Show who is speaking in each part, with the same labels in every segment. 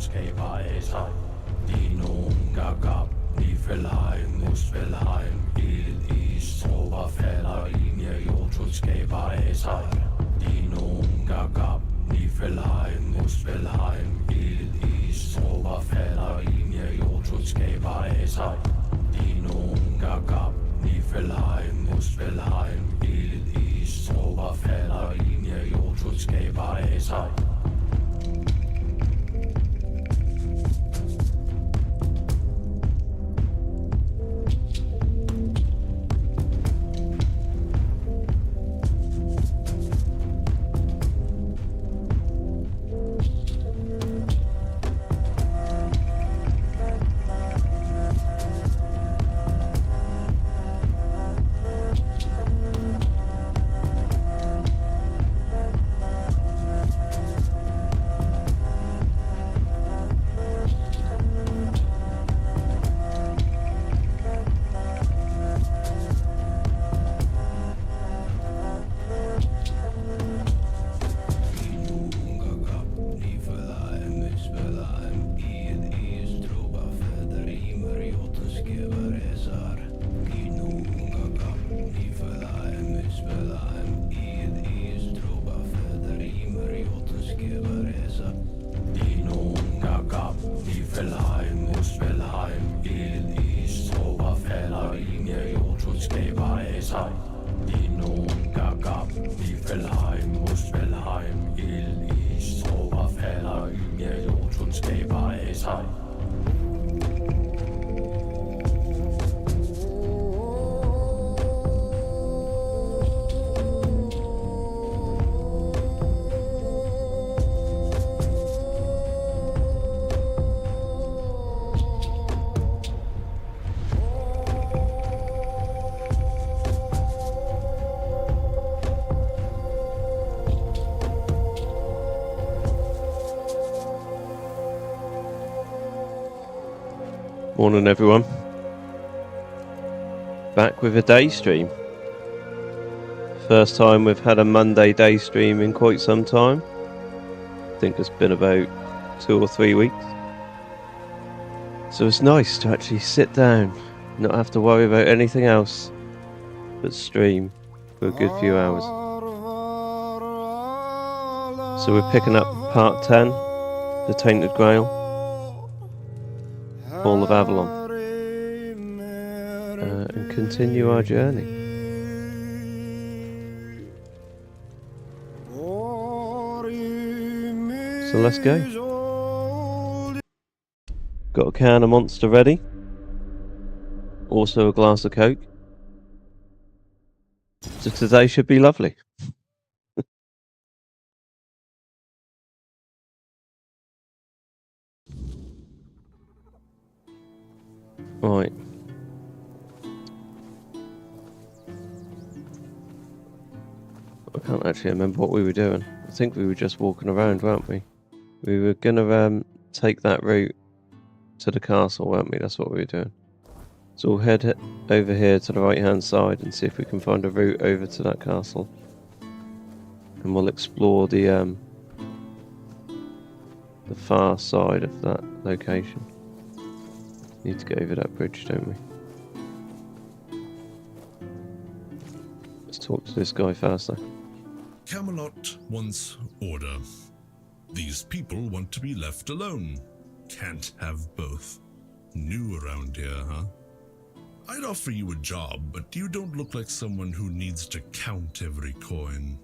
Speaker 1: Skæber Dino, Gagab, Nifelheim, Musfelheim, Ild, Is, Trober, falder, Linje, Jotus, skæber Dino, Gagab, Nifelheim, Musfelheim, Ild, Is, Trober, falder, Linje, Jotus, skæber Dino, Gagab, Nifelheim, Musfelheim, Ild, Is, Trober, falder, Linje, Jotus, skæber
Speaker 2: Morning everyone, back with a day stream. First time we've had a Monday day stream in quite some time. I think it's been about 2 or 3 weeks. So it's nice to actually sit down, not have to worry about anything else but stream for a good few hours. So we're picking up part 10, the Tainted Grail, Fall of Avalon, and continue our journey. So let's go. Got a can of Monster ready, also a glass of Coke. So today should be lovely. Right. I can't actually remember what we were doing. I think we were just walking around, weren't we? We were gonna take that route to the castle, weren't we? That's what we were doing. So we'll head over here to the right hand side and see if we can find a route over to that castle. And we'll explore the far side of that location. Need to get over that bridge, don't we? Let's talk to this guy first though.
Speaker 3: Camelot wants order. These people want to be left alone. Can't have both. New around here, huh? I'd offer you a job, but you don't look like someone who needs to count every coin.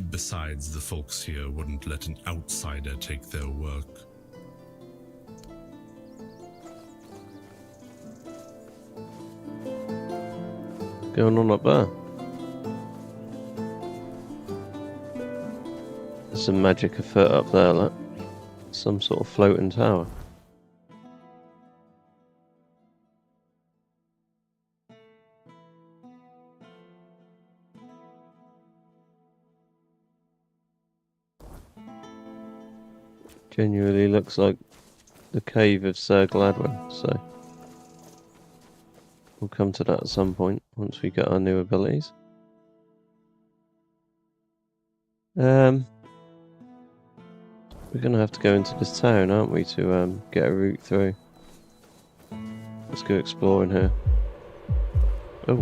Speaker 3: Besides, the folks here wouldn't let an outsider take their work.
Speaker 2: Going on up there? There's some magic afoot up there, look. Some sort of floating tower. Genuinely looks like the cave of Sir Gladwin, so we'll come to that at some point once we get our new abilities. We We're gonna have to go into this town, aren't we, to get a route through. Let's go exploring here. Oh.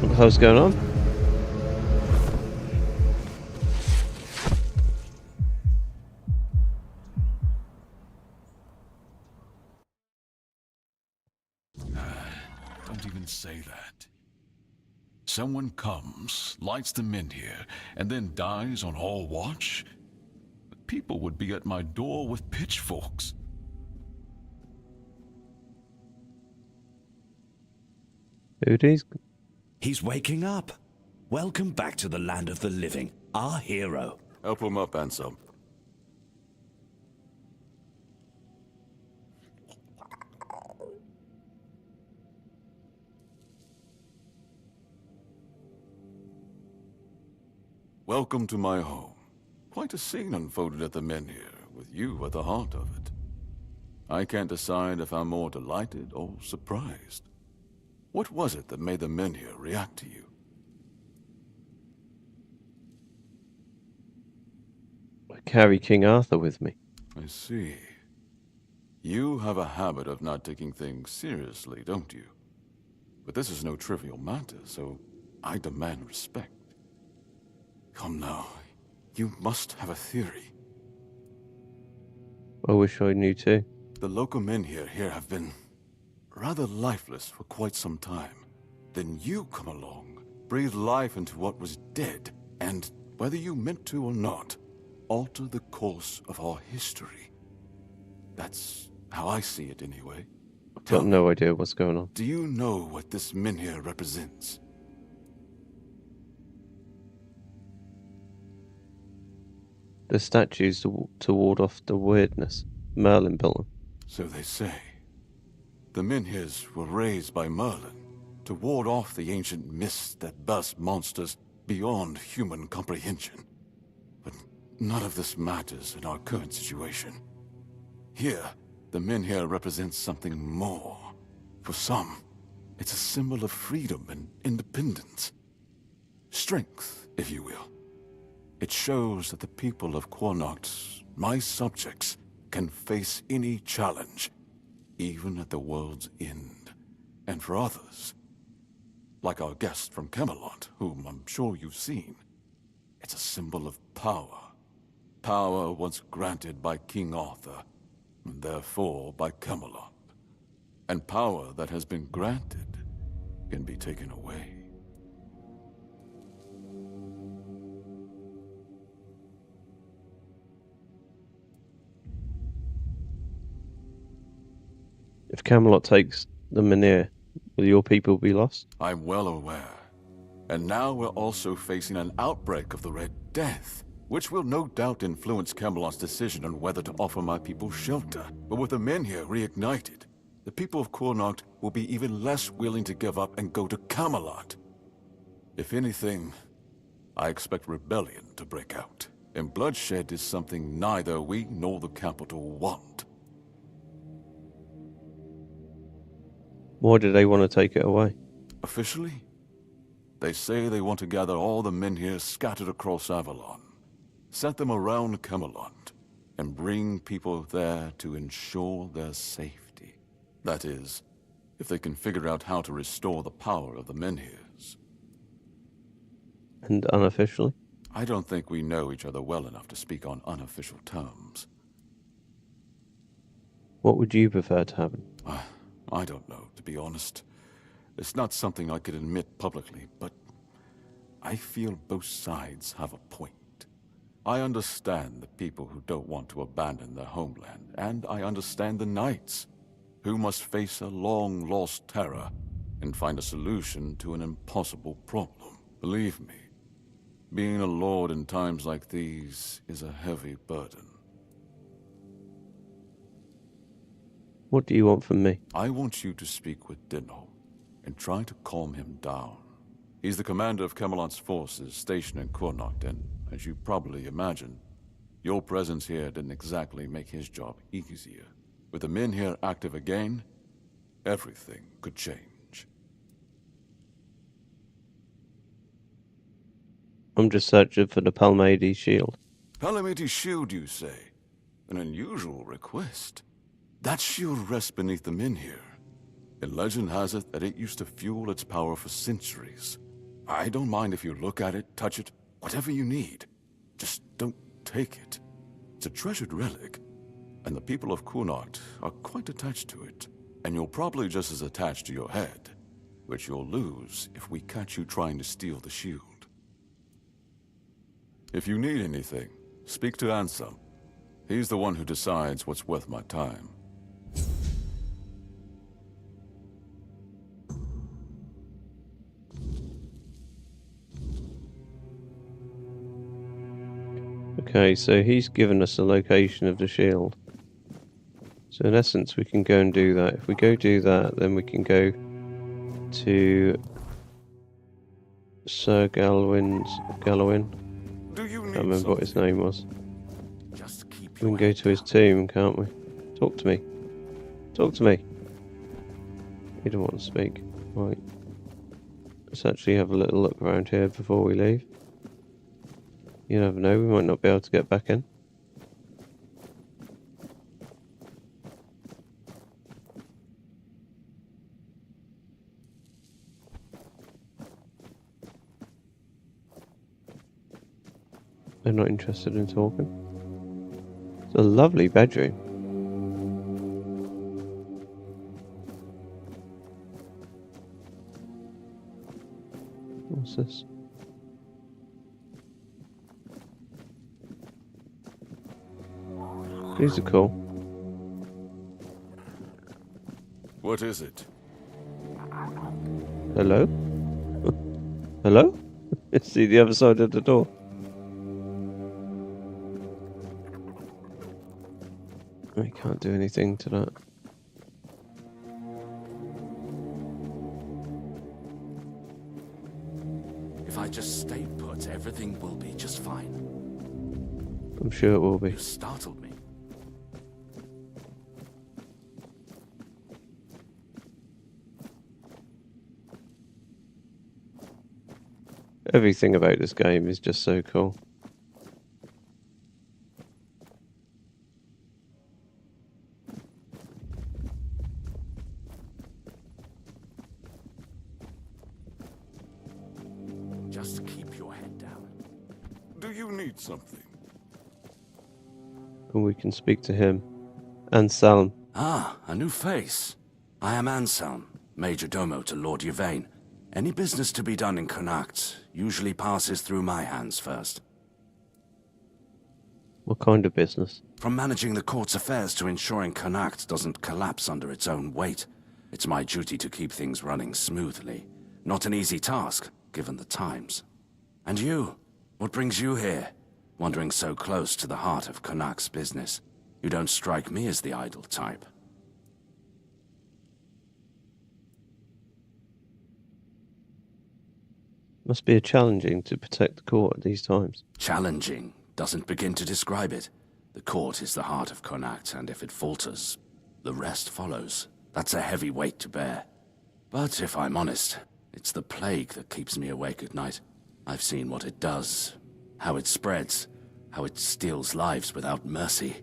Speaker 2: What the hell's going on?
Speaker 1: Don't even say that. Someone comes, lights them in here, and then dies on hall watch? People would be at my door with pitchforks.
Speaker 2: Who these?
Speaker 4: He's waking up. Welcome back to the land of the living, our hero.
Speaker 1: Help him up, Ansem. Welcome to my home. Quite a scene unfolded at the Menhir, with you at the heart of it. I can't decide if I'm more delighted or surprised. What was it that made the Menhir react to you?
Speaker 2: I carry King Arthur with me.
Speaker 1: I see. You have a habit of not taking things seriously, don't you? But this is no trivial matter, so I demand respect. Come now, you must have a theory.
Speaker 2: I wish I knew too.
Speaker 1: The local Menhir here have been rather lifeless for quite some time. Then you come along, breathe life into what was dead, and, whether you meant to or not, alter the course of our history. That's how I see it anyway.
Speaker 2: I've got no idea what's going on.
Speaker 1: Do you know what this Menhir represents?
Speaker 2: The statues to ward off the weirdness. Merlin built them.
Speaker 1: So they say. The Menhirs were raised by Merlin to ward off the ancient mists that burst monsters beyond human comprehension. But none of this matters in our current situation. Here, the Menhir represents something more. For some, it's a symbol of freedom and independence. Strength, if you will. It shows that the people of Cuanacht, my subjects, can face any challenge, even at the world's end. And for others, like our guest from Camelot, whom I'm sure you've seen, it's a symbol of power. Power once granted by King Arthur, and therefore by Camelot. And power that has been granted can be taken away.
Speaker 2: If Camelot takes the Menhir, will your people be lost?
Speaker 1: I'm well aware. And now we're also facing an outbreak of the Red Death, which will no doubt influence Camelot's decision on whether to offer my people shelter. But with the Menhir reignited, the people of Cuanacht will be even less willing to give up and go to Camelot. If anything, I expect rebellion to break out. And bloodshed is something neither we nor the capital want.
Speaker 2: Why do they want to take it away?
Speaker 1: Officially, they say they want to gather all the Menhir scattered across Avalon, set them around Camelot, and bring people there to ensure their safety. That is, if they can figure out how to restore the power of the Menhirs.
Speaker 2: And unofficially?
Speaker 1: I don't think we know each other well enough to speak on unofficial terms.
Speaker 2: What would you prefer to happen?
Speaker 1: I don't know, to be honest. It's not something I could admit publicly, but I feel both sides have a point. I understand the people who don't want to abandon their homeland, and I understand the knights, who must face a long-lost terror and find a solution to an impossible problem. Believe me, being a lord in times like these is a heavy burden.
Speaker 2: What do you want from me?
Speaker 1: I want you to speak with Dinho and try to calm him down. He's the commander of Camelot's forces stationed in Cuanacht, and, as you probably imagine, Your presence here didn't exactly make his job easier. With the men here active again, everything could change.
Speaker 2: I'm just searching for the Palmades shield.
Speaker 1: Palomiti's shield, you say? An unusual request. That shield rests beneath the men here. And legend has it that it used to fuel its power for centuries. I don't mind if you look at it, touch it, whatever you need. Just don't take it. It's a treasured relic, and the people of Cuanacht are quite attached to it. And you're probably just as attached to your head, which you'll lose if we catch you trying to steal the shield. If you need anything, speak to Anselm. He's the one who decides what's worth my time.
Speaker 2: Okay, so he's given us the location of the shield. So in essence, we can go and do that. If we go do that, then we can go to Sir Galwin.
Speaker 1: Do you need
Speaker 2: Can't remember what his
Speaker 1: something?
Speaker 2: name was.
Speaker 1: Just keep
Speaker 2: We
Speaker 1: your
Speaker 2: can go
Speaker 1: head
Speaker 2: to his
Speaker 1: down.
Speaker 2: tomb, can't we? Talk to me. Talk to me. He don't want to speak. Right. Let's actually have a little look around here before we leave. You never know, we might not be able to get back in. They're not interested in talking. It's a lovely bedroom. What's this? These are cool.
Speaker 1: What is it?
Speaker 2: Hello? Hello? See the other side of the door. We can't do anything to that.
Speaker 4: If I just stay put, everything will be just fine.
Speaker 2: I'm sure it will be.
Speaker 4: You startled me.
Speaker 2: Everything about this game is just so cool.
Speaker 4: Just keep your head down.
Speaker 1: Do you need something?
Speaker 2: And we can speak to him. Anselm.
Speaker 4: Ah, a new face. I am Anselm, Major Domo to Lord Yvain. Any business to be done in Cuanacht usually passes through my hands first.
Speaker 2: What kind of business?
Speaker 4: From managing the court's affairs to ensuring Cuanacht doesn't collapse under its own weight, it's my duty to keep things running smoothly. Not an easy task, given the times. And you? What brings you here? Wandering so close to the heart of Cuanacht's business. You don't strike me as the idle type.
Speaker 2: Must be challenging to protect the court at these times.
Speaker 4: Challenging doesn't begin to describe it. The court is the heart of Cuanacht, and if it falters, the rest follows. That's a heavy weight to bear. But if I'm honest, it's the plague that keeps me awake at night. I've seen what it does, how it spreads, how it steals lives without mercy.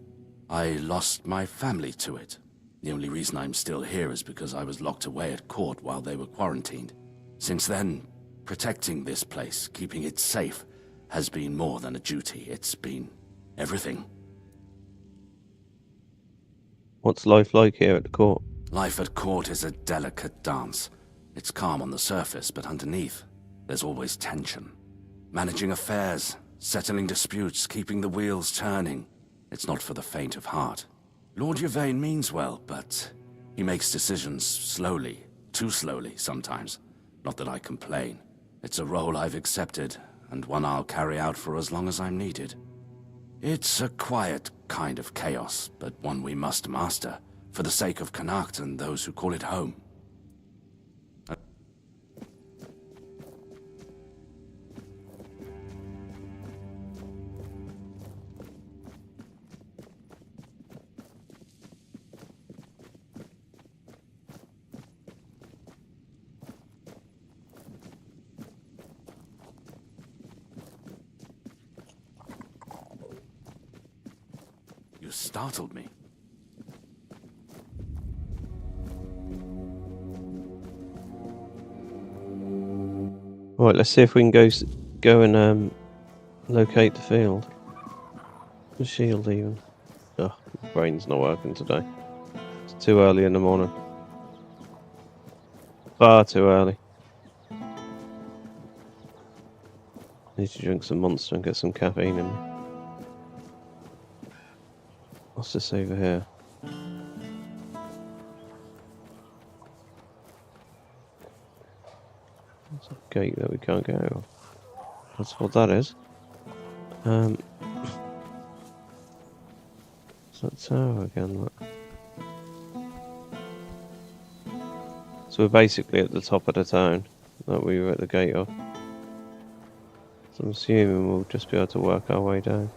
Speaker 4: I lost my family to it. The only reason I'm still here is because I was locked away at court while they were quarantined. Since then, protecting this place, keeping it safe, has been more than a duty. It's been everything.
Speaker 2: What's life like here at the court?
Speaker 4: Life at court is a delicate dance. It's calm on the surface, but underneath, there's always tension. Managing affairs, settling disputes, keeping the wheels turning. It's not for the faint of heart. Lord Yvain means well, but he makes decisions slowly, too slowly sometimes. Not that I complain. It's a role I've accepted, and one I'll carry out for as long as I'm needed. It's a quiet kind of chaos, but one we must master, for the sake of Cuanacht and those who call it home. startled me.
Speaker 2: Right, let's see if we can go and locate the field. The shield even. Oh, my brain's not working today. It's too early in the morning. Far too early. Need to drink some Monster and get some caffeine in me. What's this over here? It's a gate that we can't get out of. That's what that is. It's that tower again, look. So we're basically at the top of the town that we were at the gate of. So I'm assuming we'll just be able to work our way down.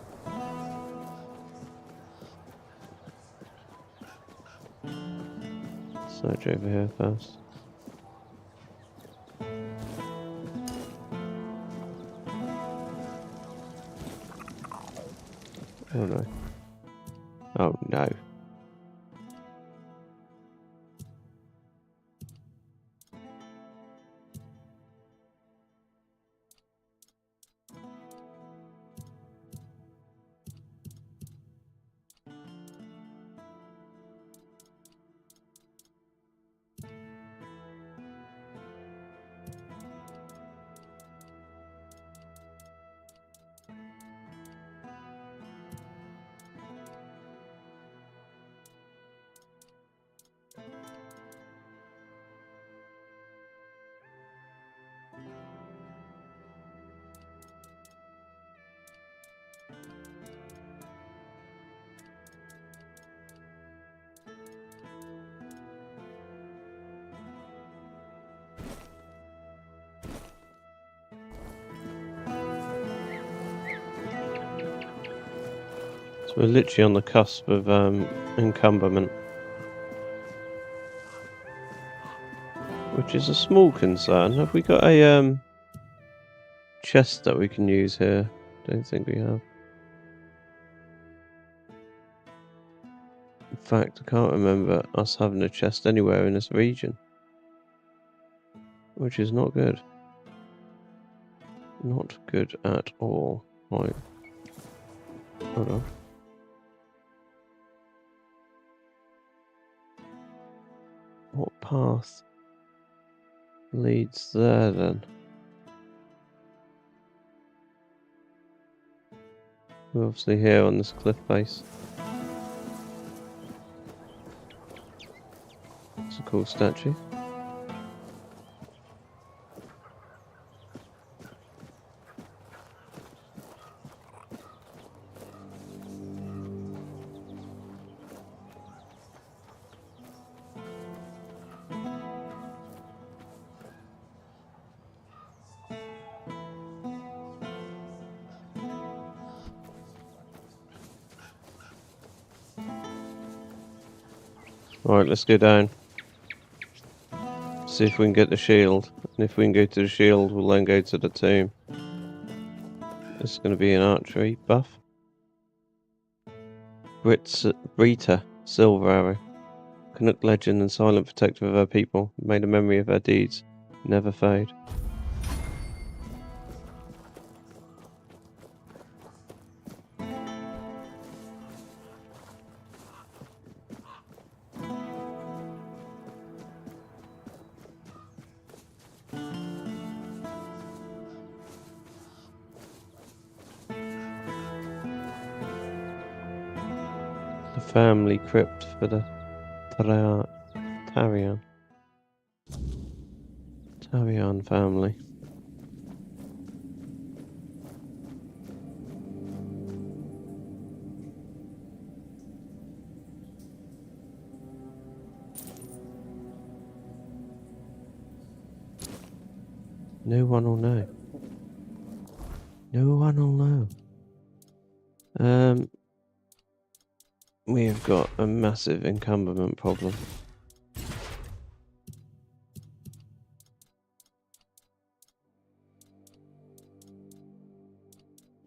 Speaker 2: Search over here first. Oh no. Oh no. So we're literally on the cusp of encumberment. Which is a small concern. Have we got a chest that we can use here? Don't think we have. In fact, I can't remember us having a chest anywhere in this region. Which is not good. Not good at all. Right. Hold on. What path leads there then? We're obviously here on this cliff face. It's a cool statue. Alright, let's go down. See if we can get the shield. And if we can go to the shield, we'll then go to the tomb. It's going to be an archery buff. Brita, silver arrow. Cuanacht legend and silent protector of her people. May the memory of her deeds never fade. The family crypt for the Tarian family. No one will know. No one will know. We have got a massive encumberment problem.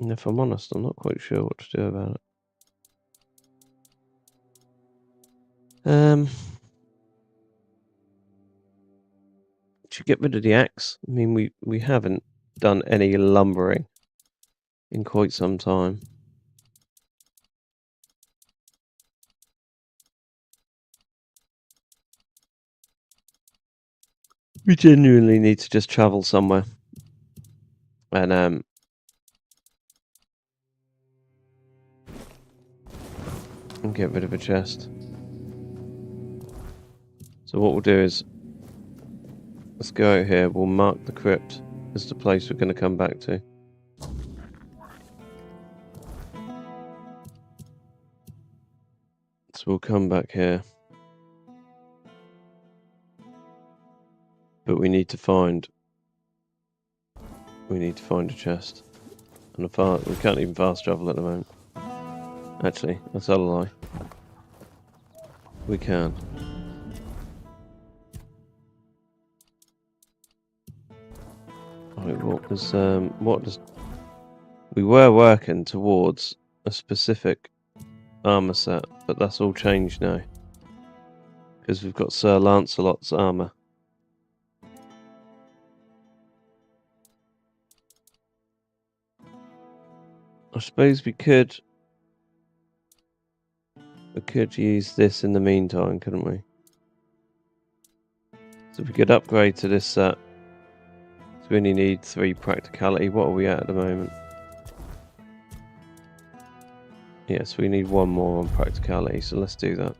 Speaker 2: And if I'm honest, I'm not quite sure what to do about it. Should get rid of the axe. I mean, we haven't done any lumbering in quite some time. We genuinely need to just travel somewhere and get rid of a chest. So what we'll do is, let's go out here, we'll mark the crypt as the place we're going to come back to. So we'll come back here. But we need to find a chest. And we can't even fast travel at the moment. Actually, that's a lie. We can. Right, we were working towards a specific armor set, but that's all changed now. Because we've got Sir Lancelot's armor. I suppose we could use this in the meantime, couldn't we? So we could upgrade to this set. So we only need 3 practicality. What are we at the moment? Yes, we need 1 more on practicality, so let's do that.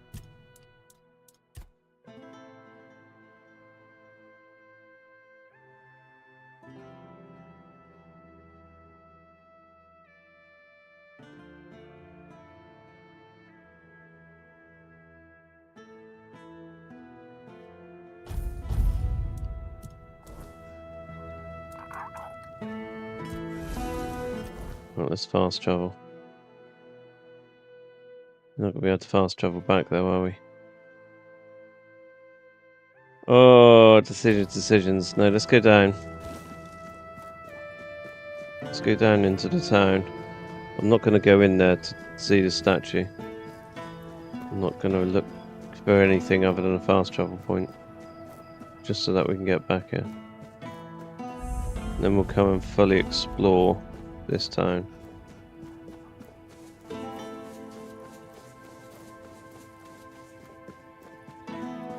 Speaker 2: Right, let's fast travel. We're not going to be able to fast travel back though, are we? Oh, decisions. No, let's go down. Let's go down into the town. I'm not going to go in there to see the statue. I'm not going to look for anything other than a fast travel point. Just so that we can get back here. And then we'll come and fully explore this town.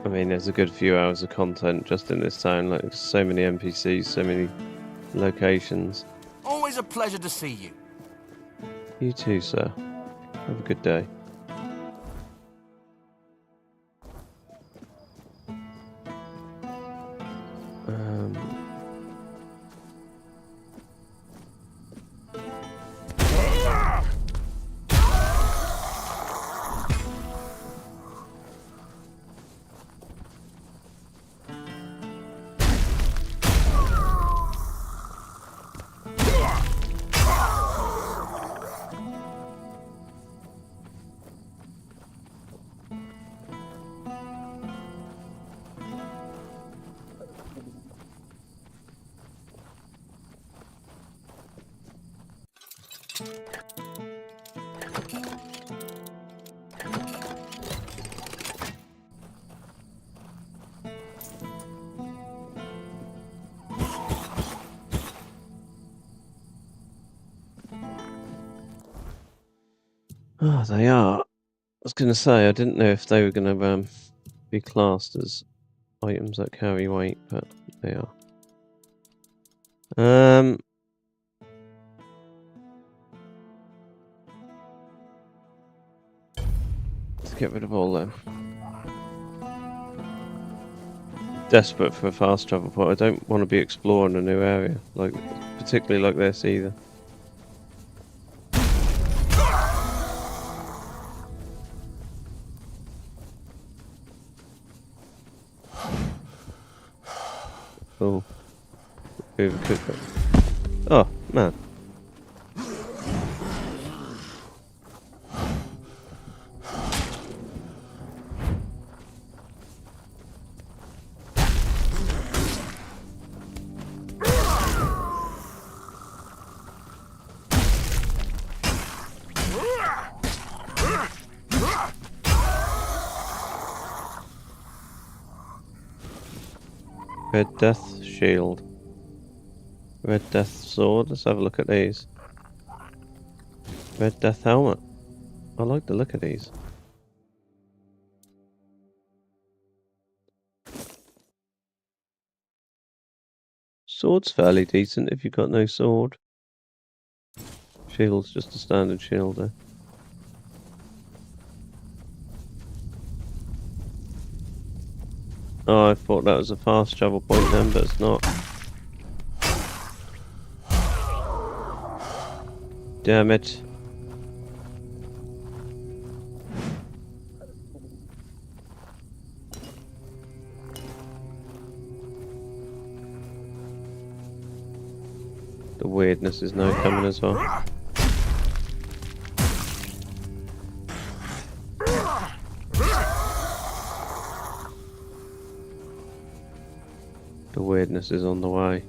Speaker 2: I mean, there's a good few hours of content just in this town. Like, so many NPCs, so many locations.
Speaker 5: Always a pleasure to see you.
Speaker 2: You too, sir. Have a good day. Oh, they are. I was going to say, I didn't know if they were going to be classed as items that carry weight, but they are. Let's get rid of all them. Desperate for a fast travel point. I don't want to be exploring a new area, like particularly like this either. Oh, overcooked it. Oh, man. Red Death Shield. Red Death Sword. Let's have a look at these. Red Death Helmet. I like the look of these. Sword's fairly decent if you've got no sword. Shield's just a standard shield though. Oh, I thought that was a fast travel point then, but it's not. Damn it. The weirdness is now coming as well. The weirdness is on the way.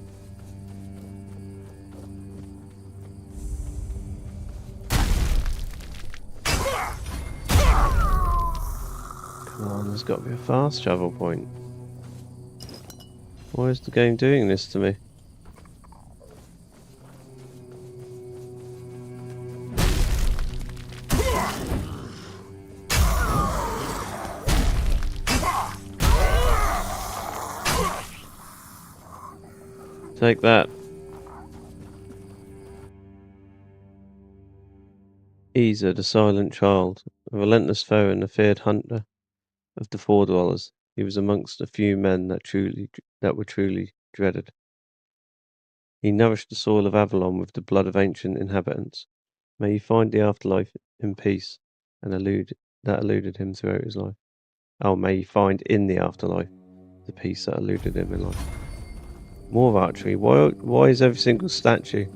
Speaker 2: Come on, there's got to be a fast travel point. Why is the game doing this to me? Take that. Isa, the silent child, a relentless foe and a feared hunter of the Four Dwellers. He was amongst the few men that were truly dreaded. He nourished the soil of Avalon with the blood of ancient inhabitants. May he find the afterlife in peace, and that eluded him throughout his life. Oh, may he find in the afterlife the peace that eluded him in life. More archery. Why is every single statue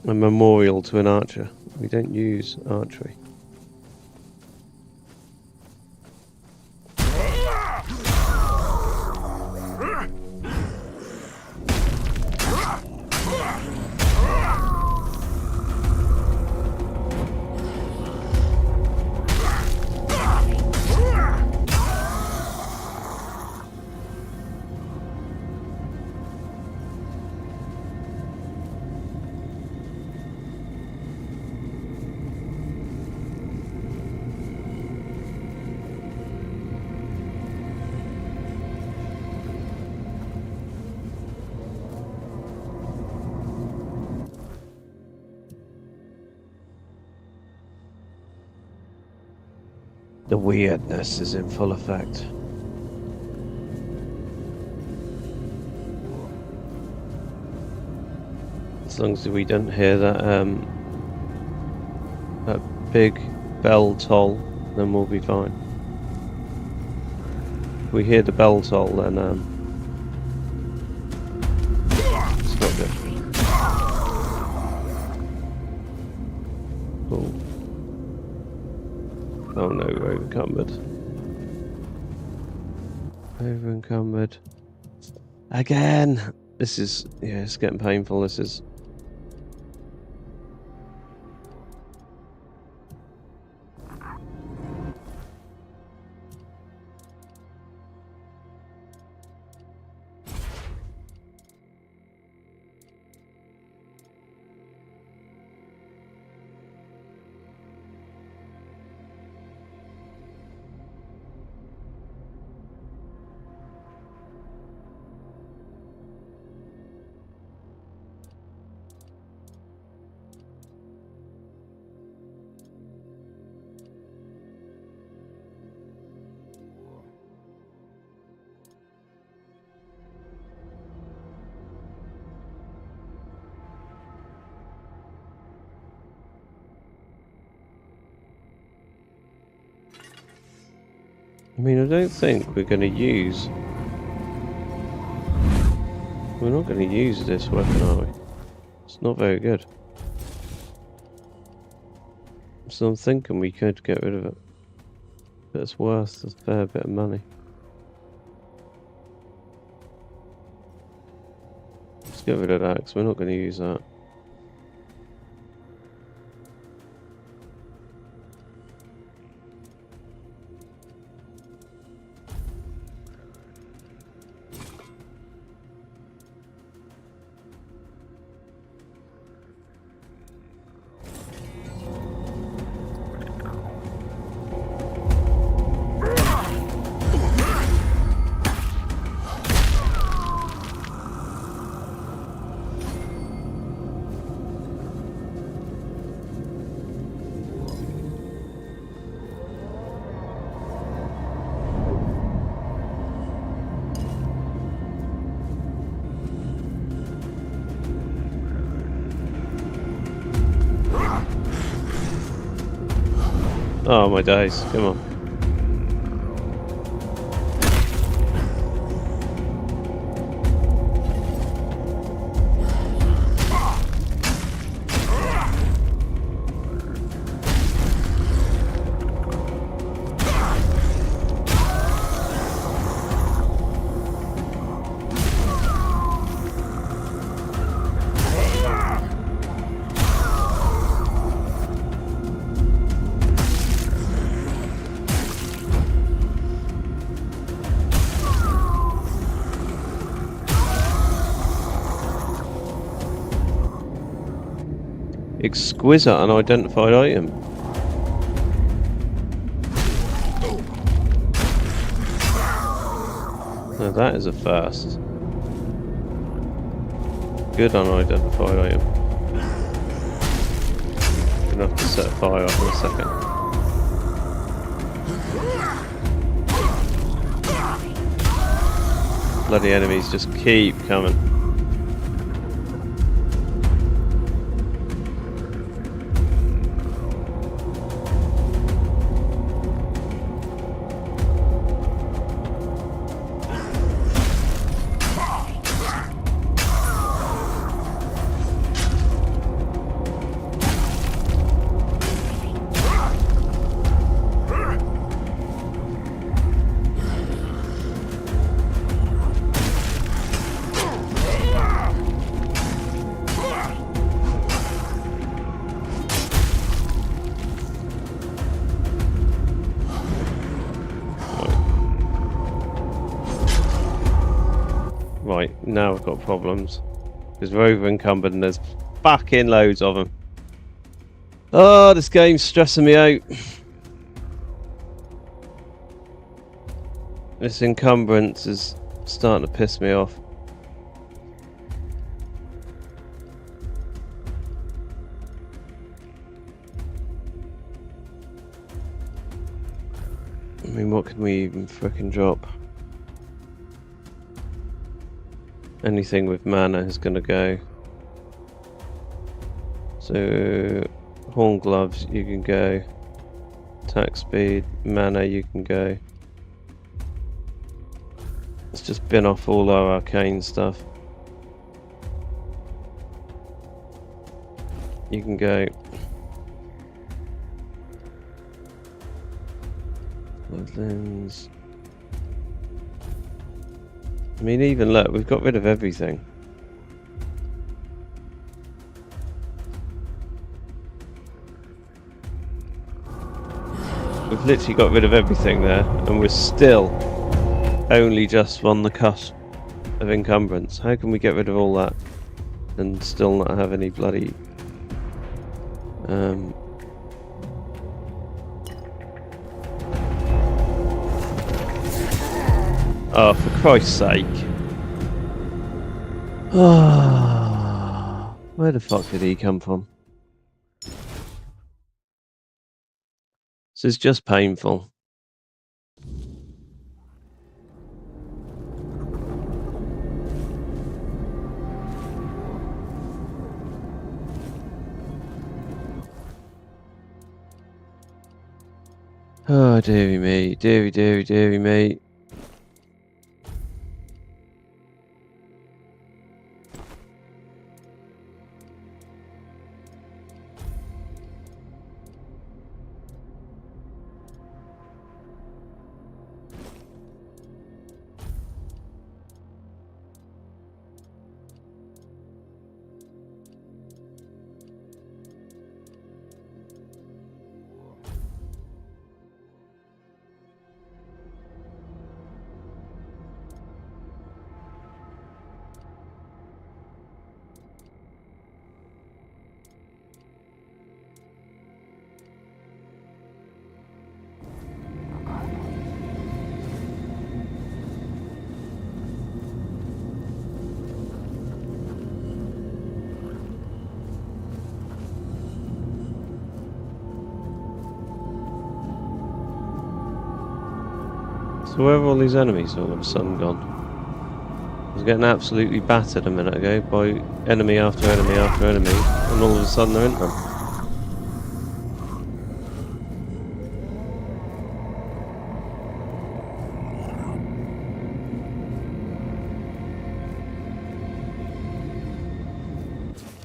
Speaker 2: a memorial to an archer? We don't use archery. The weirdness is in full effect. As long as we don't hear that big bell toll, then we'll be fine. If we hear the bell toll, then it's not good. Cool. Oh no, we're overencumbered. Overencumbered. Again! This is, yeah, it's getting painful, this is. I mean, I don't think we're going to use... We're not going to use this weapon, are we? It's not very good. So I'm thinking we could get rid of it. But it's worth a fair bit of money. Let's get rid of that, because we're not going to use that. Oh my days, come on. Exquisite unidentified item. Now that is a first. Good unidentified item. Gonna have to set a fire up in a second. Bloody enemies just keep coming. Right, now we've got problems. Because we're over encumbered and there's fucking loads of them. Oh, this game's stressing me out. This encumbrance is starting to piss me off. I mean, what can we even frickin' drop? Anything with mana is going to go. So, horn gloves, you can go. Attack speed, mana, you can go. Let's just bin off all our arcane stuff. You can go. Bloodlines. I mean, even look, we've got rid of everything. We've literally got rid of everything there, and we're still only just on the cusp of encumbrance. How can we get rid of all that and still not have any bloody... Oh, for Christ's sake. Where the fuck did he come from? This is just painful. Oh, dearie me, dearie me. So where have all these enemies all of a sudden gone? I was getting absolutely battered a minute ago by enemy after enemy after enemy, and all of a sudden they're in them.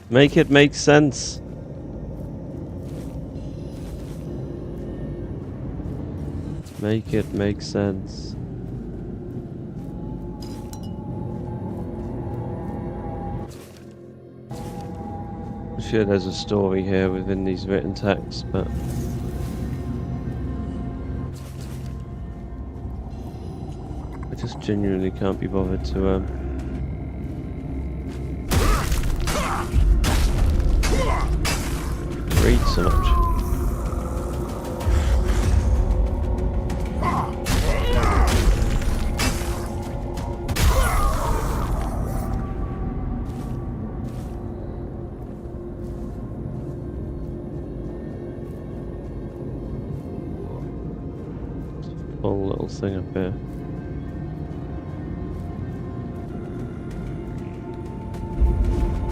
Speaker 2: Make it make sense. Make it make sense. I'm sure there's a story here within these written texts, but I just genuinely can't be bothered to read so much. Full little thing up here.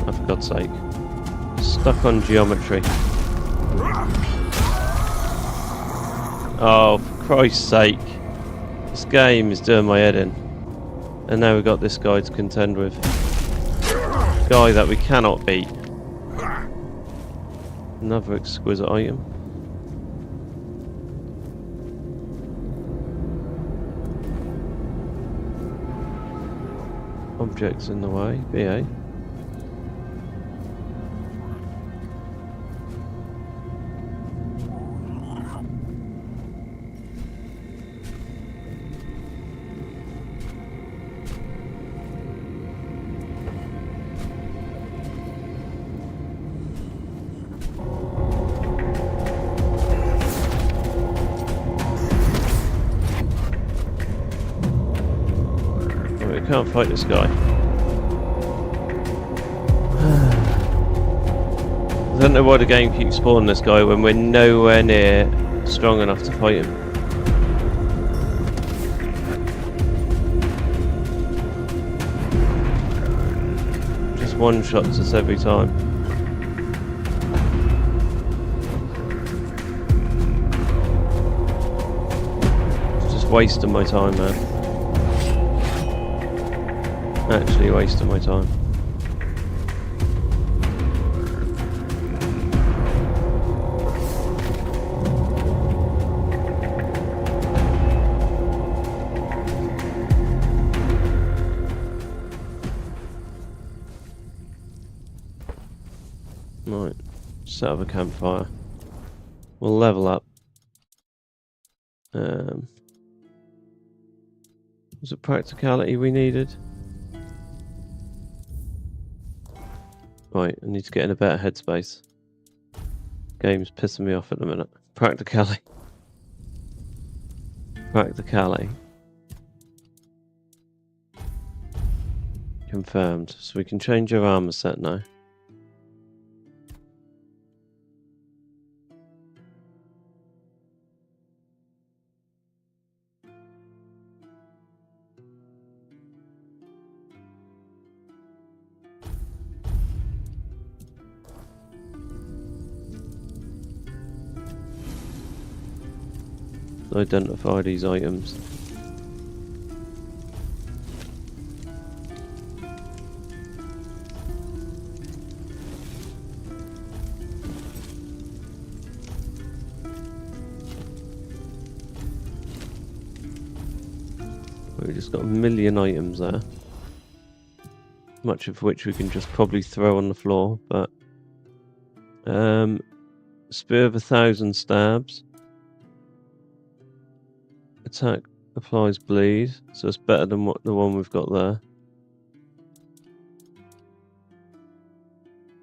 Speaker 2: Oh, for God's sake. Stuck on geometry. Oh, for Christ's sake. This game is doing my head in. And now we've got this guy to contend with. Guy that we cannot beat. Another exquisite item. Objects in the way, BA. We can't fight this guy. I don't know why the game keeps spawning this guy when we're nowhere near strong enough to fight him. Just one-shots us every time. It's just wasting my time, man. Actually wasting my time. Right, set up a campfire. We'll level up. Was it practicality we needed? Right, I need to get in a better headspace. Game's pissing me off at the minute. Practicality. Practicality. Confirmed. So we can change our armor set now. Identify these items. We've just got a million items there. Much of which we can just probably throw on the floor, but Spear of 1,000 stabs. Attack applies bleed, so it's better than what the one we've got there.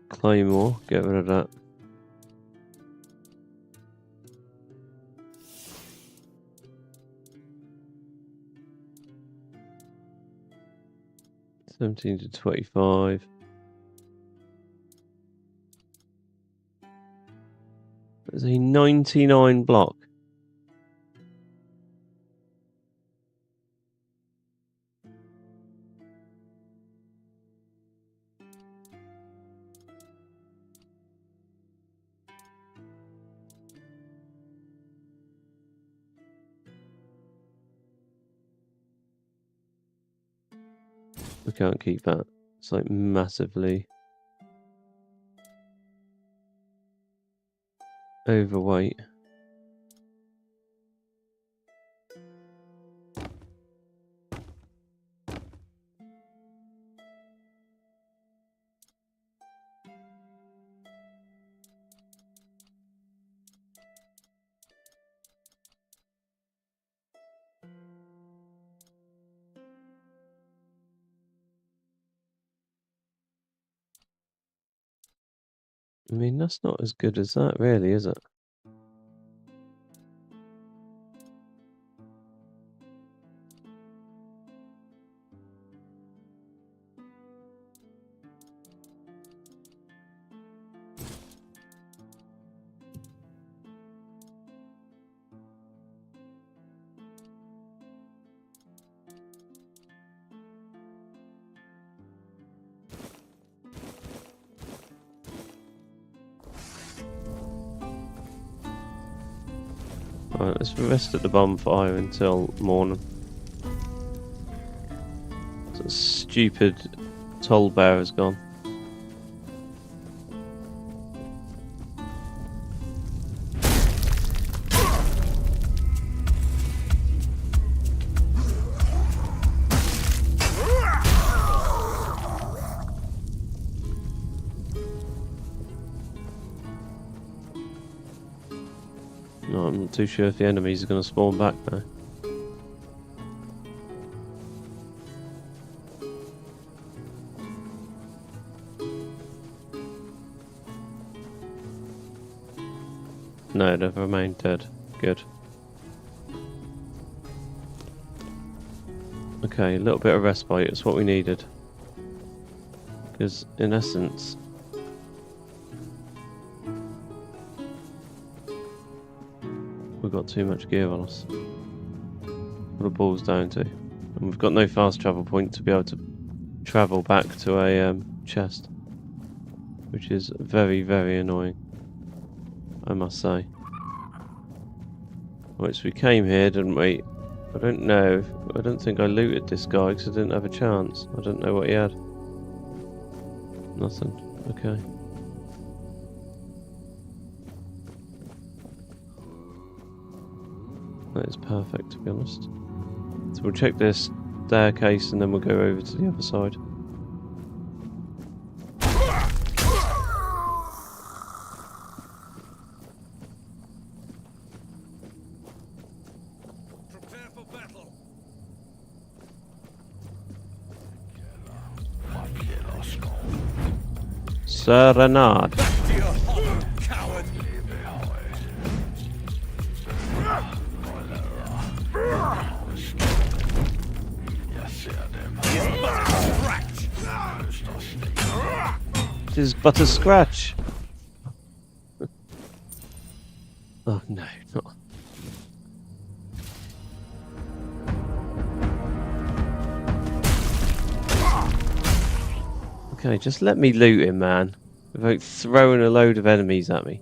Speaker 2: Claymore, get rid of that. $17 to $25. There's a 99 block. We can't keep that. It's like massively overweight. I mean, that's not as good as that, really, is it? Right, let's rest at the bonfire until morning. So stupid toll bear has gone. No, I'm not too sure if the enemies are going to spawn back now. No, they've remained dead. Good. Okay, a little bit of respite is what we needed. Because, in essence, we've got too much gear on us. What it boils down to. And we've got no fast travel point to be able to travel back to a chest. Which is very, very annoying, I must say. Right, so we came here, didn't we? I don't know. I don't think I looted this guy because I didn't have a chance. I don't know what he had. Nothing. Okay. That is perfect, to be honest. So we'll check this staircase and then we'll go over to the other side.
Speaker 3: Prepare for battle.
Speaker 2: Serenade.
Speaker 3: Back to your hut, coward.
Speaker 2: It is but a scratch. Oh no, not. Okay, just let me loot him, man. Without throwing a load of enemies at me.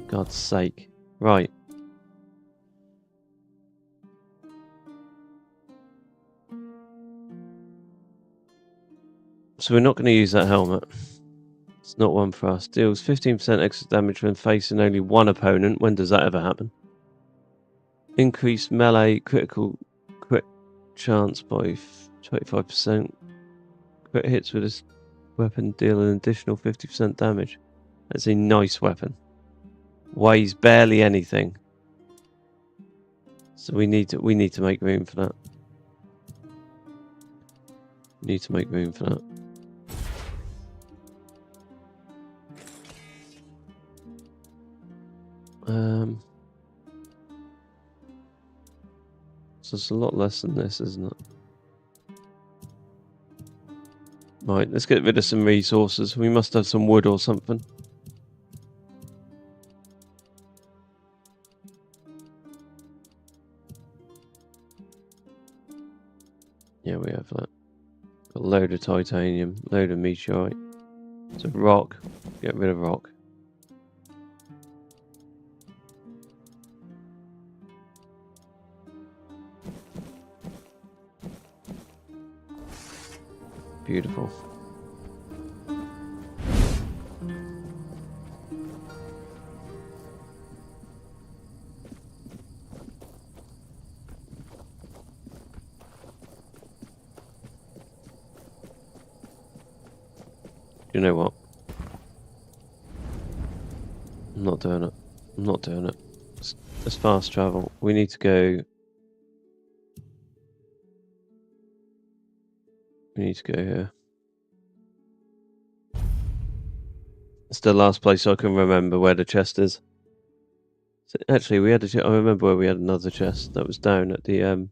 Speaker 2: God's sake. Right. So we're not going to use that helmet. It's not one for us. Deals 15% extra damage when facing only one opponent. When does that ever happen? Increased melee critical crit chance by 25%. Crit hits with this weapon deal an additional 50% damage. That's a nice weapon. Weighs barely anything. So we need to make room for that. Need to make room for that. So it's a lot less than this, isn't it? Right, let's get rid of some resources. We must have some wood or something. Yeah, we have that. Got a load of titanium, load of meteorite. So rock, get rid of rock. Beautiful. You know what? I'm not doing it. I'm not doing it. It's fast travel. We need to go. We need to go here. It's the last place I can remember where the chest is. So actually, we had I remember where we had another chest that was down at the I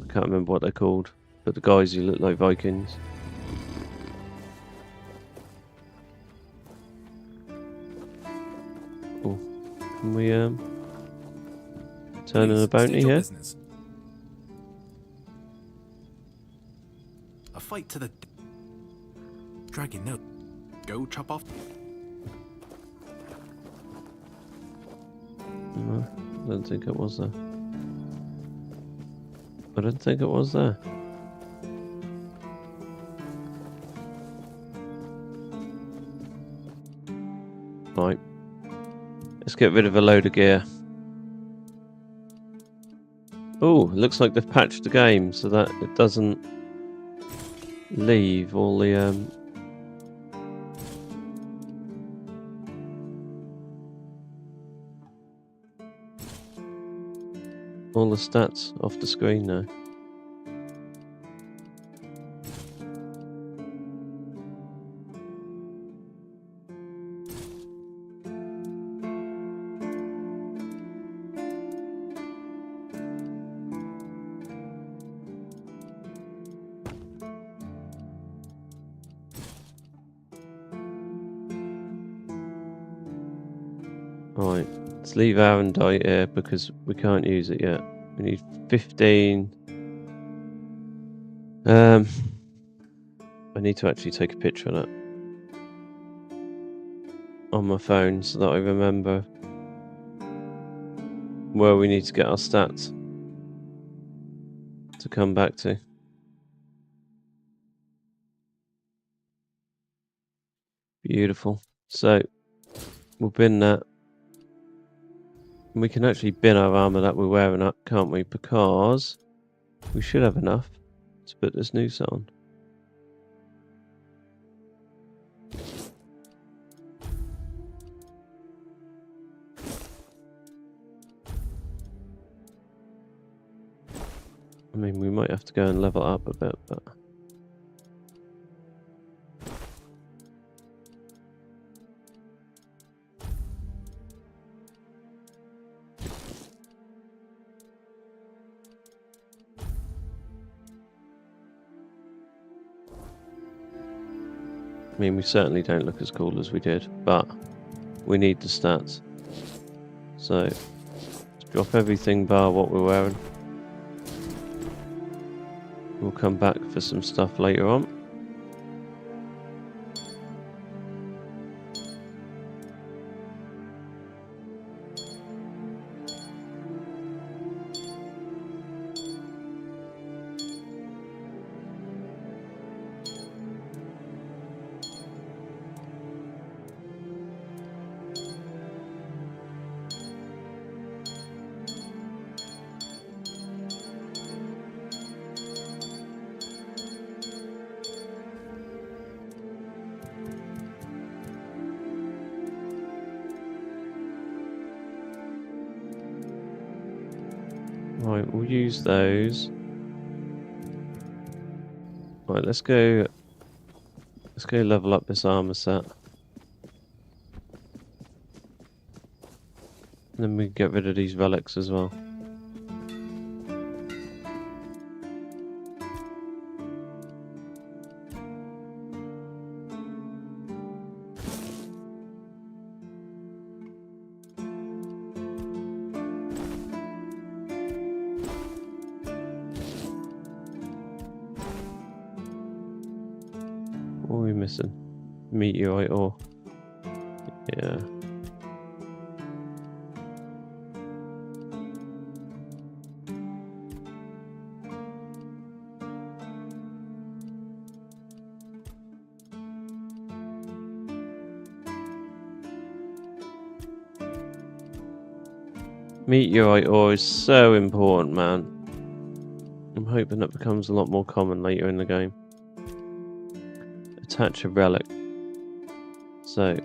Speaker 2: can't remember what they're called, but the guys who look like Vikings. Oh, can we turn in a bounty here?
Speaker 6: Business. A fight to the dragon. No, go chop off.
Speaker 2: No, I don't think it was there. I don't think it was there. Right. Let's get rid of a load of gear. Oh, looks like they've patched the game so that it doesn't leave all the stats off the screen now. Right, let's leave Arendite here because we can't use it yet. We need 15. I need to actually take a picture of that on my phone so that I remember where we need to get our stats to come back to. Beautiful. So we'll bin that. And we can actually bin our armour that we're wearing up, can't we? Because we should have enough to put this new set on. I mean, we might have to go and level it up a bit, but... I mean, we certainly don't look as cool as we did, but we need the stats. So, let's drop everything bar what we're wearing. We'll come back for some stuff later on. Right, we'll use those. Right, let's go level up this armor set. And then we can get rid of these relics as well. What are we missing? Meteorite ore. Yeah. Meteorite ore is so important, man. I'm hoping that becomes a lot more common later in the game. Attach a relic. So...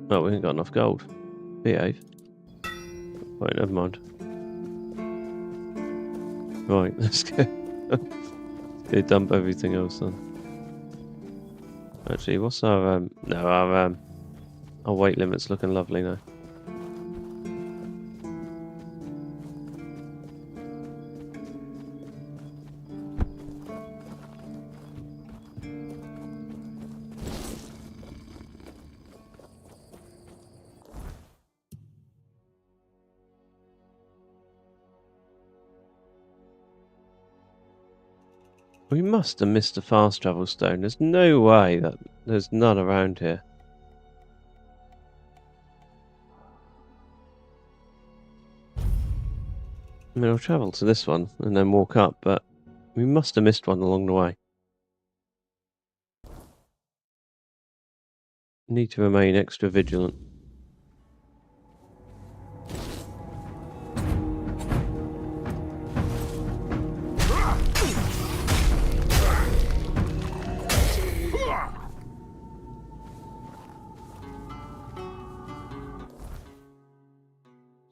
Speaker 2: Oh, we ain't got enough gold. Behave. Wait, never mind. Right, let's go. Let's go dump everything else then. Actually, what's our no, our weight limit's looking lovely now. We must have missed a fast travel stone. There's no way that there's none around here. I mean, I'll travel to this one and then walk up, but we must have missed one along the way. Need to remain extra vigilant.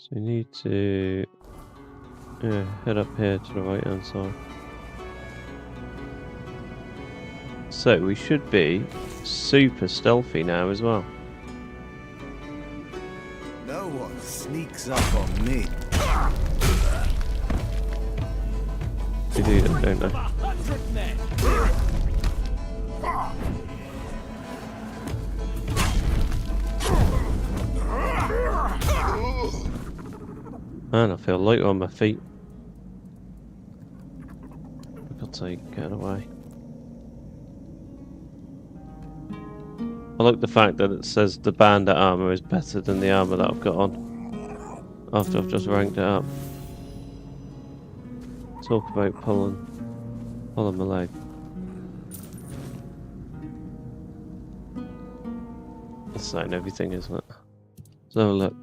Speaker 2: So we need to head up here to the right hand side. So we should be super stealthy now as well.
Speaker 7: No one sneaks up on me.
Speaker 2: They do that, don't they? Man, I feel lighter on my feet. For God's sake, get away. I like the fact that it says the bandit armour is better than the armour that I've got on. After I've just ranked it up. Talk about pulling my leg. That's saying everything, isn't it? So have a look.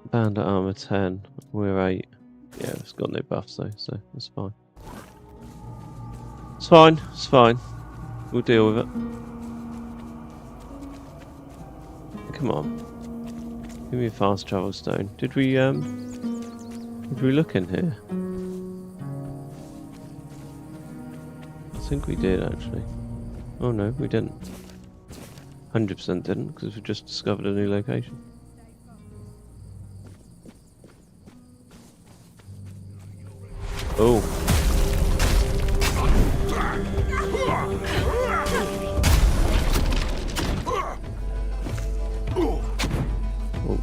Speaker 2: Bandit armor 10, we're 8. Yeah, it's got no buffs though, so it's fine. It's fine, it's fine. We'll deal with it. Come on. Give me a fast travel stone. Did we look in here? I think we did actually. Oh no, we didn't. 100% didn't, because we just discovered a new location. Oh. Oh.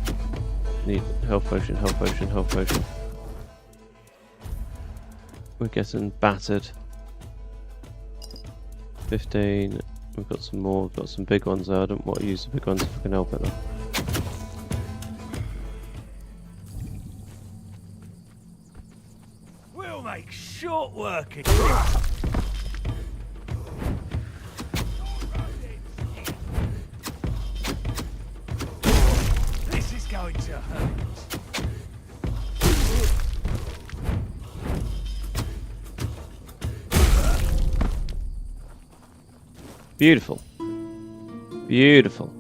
Speaker 2: Need health potion, health potion, health potion. We're getting battered. 15. We've got some more. We've got some big ones there. I don't want to use the big ones if I can help it though.
Speaker 5: Make short work of this is going to hurt.
Speaker 2: Beautiful. Beautiful.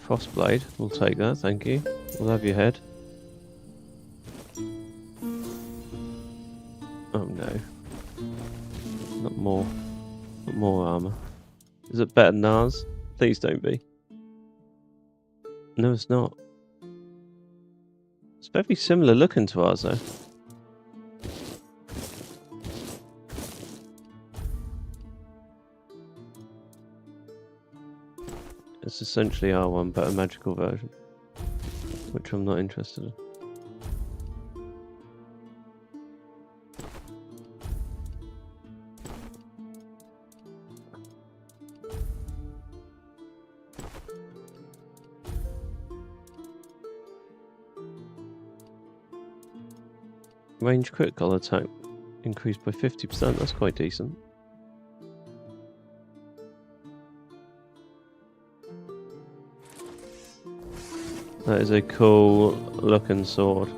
Speaker 2: Frostblade, we'll take that, thank you. We'll have your head. Oh no. Not more. Not more armour. Is it better than ours? Please don't be. No, it's not. It's very similar looking to ours though. It's essentially R1 but a magical version, which I'm not interested in. Range critical attack increased by 50%, that's quite decent. That is a cool looking sword.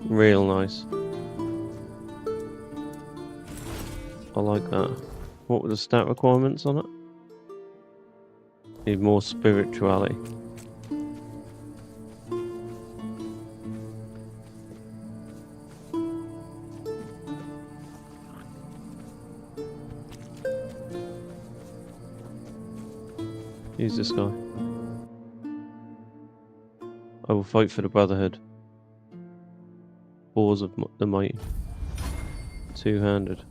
Speaker 2: Real nice. I like that. What were the stat requirements on it? Need more spirituality. Who's this guy? I will fight for the Brotherhood. Wars of the Mighty. Two-handed.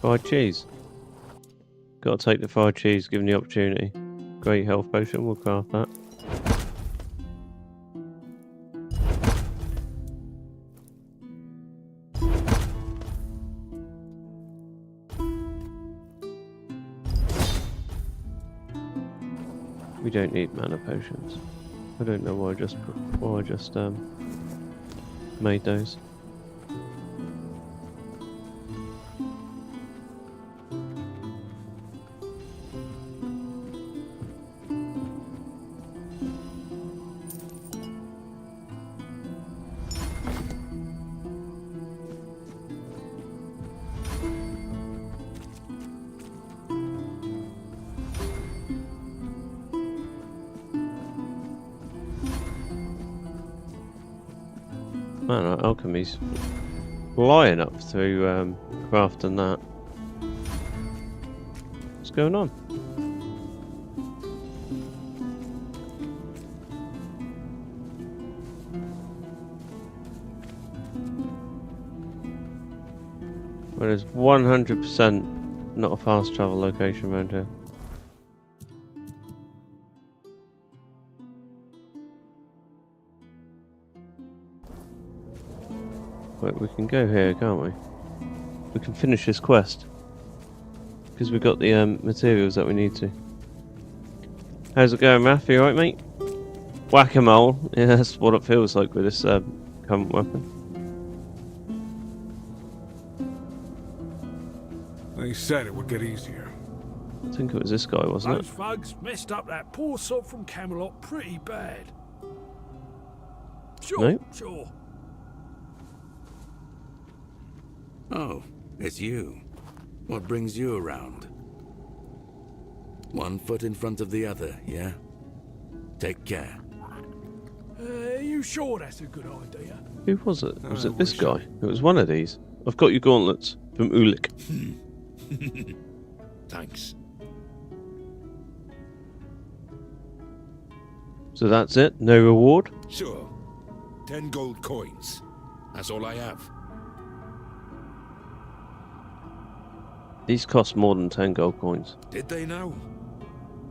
Speaker 2: Fried cheese. Gotta take the fried cheese given the opportunity. Great health potion, we'll craft that. We don't need mana potions. I don't know why I just made those. Man, our alchemy's flying up through crafting that. What's going on? Well, there's 100% not a fast travel location around here. Wait, we can go here, can't we? We can finish this quest. Because we've got the materials that we need to. How's it going, Raph? You alright, mate? Whack-a-mole. Yeah, that's what it feels like with this current weapon.
Speaker 8: They said it would get easier.
Speaker 2: I think it was this guy, wasn't
Speaker 5: Those
Speaker 2: it?
Speaker 5: thugs messed up that poor sod from Camelot pretty bad. Sure,
Speaker 2: No?
Speaker 5: sure.
Speaker 6: Oh, it's you. What brings you around? One foot in front of the other, yeah? Take care.
Speaker 5: You sure that's a good idea?
Speaker 2: Who was it? Was
Speaker 8: I
Speaker 2: it this
Speaker 8: wish
Speaker 2: guy? It was one of these. I've got your gauntlets from Ulik.
Speaker 6: Thanks.
Speaker 2: So that's it? No reward?
Speaker 9: Sure. 10 gold coins. That's all I have.
Speaker 2: These cost more than 10 gold coins.
Speaker 9: Did they now?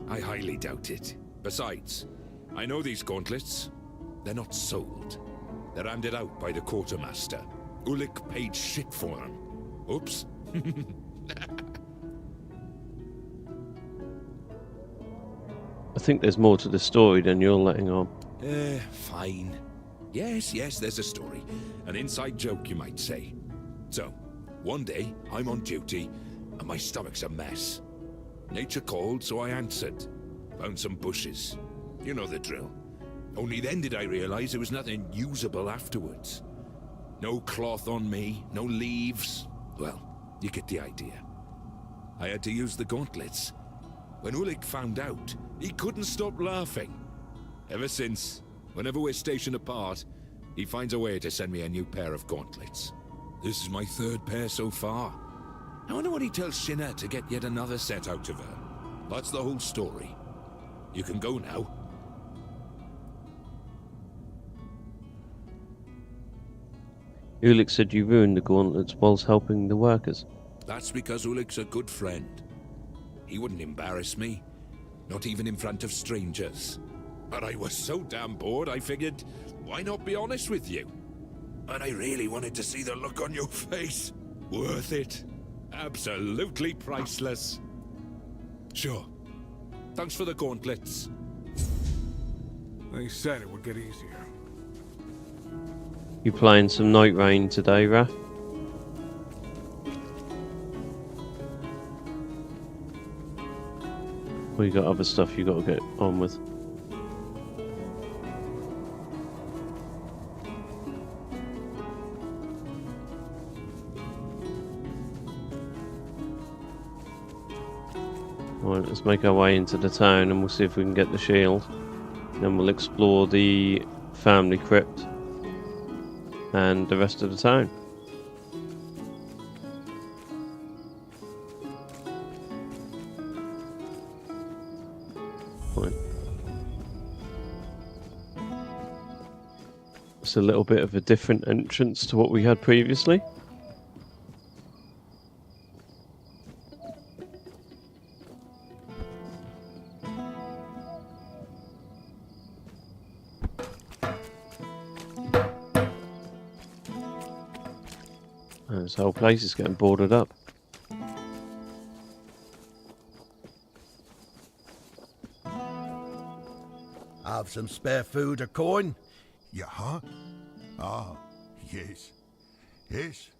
Speaker 9: I highly doubt it. Besides, I know these gauntlets. They're not sold. They're handed out by the quartermaster. Ulik paid shit for them. Oops.
Speaker 2: I think there's more to the story than you're letting on.
Speaker 9: Fine. Yes, there's a story. An inside joke, you might say. So, one day, I'm on duty, and my stomach's a mess. Nature called, so I answered. Found some bushes. You know the drill. Only then did I realize there was nothing usable afterwards. No cloth on me, no leaves. Well, you get the idea. I had to use the gauntlets. When Ulik found out, he couldn't stop laughing. Ever since, whenever we're stationed apart, he finds a way to send me a new pair of gauntlets. This is my 3rd pair so far. I wonder what he tells Shinna to get yet another set out of her. That's the whole story. You can go now.
Speaker 2: Ulik said you ruined the gauntlets whilst helping the workers.
Speaker 9: That's because Ulik's a good friend. He wouldn't embarrass me, not even in front of strangers. but I was so damn bored I figured, why not be honest with you? And I really wanted to see the look on your face. Worth it. Absolutely priceless. Sure. Thanks for the gauntlets.
Speaker 8: They said it would get easier.
Speaker 2: You playing some Night Rain today, Raph? Or you got other stuff you got to get on with? Right, let's make our way into the town and we'll see if we can get the shield. Then we'll explore the family crypt and the rest of the town. Right. It's a little bit of a different entrance to what we had previously. This whole place is getting boarded up.
Speaker 10: Have some spare food or coin?
Speaker 11: Yeah, huh? Ah, yes. Yes,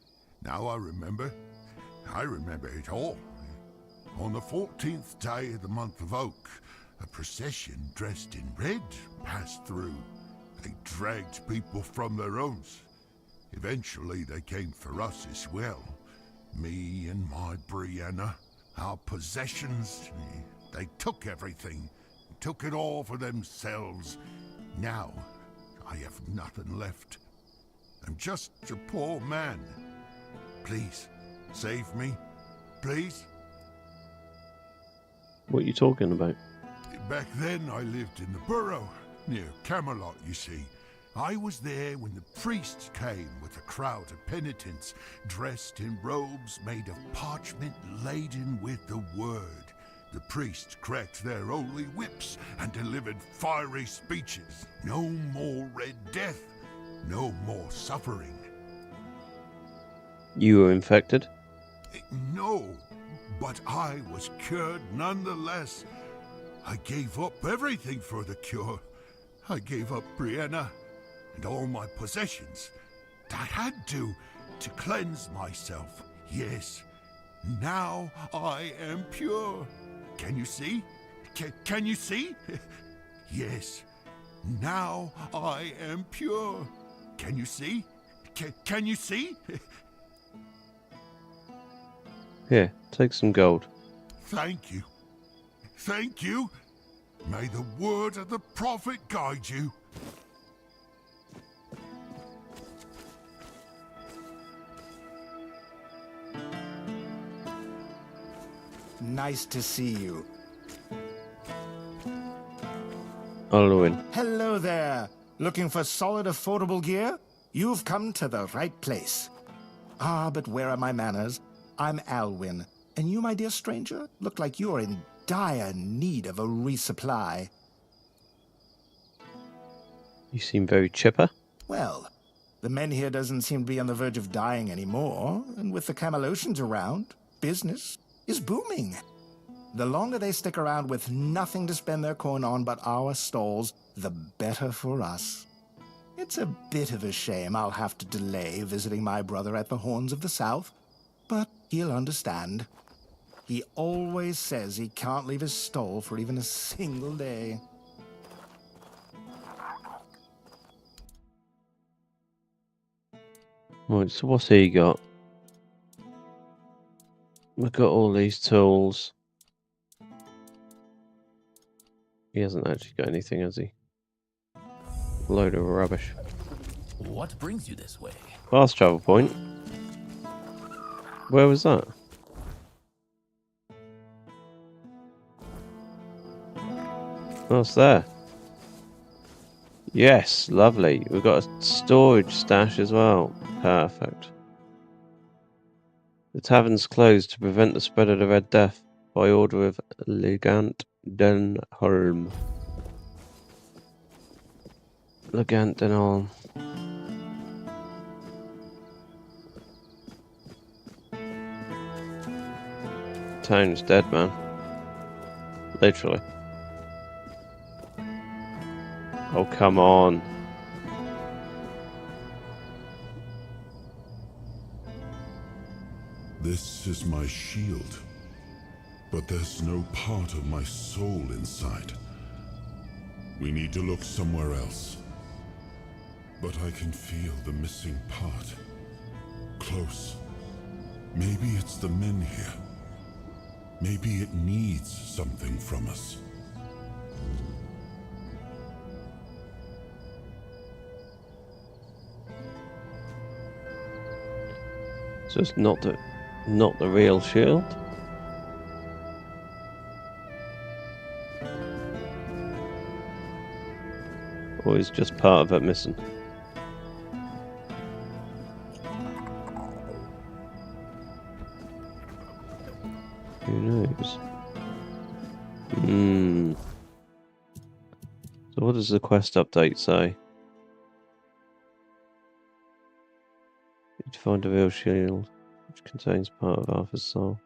Speaker 11: now I remember. I remember it all. On the 14th day of the month of Oak, a procession dressed in red passed through. They dragged people from their homes. Eventually they came for us as well. Me and my Brianna, our possessions. They took everything. Took it all for themselves. Now, I have nothing left. I'm just a poor man. Please, save me. Please.
Speaker 2: What are you talking about?
Speaker 11: Back then I lived in the borough, near Camelot, you see. I was there when the priests came with a crowd of penitents, dressed in robes made of parchment laden with the word. The priests cracked their holy whips and delivered fiery speeches. No more Red Death, no more suffering.
Speaker 2: You were infected?
Speaker 11: No, but I was cured nonetheless. I gave up everything for the cure. I gave up Brianna and all my possessions. I had to cleanse myself. Yes, now I am pure. Can you see? Can you see? Yes, now I am pure. Can you see? Can you see?
Speaker 2: Here, take some gold.
Speaker 11: Thank you. Thank you. May the word of the prophet guide you.
Speaker 7: Nice to see you.
Speaker 2: Halloween.
Speaker 7: Hello there. Looking for solid, affordable gear? You've come to the right place. Ah, but where are my manners? I'm Alwyn. And you, my dear stranger, look like you're in dire need of a resupply.
Speaker 2: You seem very chipper.
Speaker 7: Well, the men here doesn't seem to be on the verge of dying anymore, and with the Camelocians around, business is booming. The longer they stick around with nothing to spend their coin on but our stalls, the better for us. It's a bit of a shame I'll have to delay visiting my brother at the Horns of the South, but he'll understand. He always says he can't leave his stall for even a single day.
Speaker 2: Right, so what's he got? We've got all these tools. He hasn't actually got anything, has he? Load of rubbish.
Speaker 6: What brings you this way?
Speaker 2: Fast travel point. Where was that? Oh, it's there. Yes, lovely. We've got a storage stash as well. Perfect. The tavern's closed to prevent the spread of the Red Death by order of Legant Denholm. Legantenol. Town is dead, man. Literally. Oh, come on.
Speaker 11: This is my shield, but there's no part of my soul inside. We need to look somewhere else. But I can feel the missing part. Close. Maybe it's the men here. Maybe it needs something from us.
Speaker 2: So it's not the real shield? Or is just part of it missing? Who knows? So what does the quest update say? You need to find a real shield, which contains part of Arthur's soul.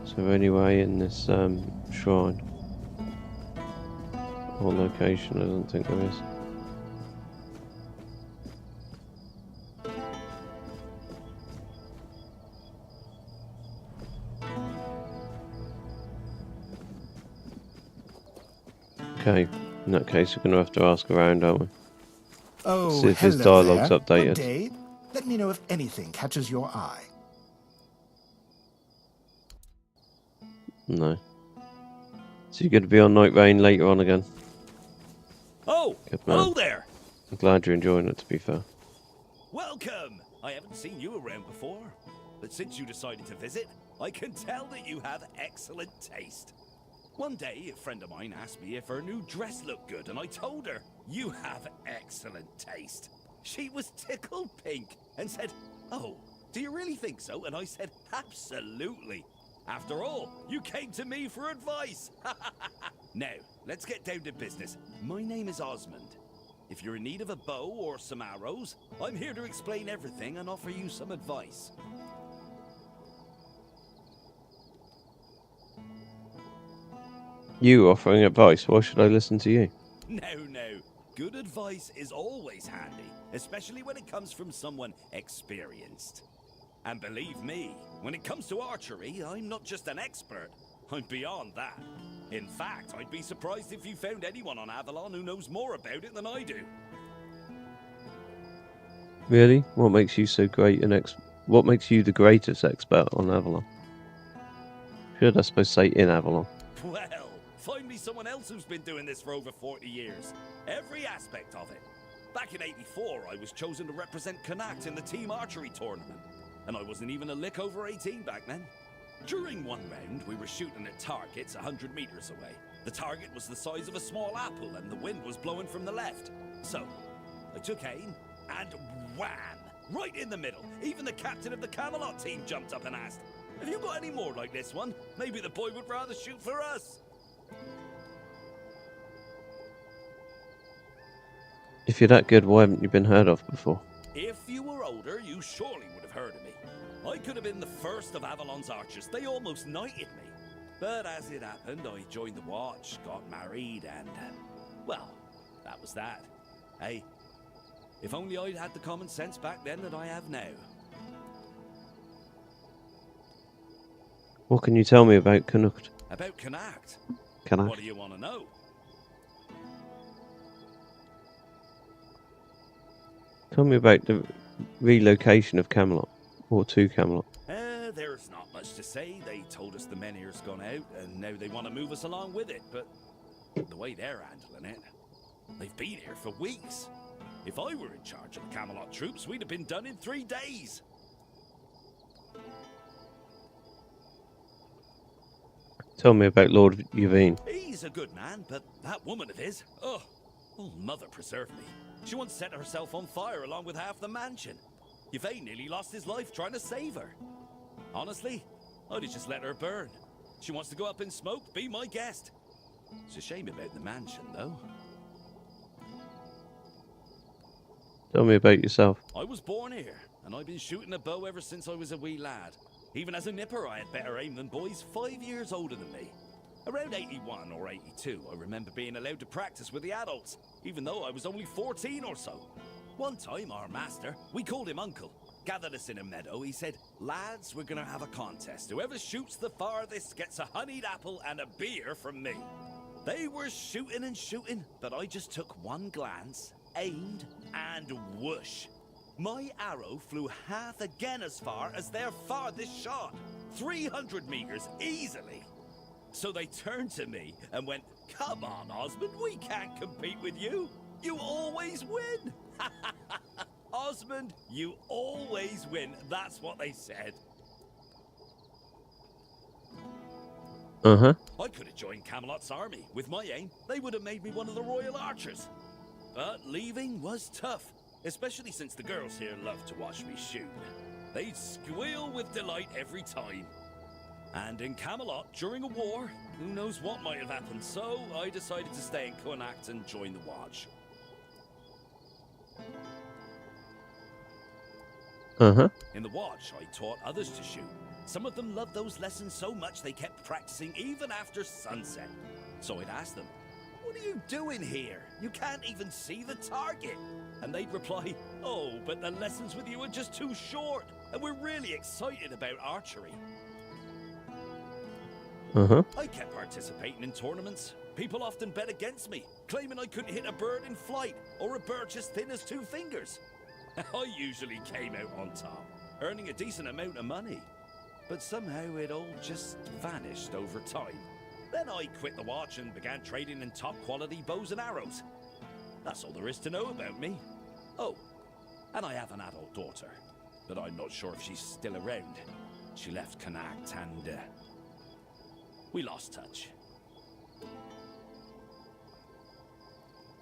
Speaker 2: Is there any way in this shrine or location? I don't think there is. Okay, in that case we're going to have to ask around, aren't we?
Speaker 7: Oh,
Speaker 2: see if his
Speaker 7: hello
Speaker 2: dialogue's
Speaker 7: there.
Speaker 2: updated.
Speaker 7: Good day. Let me know if anything catches your eye.
Speaker 2: No. So you're going to be on Night Rain later on again?
Speaker 12: Oh,
Speaker 2: Good man.
Speaker 12: hello there.
Speaker 2: I'm glad you're enjoying it, to be fair.
Speaker 12: Welcome. I haven't seen you around before, but since you decided to visit, I can tell that you have excellent taste. One day, a friend of mine asked me if her new dress looked good, and I told her, you have excellent taste. She was tickled pink and said, oh, do you really think so? And I said, absolutely. After all, you came to me for advice. Now, let's get down to business. My name is Osmond. If you're in need of a bow or some arrows, I'm here to explain everything and offer you some advice.
Speaker 2: You offering advice? Why should I listen to you?
Speaker 12: No. Good advice is always handy, especially when it comes from someone experienced. And believe me, when it comes to archery, I'm not just an expert. I'm beyond that. In fact, I'd be surprised if you found anyone on Avalon who knows more about it than I do.
Speaker 2: Really? What makes you so great what makes you the greatest expert on Avalon? Should I suppose say in Avalon?
Speaker 12: Well, find me someone else who's been doing this for over 40 years. Every aspect of it. Back in '84, I was chosen to represent Cuanacht in the team archery tournament. And I wasn't even a lick over 18 back then. During one round, we were shooting at targets 100 meters away. The target was the size of a small apple and the wind was blowing from the left. So, I took aim and wham! Right in the middle. Even the captain of the Camelot team jumped up and asked, have you got any more like this one? Maybe the boy would rather shoot for us.
Speaker 2: If you're that good, why haven't you been heard of before?
Speaker 12: If you were older, you surely would have heard of me. I could have been the first of Avalon's archers. They almost knighted me. But as it happened, I joined the watch, got married, and, well, that was that. Hey, if only I'd had the common sense back then that I have now.
Speaker 2: What can you tell me about Cuanacht?
Speaker 12: About Cuanacht?
Speaker 2: Cuanacht.
Speaker 12: What do you want to know?
Speaker 2: Tell me about the relocation of Camelot, or to Camelot.
Speaker 12: There's not much to say. They told us the men here's gone out, and now they want to move us along with it, but the way they're handling it, they've been here for weeks. If I were in charge of the Camelot troops, we'd have been done in 3 days.
Speaker 2: Tell me about Lord Yvain.
Speaker 12: He's a good man, but that woman of his, oh, mother preserve me. She once set herself on fire along with half the mansion. Yvain nearly lost his life trying to save her. Honestly, I'd have just let her burn. She wants to go up in smoke, be my guest. It's a shame about the mansion, though.
Speaker 2: Tell me about yourself.
Speaker 12: I was born here, and I've been shooting a bow ever since I was a wee lad. Even as a nipper, I had better aim than boys 5 years older than me. Around 81 or 82, I remember being allowed to practice with the adults, even though I was only 14 or so. One time, our master, we called him Uncle, gathered us in a meadow. He said, "Lads, we're gonna have a contest. Whoever shoots the farthest gets a honeyed apple and a beer from me." They were shooting and shooting, but I just took one glance, aimed, and whoosh. My arrow flew half again as far as their farthest shot. 300 meters easily. So they turned to me and went, "Come on, Osmond, we can't compete with you. You always win." Osmond, you always win. That's what they said.
Speaker 2: Uh-huh.
Speaker 12: I could have joined Camelot's army. With my aim, they would have made me one of the royal archers. But leaving was tough, especially since the girls here love to watch me shoot. They'd squeal with delight every time. And in Camelot, during a war, who knows what might have happened, so I decided to stay in Cuanacht and join the Watch.
Speaker 2: Uh-huh.
Speaker 12: In the Watch, I taught others to shoot. Some of them loved those lessons so much they kept practicing even after sunset. So I'd ask them, "What are you doing here? You can't even see the target." And they'd reply, "Oh, but the lessons with you are just too short, and we're really excited about archery."
Speaker 2: Uh-huh.
Speaker 12: I kept participating in tournaments. People often bet against me, claiming I couldn't hit a bird in flight or a birch as thin as 2 fingers. I usually came out on top, earning a decent amount of money. But somehow it all just vanished over time. Then I quit the Watch and began trading in top quality bows and arrows. That's all there is to know about me. Oh, and I have an adult daughter, but I'm not sure if she's still around. She left Cuanacht and we lost touch.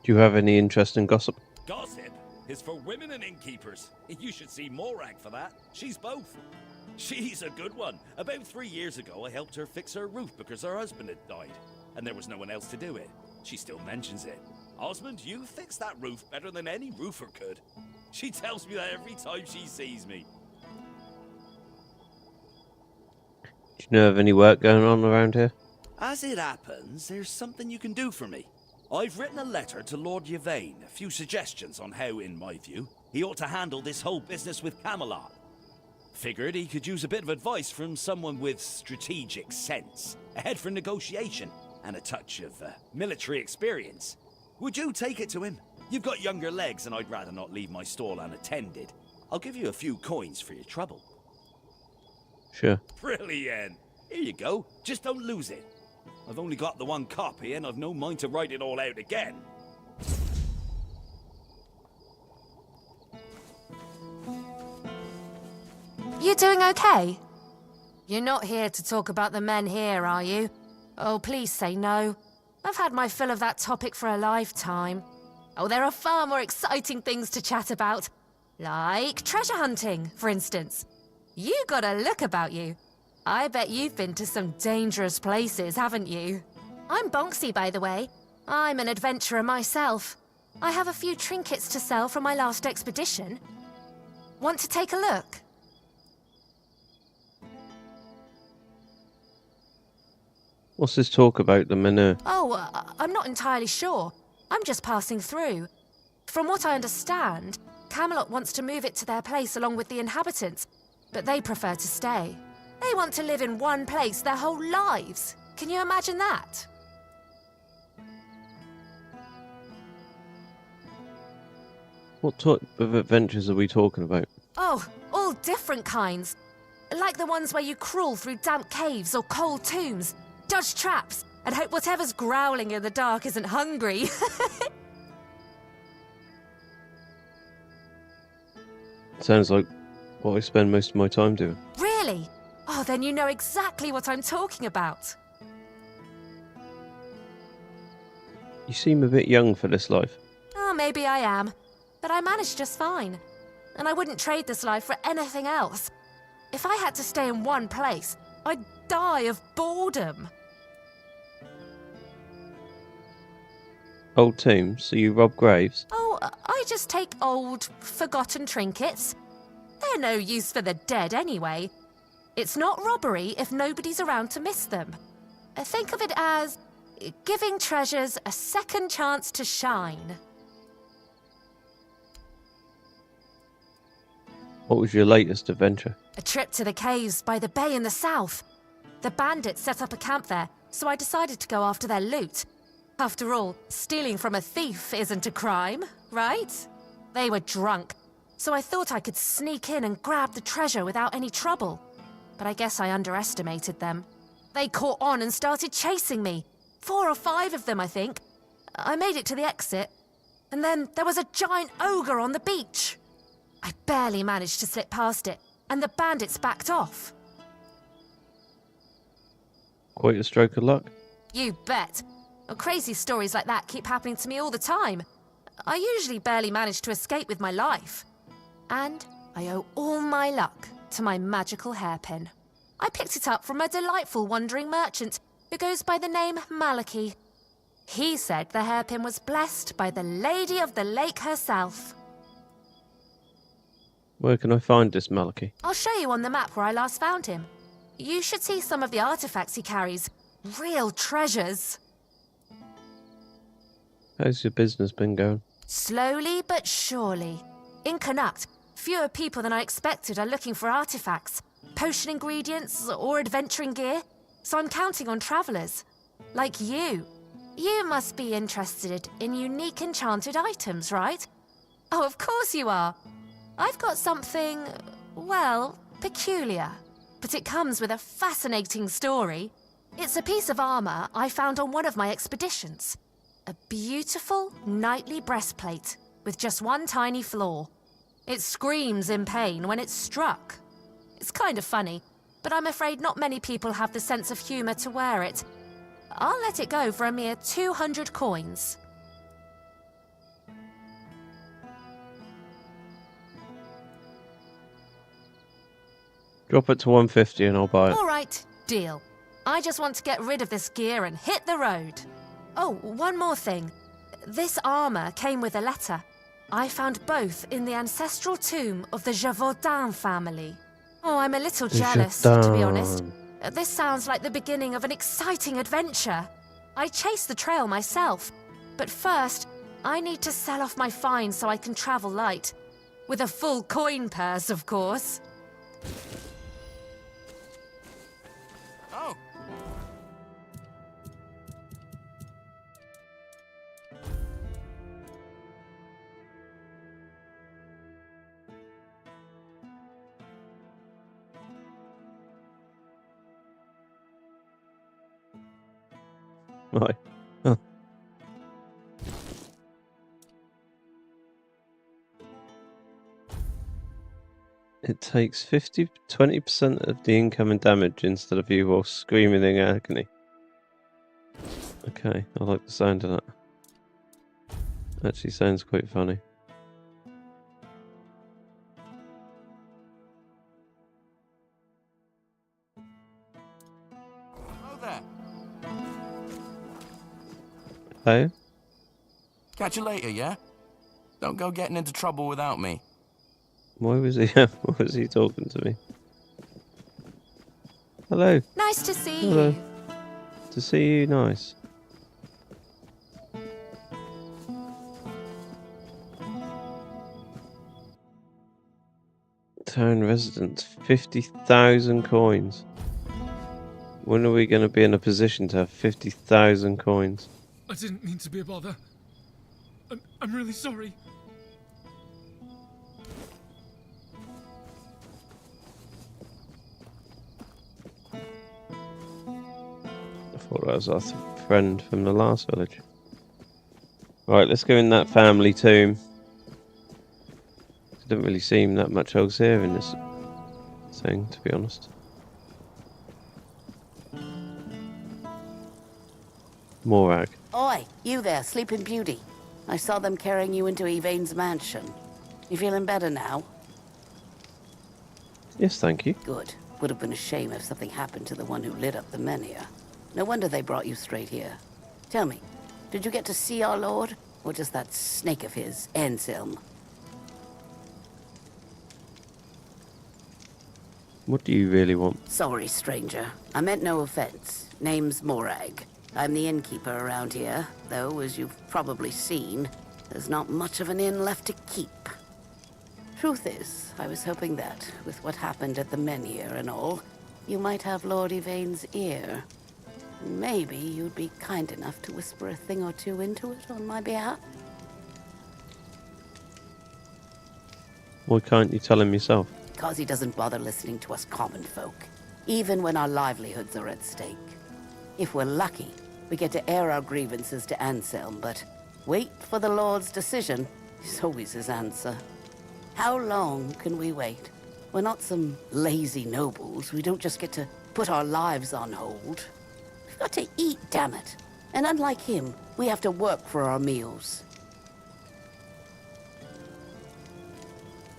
Speaker 2: Do you have any interest in gossip?
Speaker 12: Gossip is for women and innkeepers. You should see Morag for that. She's both. She's a good one. About 3 years ago, I helped her fix her roof because her husband had died, and there was no one else to do it. She still mentions it. "Osmond, you fixed that roof better than any roofer could." She tells me that every time she sees me.
Speaker 2: Do you know of any work going on around here?
Speaker 12: As it happens, there's something you can do for me. I've written a letter to Lord Yvain, a few suggestions on how, in my view, he ought to handle this whole business with Camelot. Figured he could use a bit of advice from someone with strategic sense, a head for negotiation, and a touch of military experience. Would you take it to him? You've got younger legs, and I'd rather not leave my stall unattended. I'll give you a few coins for your trouble.
Speaker 2: Sure.
Speaker 12: Brilliant. Here you go. Just don't lose it. I've only got the one copy, and I've no mind to write it all out again.
Speaker 13: You doing okay? You're not here to talk about the men here, are you? Oh, please say no. I've had my fill of that topic for a lifetime. Oh, there are far more exciting things to chat about. Like treasure hunting, for instance. You got a look about you. I bet you've been to some dangerous places, haven't you? I'm Bonksy, by the way. I'm an adventurer myself. I have a few trinkets to sell from my last expedition. Want to take a look?
Speaker 2: What's this talk about the Menu?
Speaker 13: Oh, I'm not entirely sure. I'm just passing through. From what I understand, Camelot wants to move it to their place along with the inhabitants, but they prefer to stay. They want to live in one place their whole lives. Can you imagine that?
Speaker 2: What type of adventures are we talking about?
Speaker 13: Oh, all different kinds. Like the ones where you crawl through damp caves or cold tombs, dodge traps, and hope whatever's growling in the dark isn't hungry.
Speaker 2: Sounds like what I spend most of my time doing.
Speaker 13: Really? Oh, then you know exactly what I'm talking about.
Speaker 2: You seem a bit young for this life.
Speaker 13: Oh, maybe I am. But I manage just fine. And I wouldn't trade this life for anything else. If I had to stay in one place, I'd die of boredom.
Speaker 2: Old tombs, so you rob graves?
Speaker 13: Oh, I just take old, forgotten trinkets. They're no use for the dead anyway. It's not robbery if nobody's around to miss them. Think of it as giving treasures a second chance to shine.
Speaker 2: What was your latest adventure?
Speaker 13: A trip to the caves by the bay in the south. The bandits set up a camp there, so I decided to go after their loot. After all, stealing from a thief isn't a crime, right? They were drunk, so I thought I could sneak in and grab the treasure without any trouble. But I guess I underestimated them. They caught on and started chasing me. 4 or 5 of them, I think. I made it to the exit, and then there was a giant ogre on the beach. I barely managed to slip past it, and the bandits backed off.
Speaker 2: Quite a stroke of luck.
Speaker 13: You bet. Crazy stories like that keep happening to me all the time. I usually barely manage to escape with my life. And I owe all my luck to my magical hairpin. I picked it up from a delightful wandering merchant who goes by the name Malachi. He said the hairpin was blessed by the Lady of the Lake herself.
Speaker 2: Where can I find this Malachi?
Speaker 13: I'll show you on the map where I last found him. You should see some of the artifacts he carries. Real treasures.
Speaker 2: How's your business been going?
Speaker 13: Slowly but surely. In Cuanacht, fewer people than I expected are looking for artifacts, potion ingredients, or adventuring gear, so I'm counting on travellers. Like you. You must be interested in unique enchanted items, right? Oh, of course you are. I've got something, well, peculiar. But it comes with a fascinating story. It's a piece of armour I found on one of my expeditions. A beautiful, knightly breastplate with just one tiny flaw. It screams in pain when it's struck. It's kind of funny, but I'm afraid not many people have the sense of humour to wear it. I'll let it go for a mere 200 coins.
Speaker 2: Drop it to 150 and I'll buy it.
Speaker 13: All right, deal. I just want to get rid of this gear and hit the road. Oh, one more thing. This armour came with a letter. I found both in the ancestral tomb of the Gévaudan family. Oh, I'm a little jealous, to be honest. This sounds like the beginning of an exciting adventure. I chased the trail myself, but first, I need to sell off my finds so I can travel light. With a full coin purse, of course.
Speaker 6: Oh.
Speaker 2: Right. Huh. It takes 20% of the incoming damage instead of you while screaming in agony. Okay, I like the sound of that. Actually sounds quite funny.
Speaker 6: Hello there.
Speaker 2: Hey?
Speaker 6: Catch you later, yeah? Don't go getting into trouble without me.
Speaker 2: Why was he talking to me? Hello.
Speaker 13: Nice to see
Speaker 2: Hello.
Speaker 13: you.
Speaker 2: To see you, nice. Town residents, 50,000 coins. When are we going to be in a position to have 50,000 coins?
Speaker 5: I didn't mean to be a bother. I'm really sorry.
Speaker 2: I thought that was our friend from the last village. Right, let's go in that family tomb. It didn't really seem that much else here in this thing, to be honest. Morag.
Speaker 14: Oi, you there, Sleeping Beauty. I saw them carrying you into Yvain's mansion. You feeling better now?
Speaker 2: Yes, thank you.
Speaker 14: Good. Would have been a shame if something happened to the one who lit up the menhir. No wonder they brought you straight here. Tell me, did you get to see our lord? Or just that snake of his, Anselm?
Speaker 2: What do you really want?
Speaker 14: Sorry, stranger. I meant no offense. Name's Morag. I'm the innkeeper around here, though, as you've probably seen, there's not much of an inn left to keep. Truth is, I was hoping that, with what happened at the menhir and all, you might have Lord Yvain's ear. Maybe you'd be kind enough to whisper a thing or two into it on my behalf?
Speaker 2: Why can't you tell him yourself?
Speaker 14: Because he doesn't bother listening to us common folk, even when our livelihoods are at stake. If we're lucky, we get to air our grievances to Anselm, but wait for the Lord's decision is always his answer. How long can we wait? We're not some lazy nobles. We don't just get to put our lives on hold. We've got to eat, damn it. And unlike him, we have to work for our meals.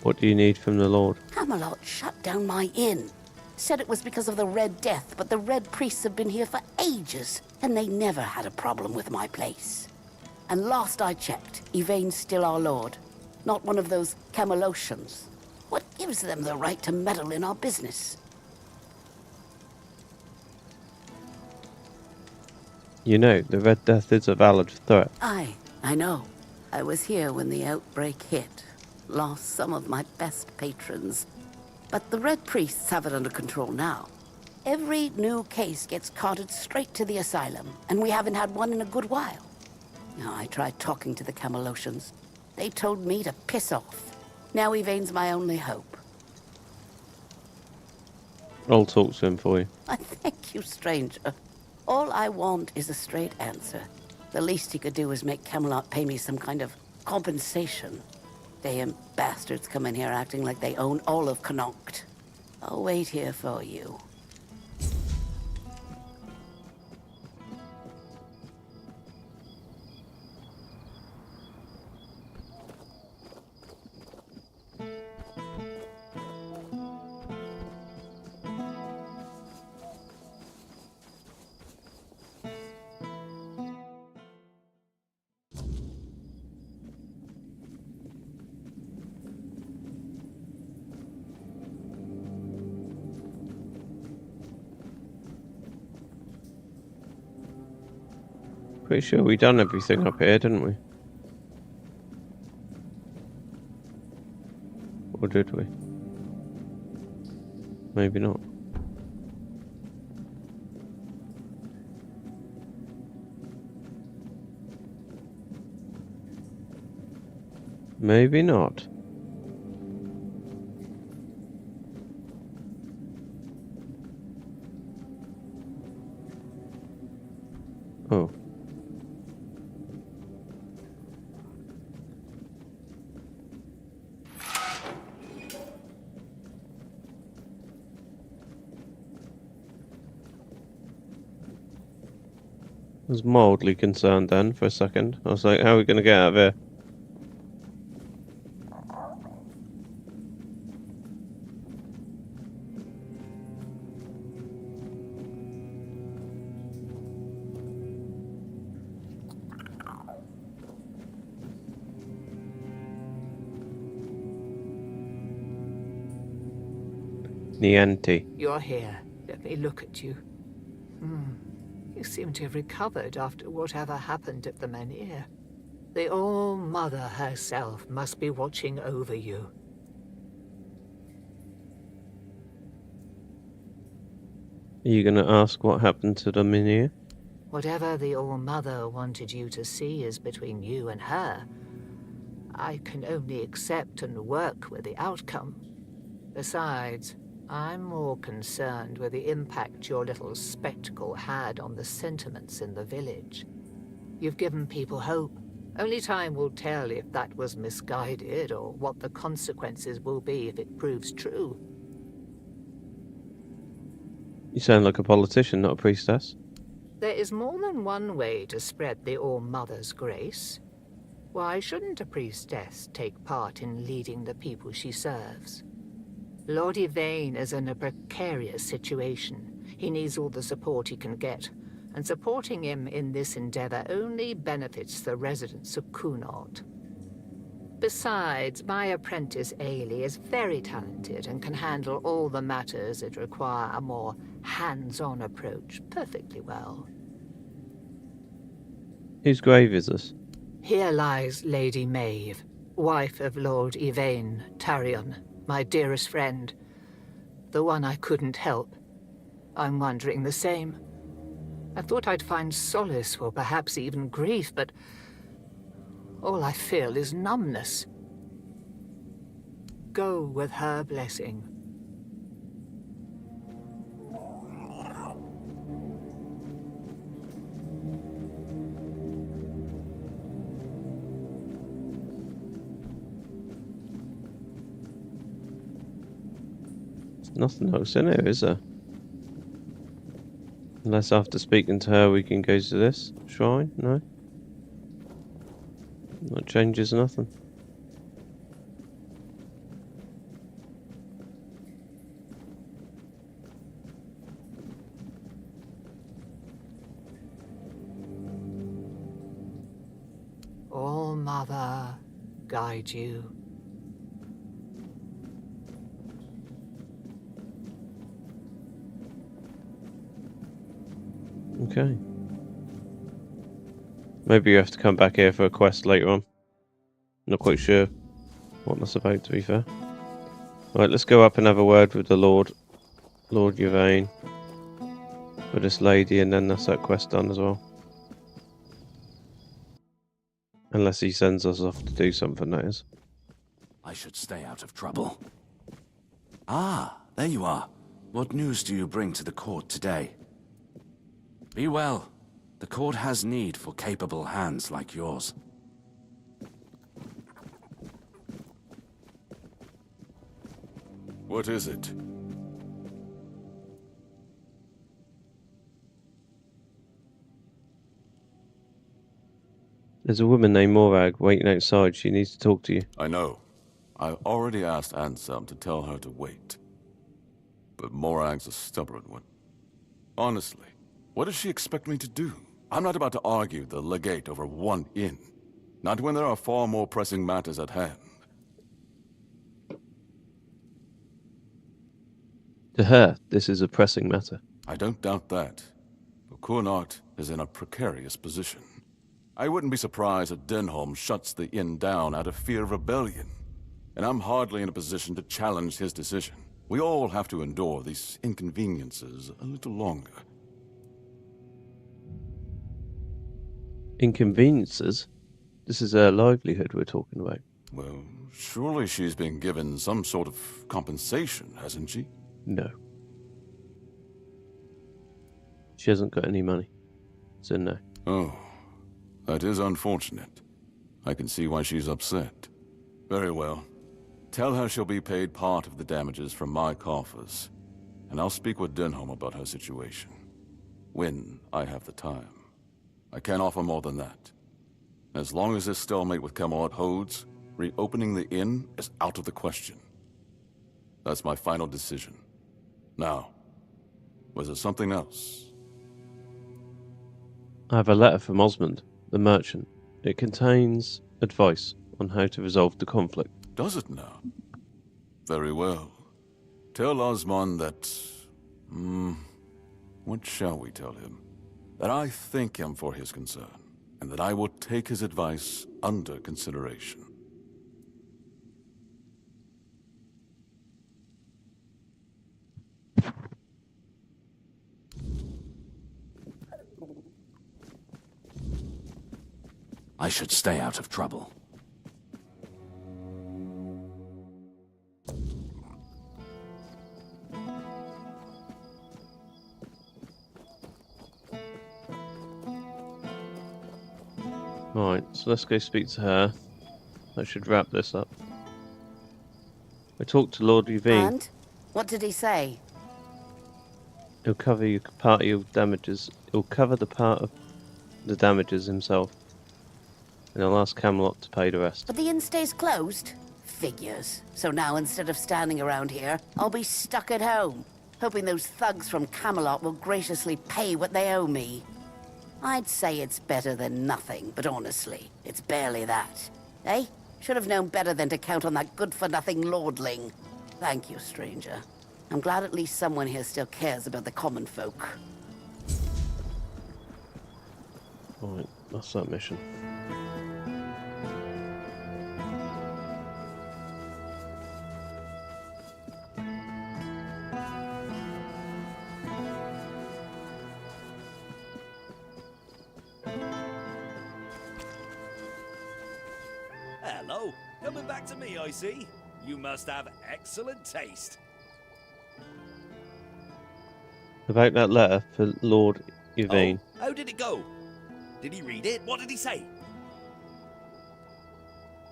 Speaker 2: What do you need from the Lord?
Speaker 14: Camelot shut down my inn. Said it was because of the Red Death, but the Red Priests have been here for ages, and they never had a problem with my place. And last I checked, Yvain's still our lord. Not one of those Camelocians. What gives them the right to meddle in our business?
Speaker 2: You know, the Red Death is a valid threat.
Speaker 14: I know. I was here when the outbreak hit. Lost some of my best patrons. But the Red Priests have it under control now. Every new case gets carted straight to the asylum, and we haven't had one in a good while. Now, I tried talking to the Camelocians. They told me to piss off. Now Yvain's my only hope.
Speaker 2: I'll talk to him for you.
Speaker 14: I thank you, stranger. All I want is a straight answer. The least he could do is make Camelot pay me some kind of compensation. Damn bastards come in here acting like they own all of Cuanacht. I'll wait here for you.
Speaker 2: Pretty sure we done everything up here, didn't we? Or did we? Maybe not. Maybe not. Oh. I was mildly concerned then for a second. I was like, how are we going to get out of here? Niente.
Speaker 15: You're here. Let me look at you. You seem to have recovered after whatever happened at the menhir. The All-Mother herself must be watching over you.
Speaker 2: Are you going to ask what happened to the menhir?
Speaker 15: Whatever the All-Mother wanted you to see is between you and her. I can only accept and work with the outcome. Besides, I'm more concerned with the impact your little spectacle had on the sentiments in the village. You've given people hope. Only time will tell if that was misguided or what the consequences will be if it proves true.
Speaker 2: You sound like a politician, not a priestess.
Speaker 15: There is more than one way to spread the All-Mother's grace. Why shouldn't a priestess take part in leading the people she serves? Lord Yvain is in a precarious situation. He needs all the support he can get, and supporting him in this endeavor only benefits the residents of Cuanacht. Besides, my apprentice Ailey is very talented and can handle all the matters that require a more hands-on approach perfectly well.
Speaker 2: Whose grave is this?
Speaker 15: Here lies Lady Maeve, wife of Lord Yvain Tarion, my dearest friend. The one I couldn't help. I'm wondering the same. I thought I'd find solace or perhaps even grief, but all I feel is numbness. Go with her blessing.
Speaker 2: There's nothing else in here, is there? Unless after speaking to her we can go to this shrine? No? That changes nothing.
Speaker 15: All Mother guide you.
Speaker 2: Okay. Maybe you have to come back here for a quest later on. Not quite sure what that's about, to be fair. Right, let's go up and have a word with the Lord Yvain, for this lady, and then that's that quest done as well. Unless he sends us off to do something, that is.
Speaker 4: I should stay out of trouble. Ah, there you are. What news do you bring to the court today? Be well. The court has need for capable hands like yours.
Speaker 1: What is it?
Speaker 2: There's a woman named Morag waiting outside. She needs to talk to you.
Speaker 1: I know. I already asked Anselm to tell her to wait. But Morag's a stubborn one. Honestly, what does she expect me to do? I'm not about to argue with the legate over one inn. Not when there are far more pressing matters at hand.
Speaker 2: To her, this is a pressing matter.
Speaker 1: I don't doubt that. But Cuanacht is in a precarious position. I wouldn't be surprised if Denholm shuts the inn down out of fear of rebellion. And I'm hardly in a position to challenge his decision. We all have to endure these inconveniences a little longer.
Speaker 2: Inconveniences? This is her livelihood we're talking about.
Speaker 1: Well, surely she's been given some sort of compensation, hasn't she?
Speaker 2: No. She hasn't got any money. So no.
Speaker 1: Oh, that is unfortunate. I can see why she's upset. Very well. Tell her she'll be paid part of the damages from my coffers. And I'll speak with Denholm about her situation. When I have the time. I can't offer more than that. As long as this stalemate with Camelot holds, reopening the inn is out of the question. That's my final decision. Now, was there something else?
Speaker 2: I have a letter from Osmond, the merchant. It contains advice on how to resolve the conflict.
Speaker 1: Does it now? Very well. Tell Osmond that... what shall we tell him? That I thank him for his concern, and that I will take his advice under consideration.
Speaker 4: I should stay out of trouble.
Speaker 2: Right, so let's go speak to her. That should wrap this up. I talked to Lord Yvain.
Speaker 14: And? What did he say?
Speaker 2: He'll cover you part of your damages. He'll cover the part of the damages himself. And he'll ask Camelot to pay the rest.
Speaker 14: But the inn stays closed? Figures. So now, instead of standing around here, I'll be stuck at home, hoping those thugs from Camelot will graciously pay what they owe me. I'd say it's better than nothing, but honestly, it's barely that. Eh? Should have known better than to count on that good-for-nothing lordling. Thank you, stranger. I'm glad at least someone here still cares about the common folk.
Speaker 2: Right, that's that mission.
Speaker 12: Hello. Coming back to me, I see. You must have excellent taste.
Speaker 2: About that letter for Lord Yvain.
Speaker 12: Oh, how did it go? Did he read it? What did he say?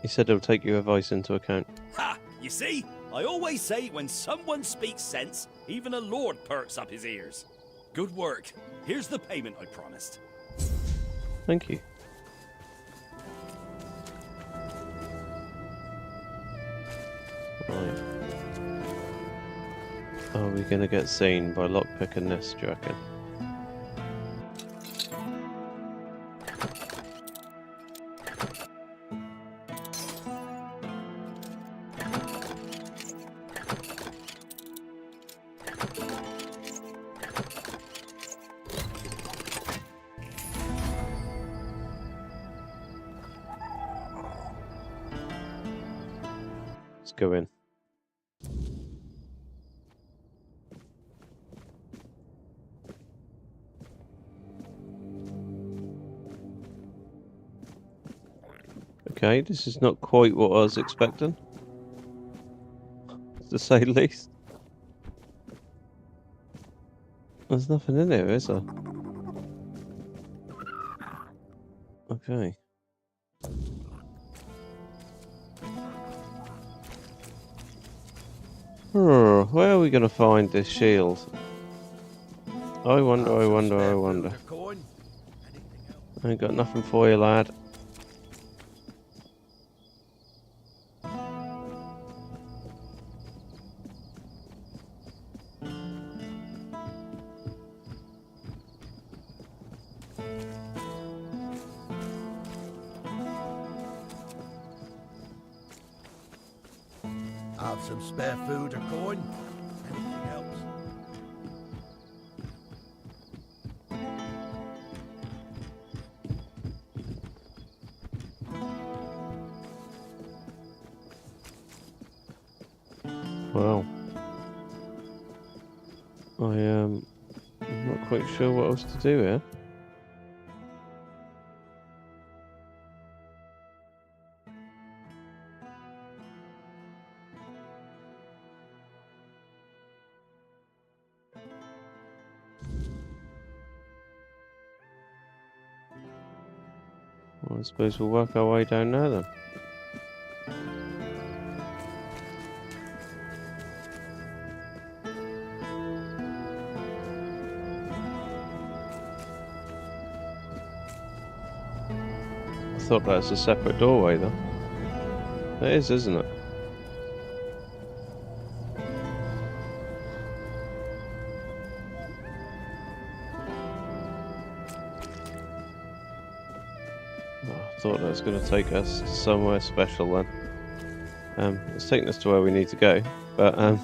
Speaker 2: He said he'll take your advice into account.
Speaker 12: Ha! You see? I always say when someone speaks sense, even a lord perks up his ears. Good work. Here's the payment I promised.
Speaker 2: Thank you. Right. Are we going to get seen by lockpicking this, do you reckon? Let's go in. Okay, this is not quite what I was expecting, to say the least. There's nothing in there, is there? Okay. Where are we going to find this shield? I wonder. I ain't got nothing for you, lad.
Speaker 10: Have some spare food or coin? Anything helps.
Speaker 2: Well, I'm not quite sure what else to do here. Well, I suppose we'll work our way down there then. I thought that was a separate doorway though. It is, isn't it? I thought that was going to take us to somewhere special then. It's taking us to where we need to go, but I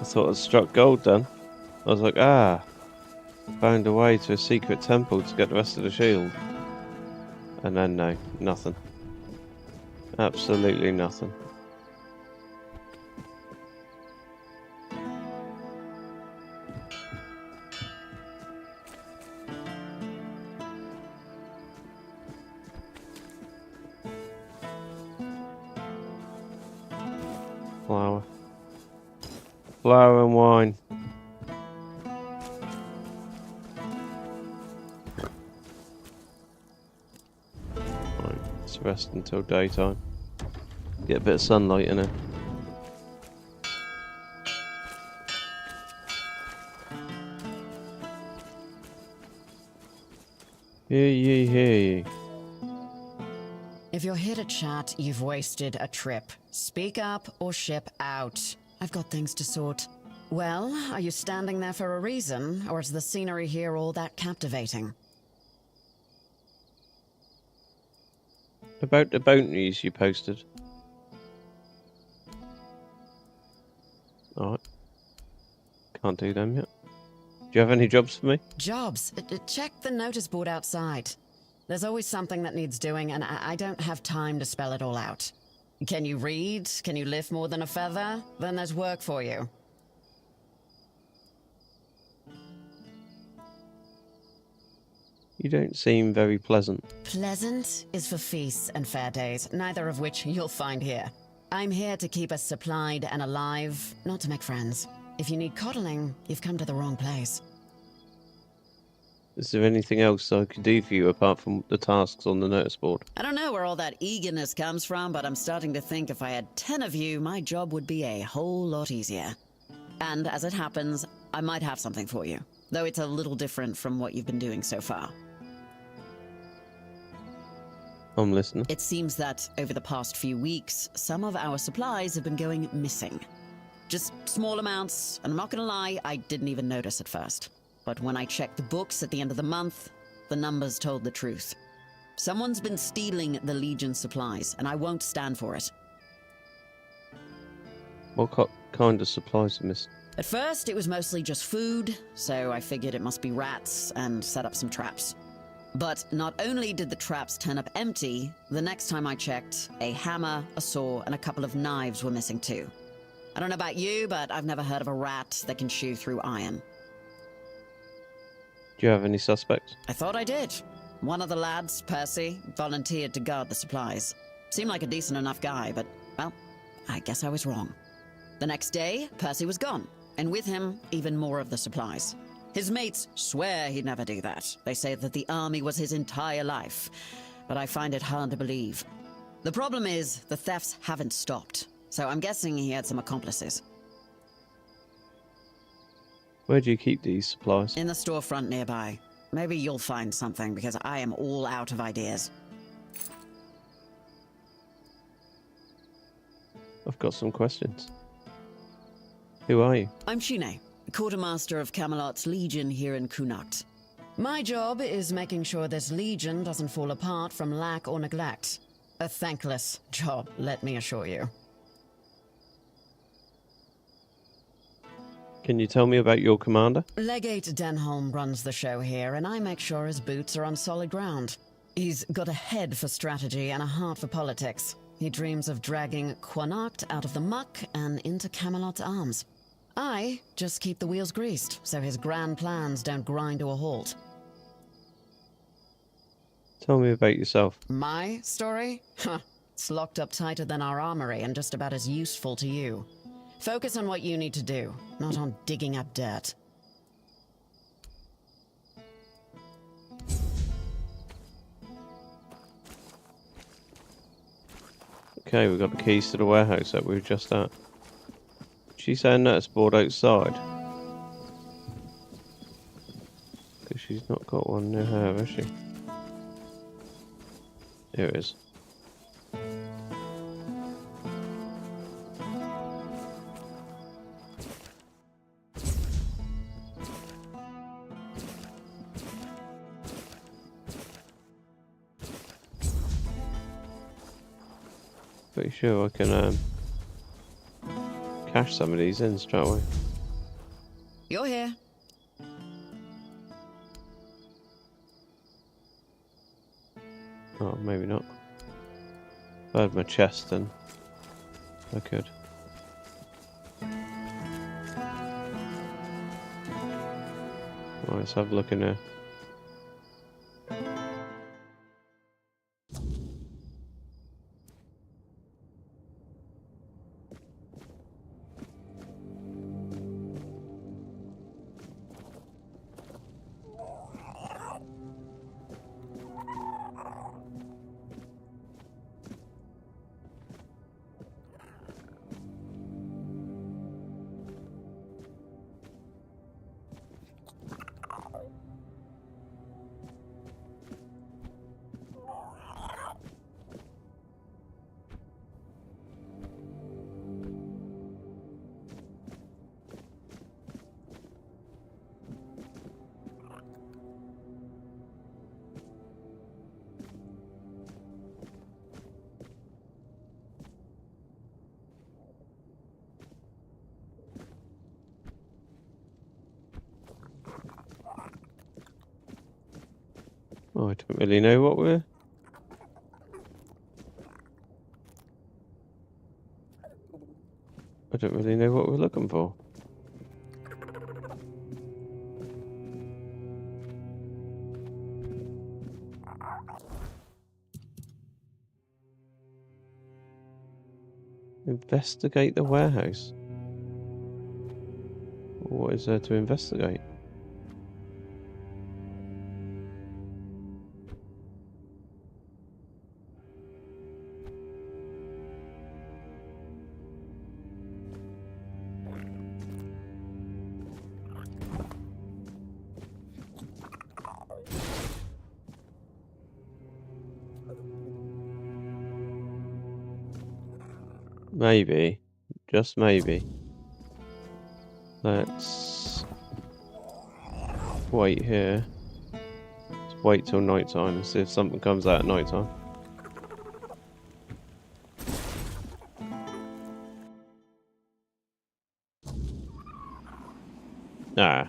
Speaker 2: thought it struck gold then. I was like, found a way to a secret temple to get the rest of the shield. And then no, nothing. Absolutely nothing. Flour and wine. Right, let's rest until daytime. Get a bit of sunlight in it. Hear ye, hear ye.
Speaker 16: If you're here to chat, you've wasted a trip. Speak up or ship out. I've got things to sort. Well, are you standing there for a reason, or is the scenery here all that captivating?
Speaker 2: About the bounties you posted. Alright. Can't do them yet. Do you have any jobs for me?
Speaker 16: Jobs? Check the notice board outside. There's always something that needs doing, and I don't have time to spell it all out. Can you read? Can you lift more than a feather? Then there's work for you.
Speaker 2: You don't seem very pleasant.
Speaker 16: Pleasant is for feasts and fair days, neither of which you'll find here. I'm here to keep us supplied and alive, not to make friends. If you need coddling, you've come to the wrong place.
Speaker 2: Is there anything else I could do for you apart from the tasks on the notice board?
Speaker 16: I don't know where all that eagerness comes from, but I'm starting to think if I had 10 of you, my job would be a whole lot easier. And as it happens, I might have something for you, though it's a little different from what you've been doing so far.
Speaker 2: I'm listening.
Speaker 16: It seems that over the past few weeks, some of our supplies have been going missing. Just small amounts, and I'm not gonna lie, I didn't even notice at first. But when I checked the books at the end of the month, the numbers told the truth. Someone's been stealing the Legion supplies, and I won't stand for it.
Speaker 2: What kind of supplies are missing?
Speaker 16: At first, it was mostly just food, so I figured it must be rats and set up some traps. But not only did the traps turn up empty, the next time I checked, a hammer, a saw, and a couple of knives were missing too. I don't know about you, but I've never heard of a rat that can chew through iron.
Speaker 2: Do you have any suspects?
Speaker 16: I thought I did. One of the lads, Percy, volunteered to guard the supplies. Seemed like a decent enough guy, but, well, I guess I was wrong. The next day, Percy was gone, and with him, even more of the supplies. His mates swear he'd never do that. They say that the army was his entire life, but I find it hard to believe. The problem is, the thefts haven't stopped, so I'm guessing he had some accomplices.
Speaker 2: Where do you keep these supplies?
Speaker 16: In the storefront nearby. Maybe you'll find something, because I am all out of ideas.
Speaker 2: I've got some questions. Who are you?
Speaker 16: I'm Shine, quartermaster of Camelot's Legion here in Cuanacht. My job is making sure this Legion doesn't fall apart from lack or neglect. A thankless job, let me assure you.
Speaker 2: Can you tell me about your commander?
Speaker 16: Legate Denholm runs the show here, and I make sure his boots are on solid ground. He's got a head for strategy and a heart for politics. He dreams of dragging Quanacht out of the muck and into Camelot's arms. I just keep the wheels greased, so his grand plans don't grind to a halt.
Speaker 2: Tell me about yourself.
Speaker 16: My story? Huh. It's locked up tighter than our armory and just about as useful to you. Focus on what you need to do, not on digging up dirt.
Speaker 2: Okay, we've got the keys to the warehouse that we were just at. She's saying notice board outside. Because she's not got one near her, has she? Here it is. Pretty sure I can cash some of these in straight away.
Speaker 16: You're here.
Speaker 2: Oh, maybe not. If I had my chest, then I could. Right, let's have a look in there. Oh, I don't really know what we're... I don't really know what we're looking for. Investigate the warehouse. What is there to investigate? Maybe, just maybe. Let's wait here. Let's wait till night time and see if something comes out at night time. Nah.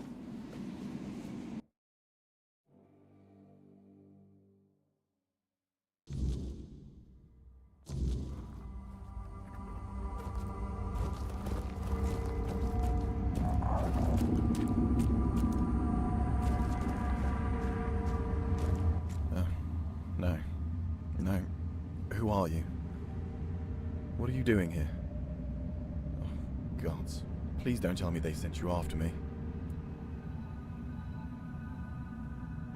Speaker 17: No. Who are you? What are you doing here? Oh, gods. Please don't tell me they sent you after me.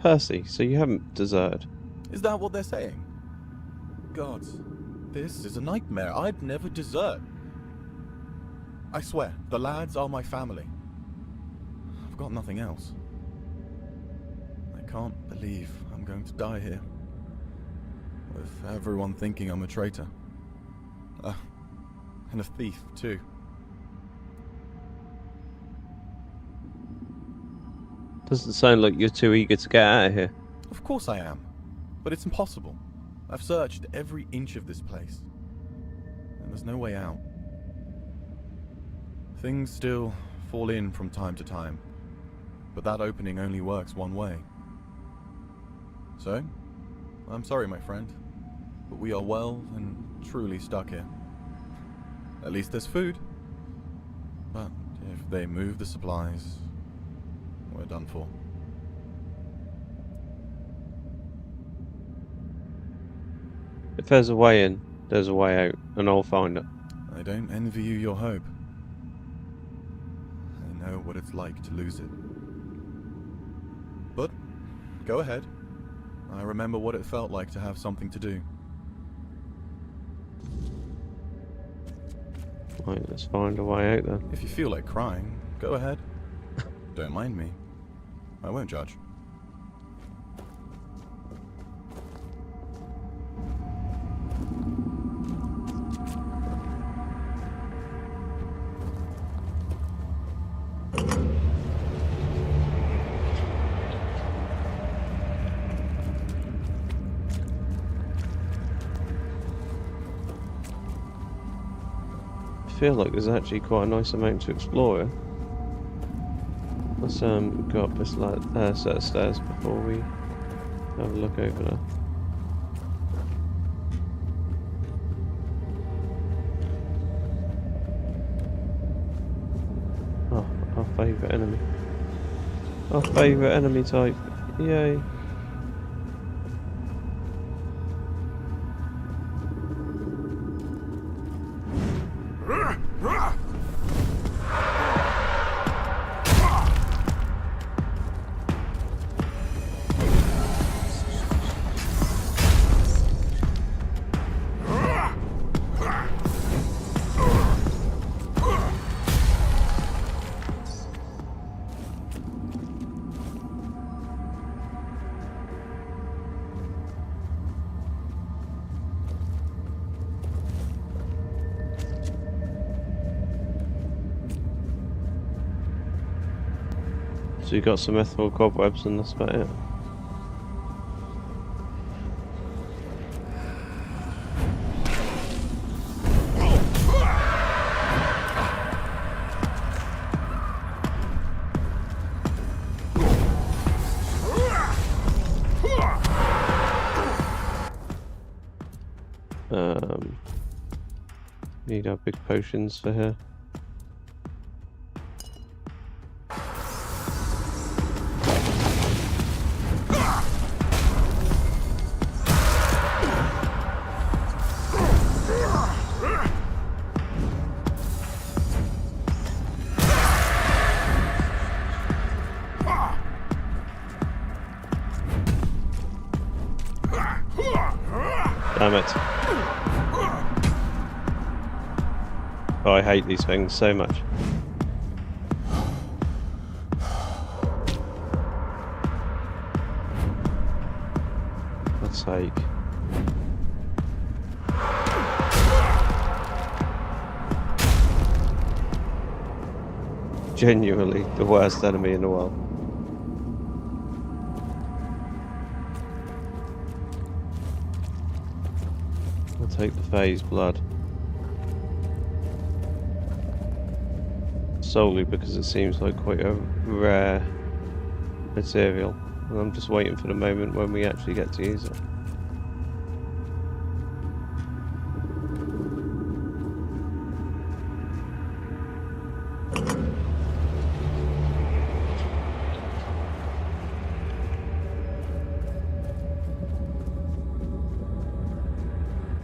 Speaker 2: Percy, so you haven't deserted?
Speaker 17: Is that what they're saying? Gods, this is a nightmare. I'd never desert. I swear, the lads are my family. I've got nothing else. I can't believe I'm going to die here. With everyone thinking I'm a traitor. And a thief, too.
Speaker 2: Doesn't sound like you're too eager to get out of here.
Speaker 17: Of course I am. But it's impossible. I've searched every inch of this place. And there's no way out. Things still fall in from time to time. But that opening only works one way. So, I'm sorry, my friend. But we are well and truly stuck here. At least there's food. But if they move the supplies, we're done for.
Speaker 2: If there's a way in, there's a way out, and I'll find it.
Speaker 17: I don't envy you your hope. I know what it's like to lose it. But, go ahead. I remember what it felt like to have something to do.
Speaker 2: Right, let's find a way out then.
Speaker 17: If you feel like crying, go ahead. Don't mind me. I won't judge.
Speaker 2: I feel like there's actually quite a nice amount to explore here. Let's go up this set of stairs before we have a look over there. Oh, our favourite enemy. Our favourite enemy type. Yay. So you got some ethical cobwebs and that's about it. Need our big potions for her. Damn it. Oh, I hate these things so much. God's sake. Genuinely the worst enemy in the world. I'll take the phase blood. Solely because it seems like quite a rare material. And I'm just waiting for the moment when we actually get to use it.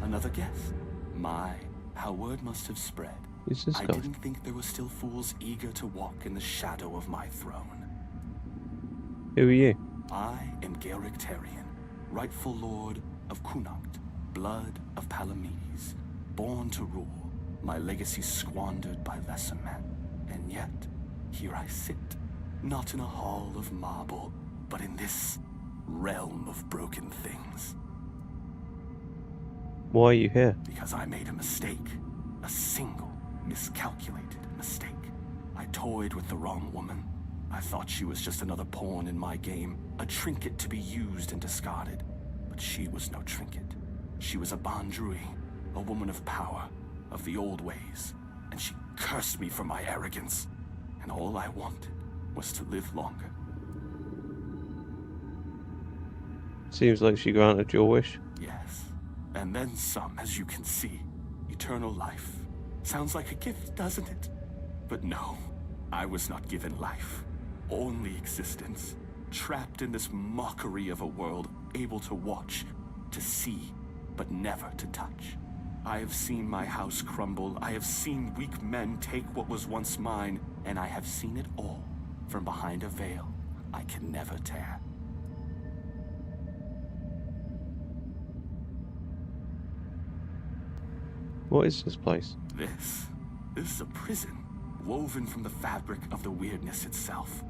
Speaker 4: Another guess? My, how word must have spread.
Speaker 2: Who's this
Speaker 4: I
Speaker 2: guy?
Speaker 4: didn't think there were still fools eager to walk in the shadow of my throne.
Speaker 2: Who are you?
Speaker 4: I am Gaelic Tarian, rightful lord of Cuanacht, blood of Palamedes, born to rule, my legacy squandered by lesser men. And yet, here I sit, not in a hall of marble, but in this realm of broken things.
Speaker 2: Why are you here?
Speaker 4: Because I made a mistake. A single, miscalculated mistake. I toyed with the wrong woman. I thought she was just another pawn in my game, a trinket to be used and discarded. But she was no trinket. She was a Bandrui, a woman of power, of the old ways. And she cursed me for my arrogance. And all I wanted was to live longer.
Speaker 2: Seems like she granted your wish.
Speaker 4: Yes. And then some, as you can see. Eternal life. Sounds like a gift, doesn't it? But no, I was not given life. Only existence. Trapped in this mockery of a world, able to watch, to see, but never to touch. I have seen my house crumble. I have seen weak men take what was once mine, and I have seen it all from behind a veil I can never tear.
Speaker 2: What is this place?
Speaker 4: This is a prison, woven from the fabric of the weirdness itself.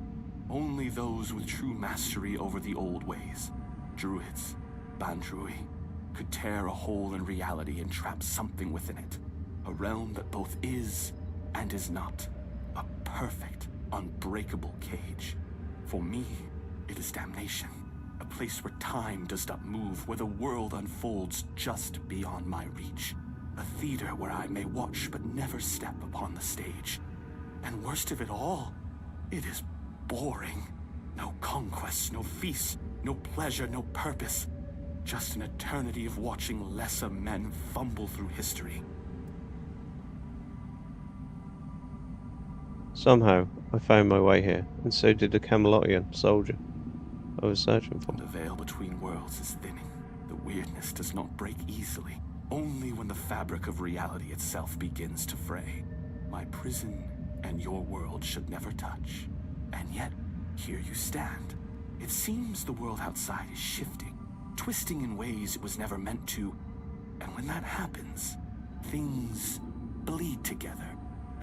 Speaker 4: Only those with true mastery over the old ways, druids, Bandrui, could tear a hole in reality and trap something within it. A realm that both is and is not. A perfect, unbreakable cage. For me, it is damnation. A place where time does not move, where the world unfolds just beyond my reach. A theater where I may watch but never step upon the stage. And worst of it all, it is boring. No conquests, no feasts, no pleasure, no purpose. Just an eternity of watching lesser men fumble through history.
Speaker 2: Somehow, I found my way here, and so did the Camelotian soldier I was searching for.
Speaker 4: The veil between worlds is thinning. The weirdness does not break easily. Only when the fabric of reality itself begins to fray. My prison and your world should never touch. And yet, here you stand. It seems the world outside is shifting, twisting in ways it was never meant to. And when that happens, things bleed together.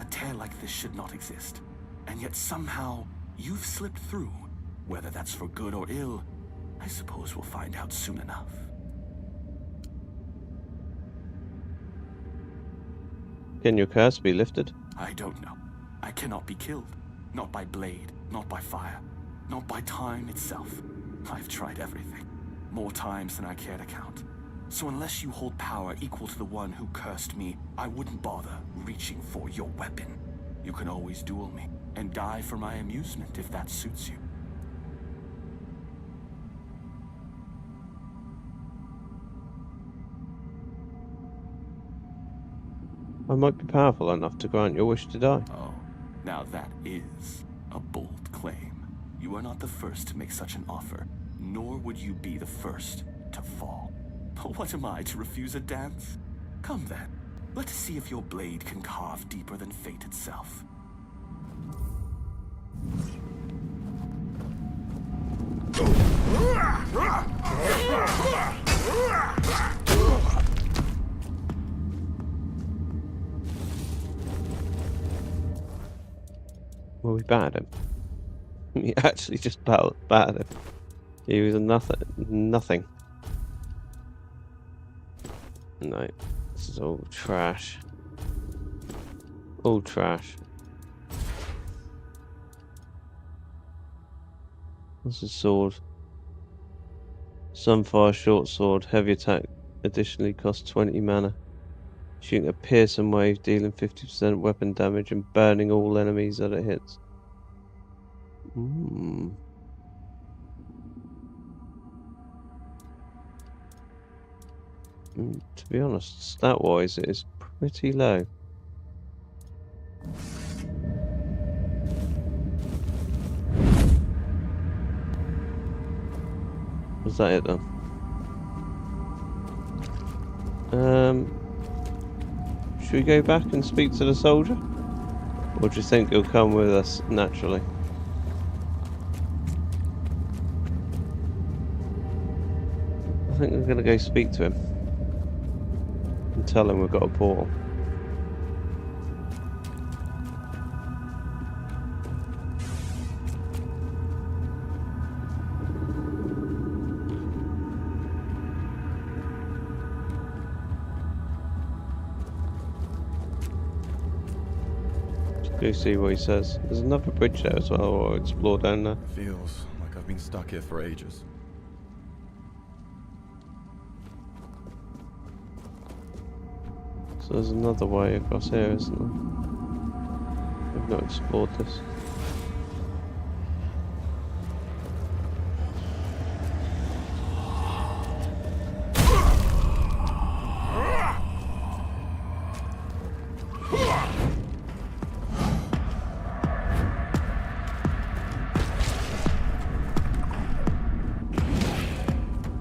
Speaker 4: A tear like this should not exist. And yet somehow, you've slipped through. Whether that's for good or ill, I suppose we'll find out soon enough.
Speaker 2: Can your curse be lifted?
Speaker 4: I don't know. I cannot be killed. Not by blade, not by fire, not by time itself. I've tried everything. More times than I care to count. So unless you hold power equal to the one who cursed me, I wouldn't bother reaching for your weapon. You can always duel me, and die for my amusement if that suits you.
Speaker 2: I might be powerful enough to grant your wish to die.
Speaker 18: Oh, now that is a bold claim. You are not the first to make such an offer, nor would you be the first to fall. But what am I, to refuse a dance? Come then, let's see if your blade can carve deeper than fate itself.
Speaker 2: Well, we battered him. We actually just battered him. He was a nothing. No, this is all trash. All trash. What's his sword? Sunfire short sword, heavy attack. Additionally costs 20 mana. Shooting a piercing wave, dealing 50% weapon damage and burning all enemies that it hits. To be honest, stat-wise, it is pretty low. Was that it then? Should we go back and speak to the soldier? Or do you think he'll come with us naturally? I think we're going to go speak to him. And tell him we've got a portal. Go see what he says. There's another bridge there as well, I'll explore down there.
Speaker 17: Feels like I've been stuck here for ages.
Speaker 2: So there's another way across here, isn't there? We've not explored this.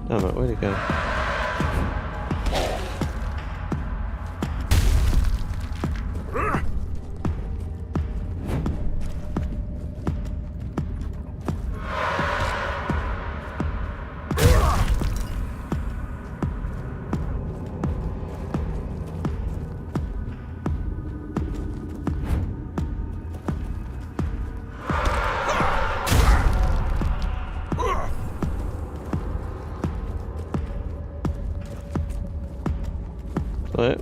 Speaker 2: Damn it, where'd he go? Right.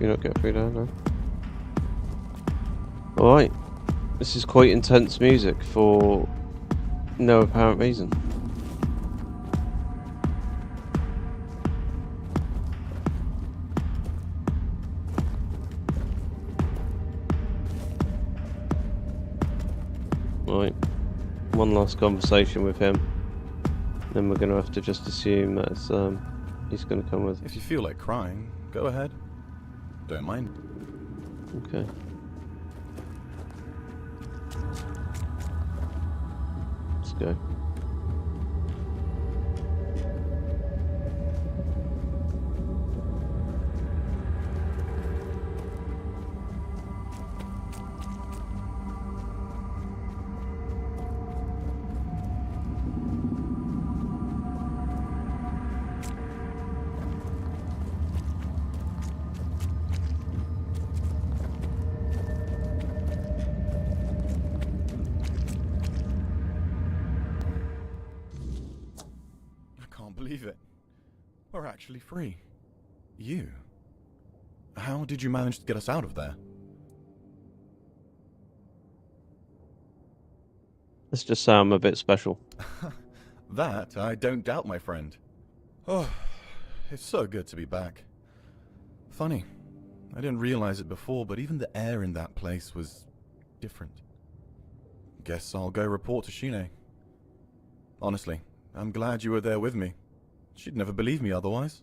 Speaker 2: You don't get through there, no. Alright. This is quite intense music for no apparent reason. Right, one last conversation with him, then we're going to have to just assume that it's, he's going to come with us.
Speaker 17: If you feel like crying, go ahead. Don't mind.
Speaker 2: Okay. Let's go.
Speaker 17: Believe it. We're actually free. You? How did you manage to get us out of there?
Speaker 2: Let's just say I'm a bit special.
Speaker 17: That I don't doubt, my friend. Oh, it's so good to be back. Funny, I didn't realize it before, but even the air in that place was different. Guess I'll go report to Shine. Honestly, I'm glad you were there with me. She'd never believe me otherwise.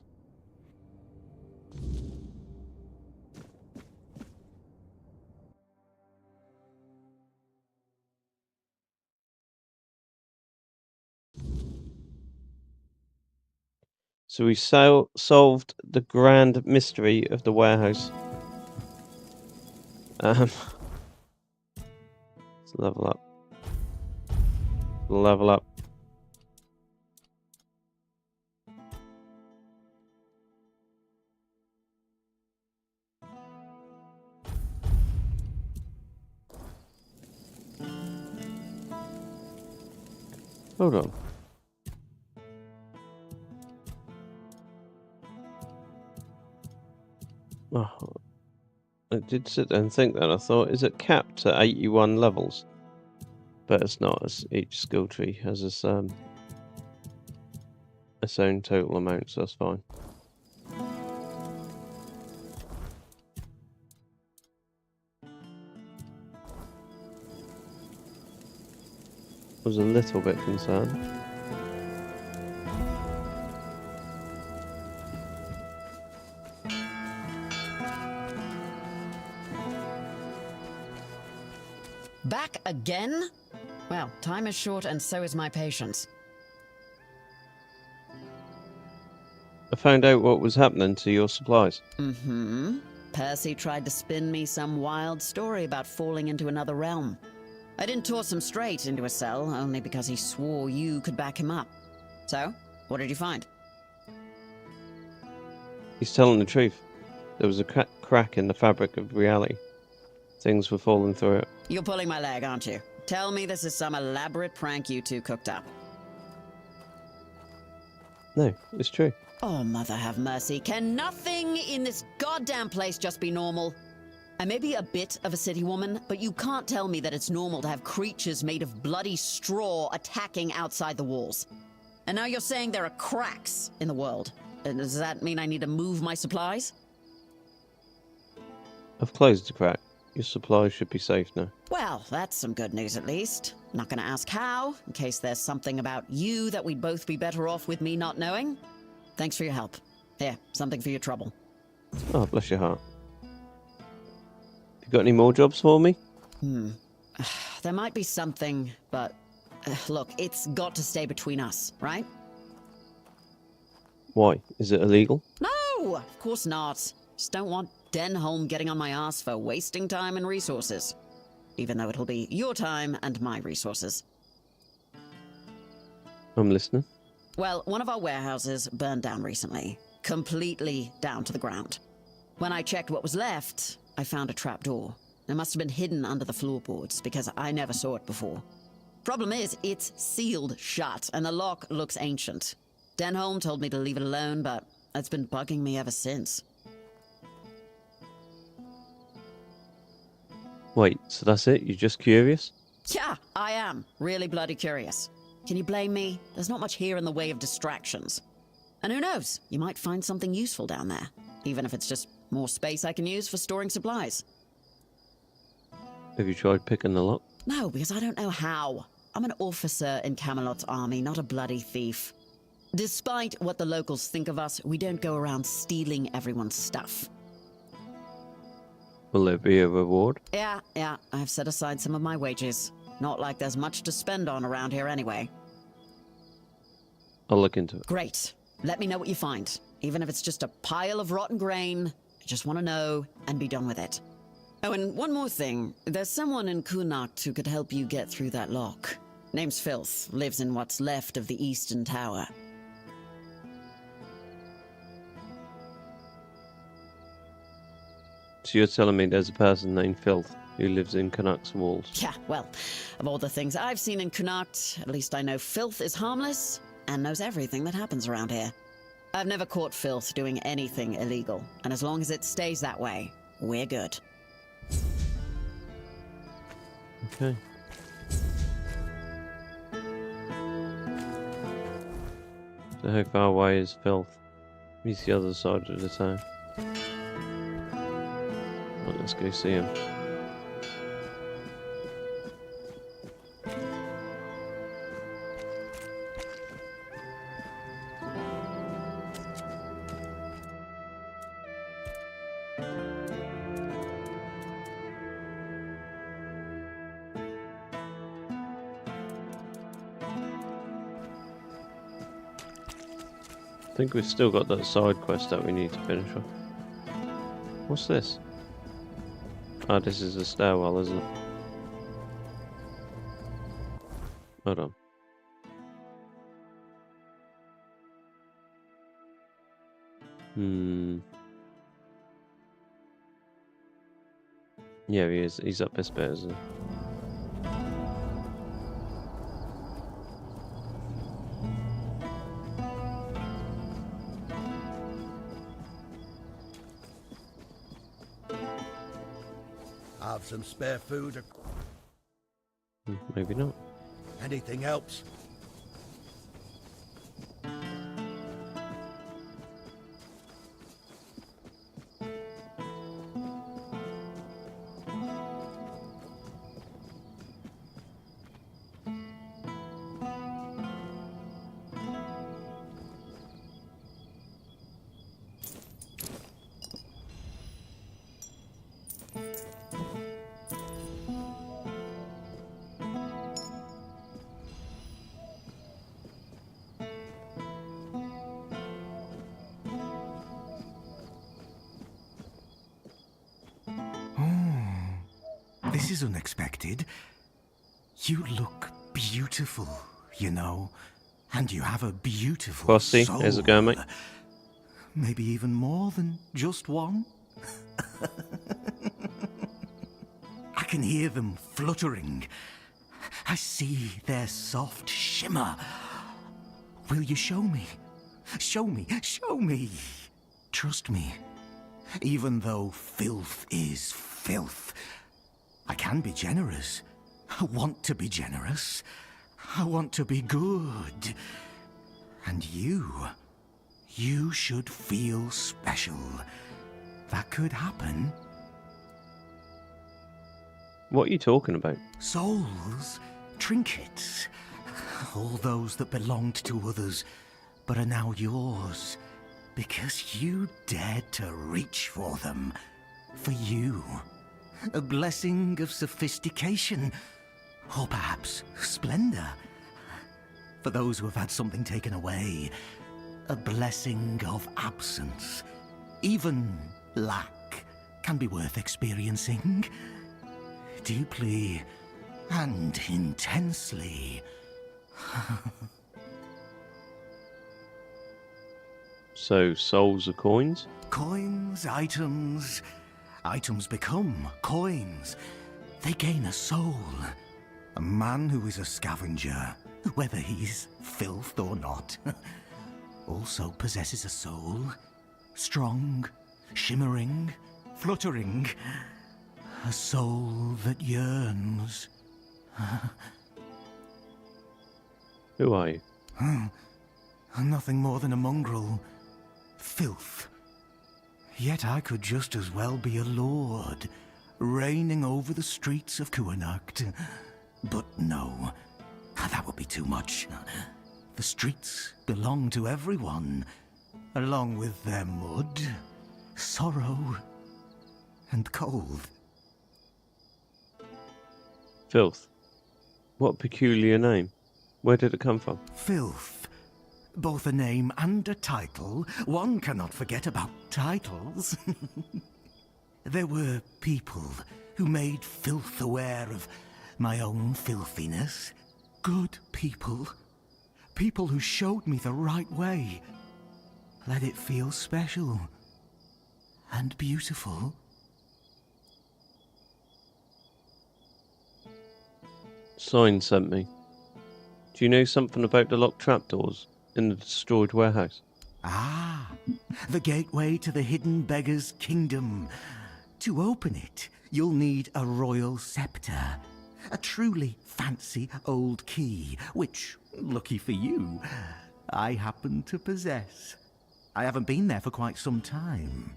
Speaker 2: So we solved the grand mystery of the warehouse. Let's level up. Level up. Hold on. Oh, I did sit there and think that. I thought, is it capped at 81 levels? But it's not, as each skill tree has its own total amount, so that's fine. I was a little bit concerned.
Speaker 16: Back again? Well, time is short and so is my patience.
Speaker 2: I found out what was happening to your supplies.
Speaker 16: Mm-hmm. Percy tried to spin me some wild story about falling into another realm. I didn't toss him straight into a cell, only because he swore you could back him up. So, what did you find?
Speaker 2: He's telling the truth. There was a crack in the fabric of reality. Things were falling through it.
Speaker 16: You're pulling my leg, aren't you? Tell me this is some elaborate prank you two cooked up.
Speaker 2: No, it's true.
Speaker 16: Oh, mother have mercy. Can nothing in this goddamn place just be normal? I may be a bit of a city woman, but you can't tell me that it's normal to have creatures made of bloody straw attacking outside the walls. And now you're saying there are cracks in the world. Does that mean I need to move my supplies?
Speaker 2: I've closed the crack. Your supplies should be safe now.
Speaker 16: Well, that's some good news at least. Not gonna ask how, in case there's something about you that we'd both be better off with me not knowing. Thanks for your help. Here, something for your trouble.
Speaker 2: Oh, bless your heart. You got any more jobs for me?
Speaker 16: There might be something, but look, it's got to stay between us, right?
Speaker 2: Why? Is it illegal?
Speaker 16: No, of course not. Just don't want Denholm getting on my ass for wasting time and resources. Even though it'll be your time and my resources.
Speaker 2: I'm listening.
Speaker 16: Well, one of our warehouses burned down recently. Completely down to the ground. When I checked what was left, I found a trapdoor. It must have been hidden under the floorboards, because I never saw it before. Problem is, it's sealed shut, and the lock looks ancient. Denholm told me to leave it alone, but it's been bugging me ever since.
Speaker 2: Wait, so that's it? You're just curious?
Speaker 16: Yeah, I am. Really bloody curious. Can you blame me? There's not much here in the way of distractions. And who knows, you might find something useful down there. Even if it's just more space I can use for storing supplies.
Speaker 2: Have you tried picking the lock?
Speaker 16: No, because I don't know how. I'm an officer in Camelot's army, not a bloody thief. Despite what the locals think of us, we don't go around stealing everyone's stuff.
Speaker 2: Will there be a reward?
Speaker 16: Yeah, I've set aside some of my wages. Not like there's much to spend on around here anyway.
Speaker 2: I'll look into it.
Speaker 16: Great. Let me know what you find. Even if it's just a pile of rotten grain, I just want to know and be done with it. Oh, and one more thing. There's someone in Cuanacht who could help you get through that lock. Name's Filth. Lives in what's left of the Eastern Tower.
Speaker 2: So you're telling me there's a person named Filth who lives in Cuanacht's walls?
Speaker 16: Yeah, well, of all the things I've seen in Cuanacht, at least I know Filth is harmless and knows everything that happens around here. I've never caught Filth doing anything illegal, and as long as it stays that way, we're good.
Speaker 2: Okay. So how far away is Filth? He's the other side of the town. Right, let's go see him. I think we've still got that side quest that we need to finish off. What's this? Ah, this is a stairwell, isn't it? Hold on. Yeah, he is. He's up this bit, isn't he?
Speaker 10: Have some spare food or
Speaker 2: Maybe not.
Speaker 10: anything helps.
Speaker 7: This is unexpected. You look beautiful, you know, and you have a beautiful
Speaker 2: Bossy,
Speaker 7: soul.
Speaker 2: how's it going, mate?
Speaker 7: Maybe even more than just one. I can hear them fluttering. I see their soft shimmer. Will you show me? Show me, show me. Trust me. Even though filth is filth, I can be generous. I want to be generous. I want to be good. And you should feel special. That could happen.
Speaker 2: What are you talking about?
Speaker 7: Souls, trinkets, all those that belonged to others, but are now yours, because you dared to reach for them. For you. A blessing of sophistication, or perhaps splendor. For those who have had something taken away, a blessing of absence. Even lack can be worth experiencing. Deeply and intensely.
Speaker 2: So, souls are coins?
Speaker 7: Coins, items. Items become coins. They gain a soul. A man who is a scavenger, whether he's filth or not, also possesses a soul. Strong, shimmering, fluttering. A soul that yearns.
Speaker 2: Who are you?
Speaker 7: Nothing more than a mongrel. Filth. Yet I could just as well be a lord, reigning over the streets of Cuanacht. But no, that would be too much. The streets belong to everyone, along with their mud, sorrow, and cold.
Speaker 2: Filth. What peculiar name? Where did it come from?
Speaker 7: Filth. Both a name and a title. One cannot forget about titles. There were people who made filth aware of my own filthiness. Good people. People who showed me the right way. Let it feel special. And beautiful.
Speaker 2: Sign sent me. Do you know something about the locked trapdoors in the destroyed warehouse?
Speaker 7: Ah, the gateway to the hidden beggar's kingdom. To open it, you'll need a royal scepter. A truly fancy old key, which, lucky for you,
Speaker 19: I happen to possess. I haven't been there for quite some time.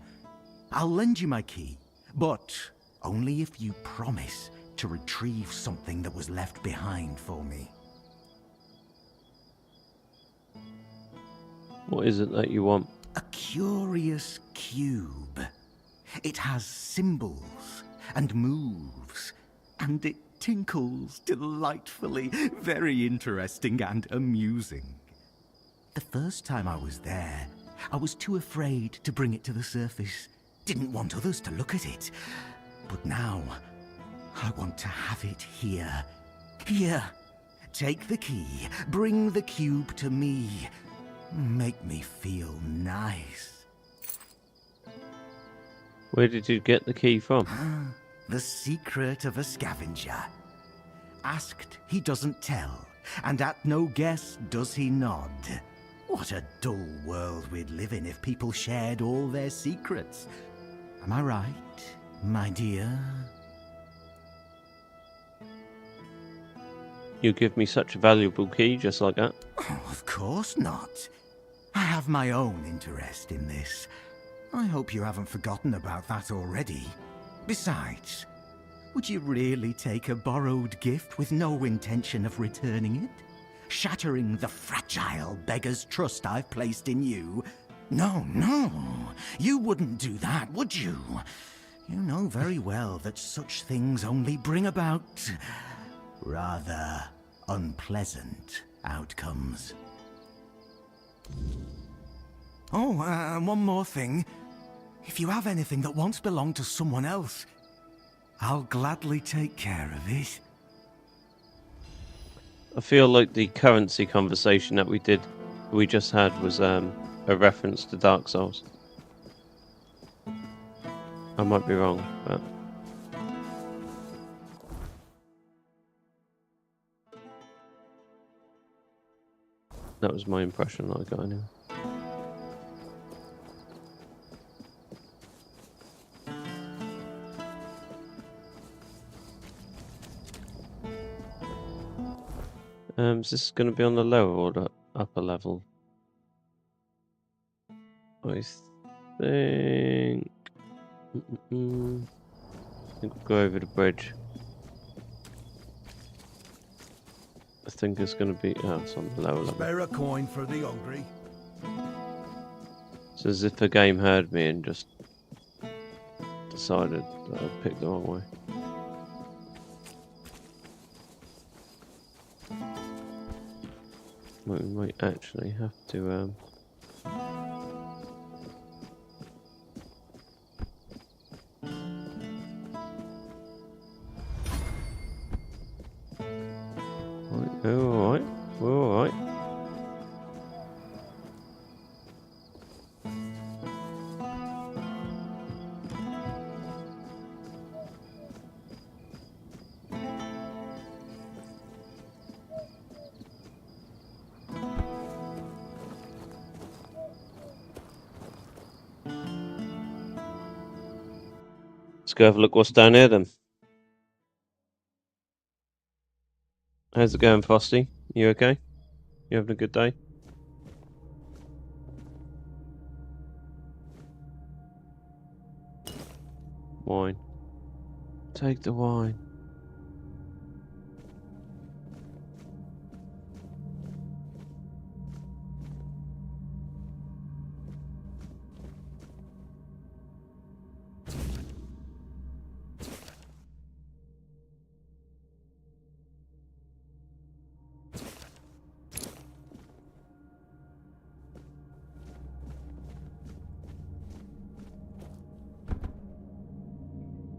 Speaker 19: I'll lend you my key, but only if you promise to retrieve something that was left behind for me.
Speaker 2: What is it that you want?
Speaker 19: A curious cube. It has symbols and moves, and it tinkles delightfully. Very interesting and amusing. The first time I was there, I was too afraid to bring it to the surface. Didn't want others to look at it. But now, I want to have it here. Here. Take the key. Bring the cube to me. Make me feel nice.
Speaker 2: Where did you get the key from?
Speaker 19: The secret of a scavenger. Asked, he doesn't tell, and at no guess does he nod. What a dull world we'd live in if people shared all their secrets. Am I right, my dear?
Speaker 2: You give me such a valuable key just like that?
Speaker 19: Oh, of course not. I have my own interest in this. I hope you haven't forgotten about that already. Besides, would you really take a borrowed gift with no intention of returning it? Shattering the fragile beggar's trust I've placed in you? No, no. You wouldn't do that, would you? You know very well that such things only bring about rather unpleasant outcomes. Oh, one more thing. If you have anything that once belonged to someone else, I'll gladly take care of it.
Speaker 2: I feel like the currency conversation that we just had was a reference to Dark Souls. I might be wrong, but that was my impression that I got anyway. Is this going to be on the lower or the upper level? I think... I think we'll go over the bridge. I think it's going to be... Oh, it's on the lower level.
Speaker 10: Spare a coin for the hungry.
Speaker 2: It's as if the game heard me and just decided that I'd picked the wrong way. We might actually have to Alright, we're alright. Let's go have a look what's down here then. How's it going, Frosty? You okay? You having a good day? Wine. Take the wine.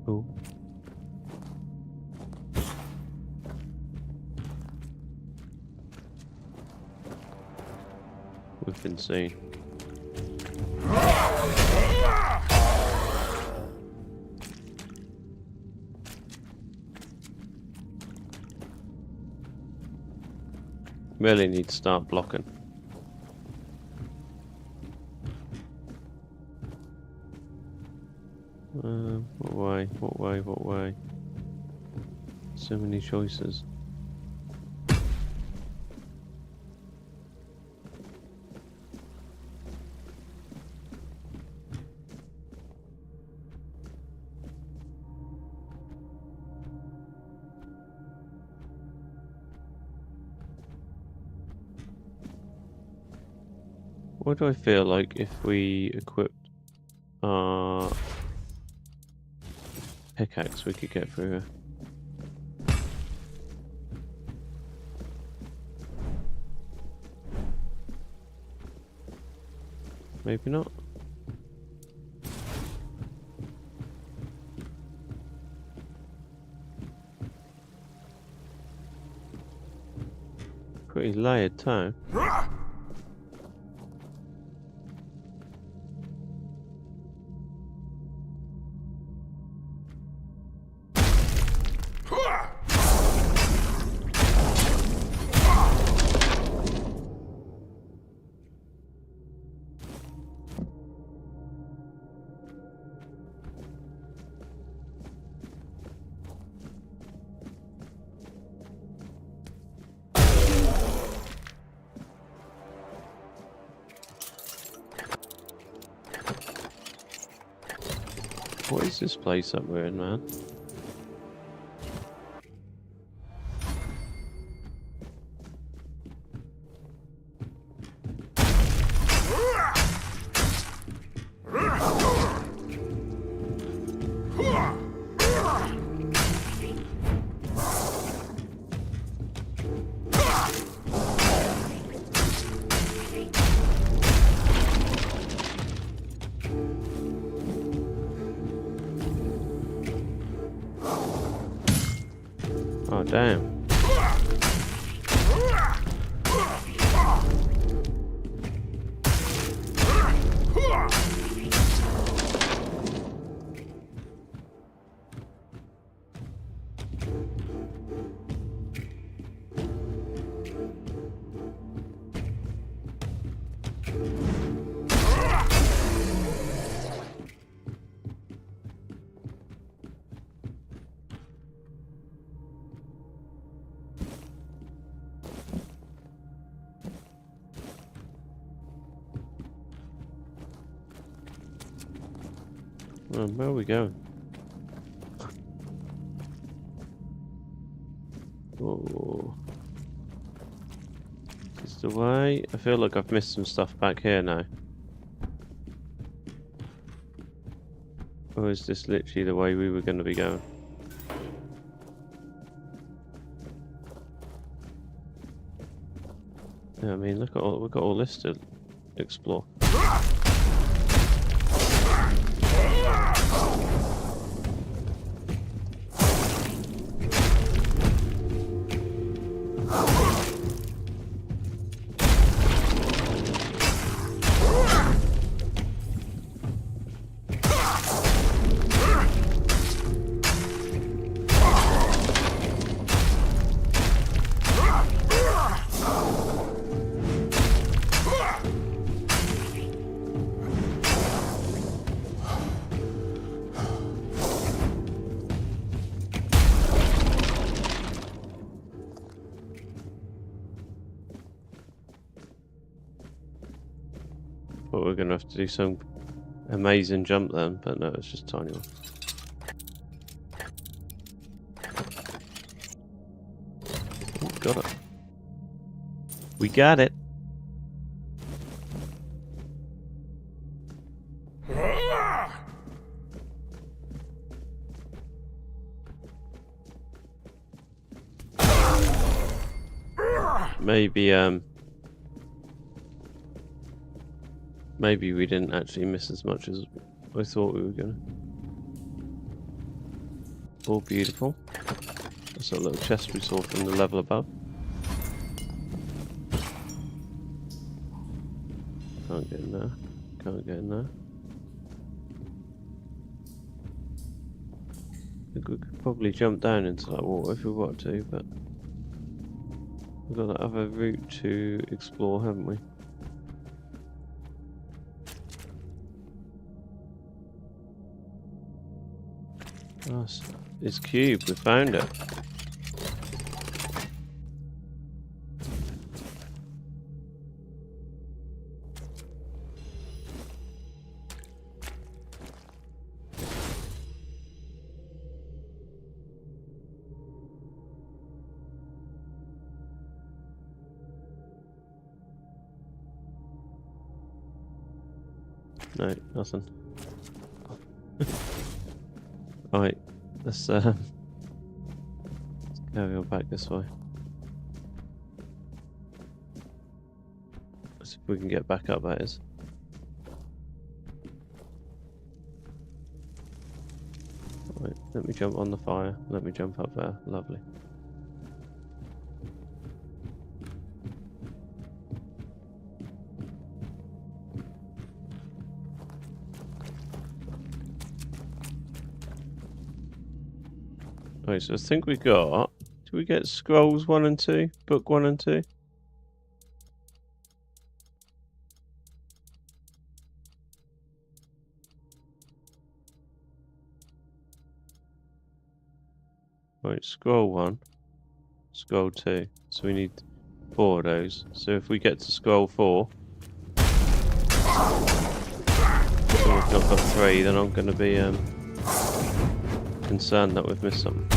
Speaker 2: Cool. We've been seen. Really need to start blocking. What way? What way? What way? So many choices. What do I feel like if we equipped our pickaxe we could get through here? Maybe not. Pretty layered town. What is this place that we're in, man? Oh, damn. Where are we going? Oh, is this the way? I feel like I've missed some stuff back here now. Or is this literally the way we were going to be going? Yeah, I mean, look at all, we've got all this to explore. But we're going to have to do some amazing jump then, but no, it's just a tiny one. Oh, got it. We got it. Maybe we didn't actually miss as much as I thought we were gonna. All beautiful. That's that little chest we saw from the level above. Can't get in there. Can't get in there. I think we could probably jump down into that water if we want to, but we've got that other route to explore, haven't we? Oh, it's cube, we found it. No, nothing. Right, let's carry on back this way. Let's see if we can get back up, that is. Right, let me jump on the fire. Let me jump up there. Lovely. Right, so I think we got... Do we get scrolls 1 and 2? Book 1 and 2? Right, scroll 1, scroll 2. So we need 4 of those. So if we get to scroll 4, and we've not got 3, then I'm going to be concerned that we've missed something.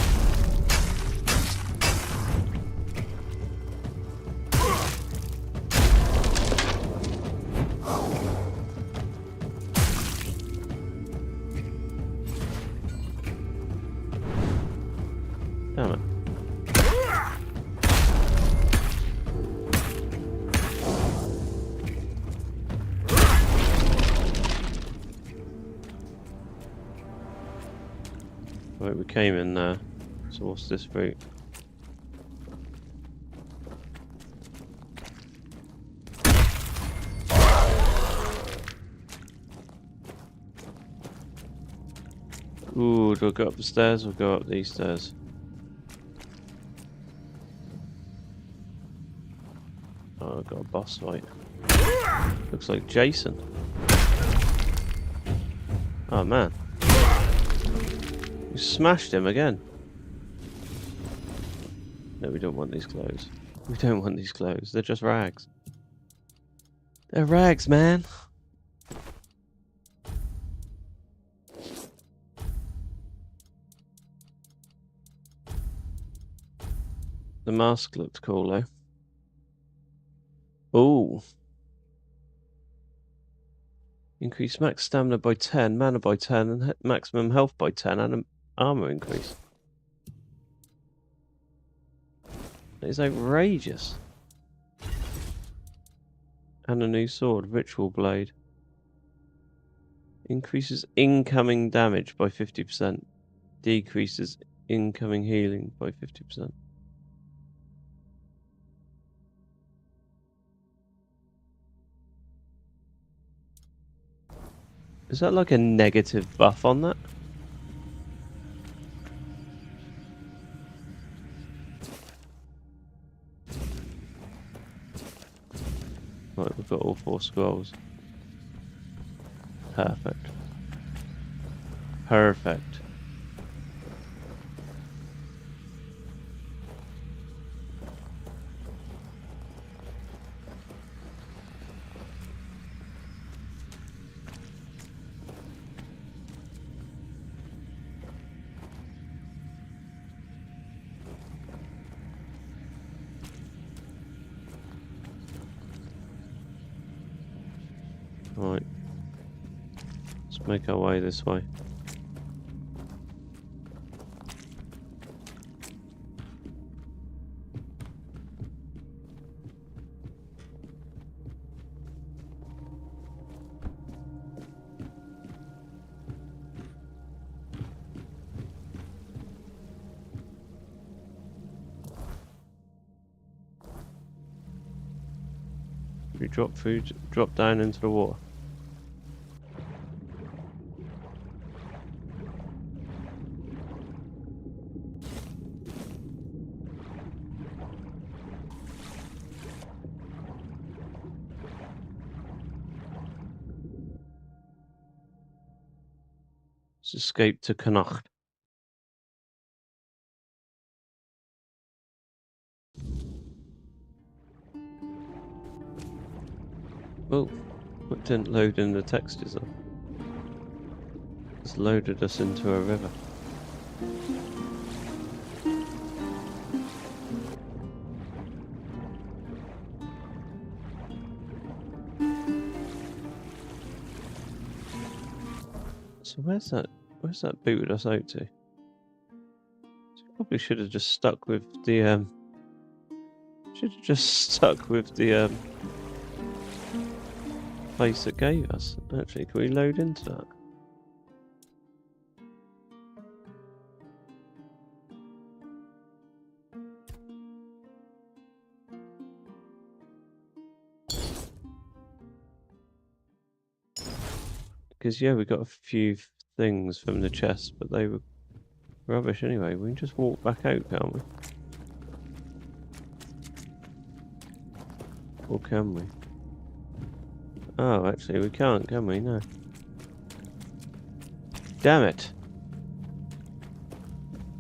Speaker 2: Damn it. Right, we came in there. So what's this route? Ooh, do I go up the stairs or go up these stairs? Oh, I've got a boss fight. Looks like Jason. Oh man. You smashed him again. No, we don't want these clothes. We don't want these clothes. They're just rags. They're rags, man. The mask looked cool, though. Ooh. Increase max stamina by 10, mana by 10, and maximum health by 10, and an armor increase. That is outrageous. And a new sword, Ritual Blade. Increases incoming damage by 50%. Decreases incoming healing by 50%. Is that like a negative buff on that? Right, we've got all 4 scrolls. Perfect. Perfect. Right. Let's make our way this way. We drop food, drop down into the water. Let's escape to Cuanacht. Oh, it didn't load in the textures though. It's loaded us into a river. So where's that booted us out to? So probably should have just stuck with the place it gave us. Actually, can we load into that? Because yeah, we got a few things from the chest, but they were rubbish anyway. We can just walk back out, can't we? Or can we? Oh, actually we can't, can we? No. Damn it!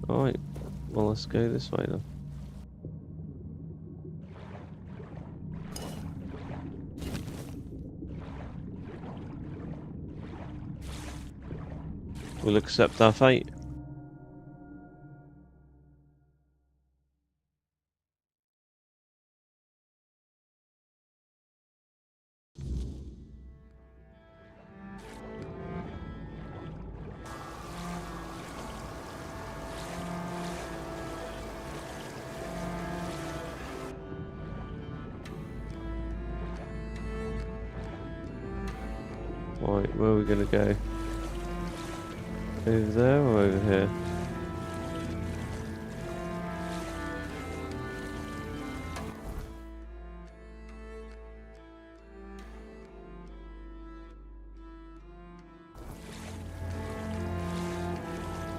Speaker 2: Alright, well let's go this way then. We'll accept our fate. Right, where are we gonna go? Over there or over here?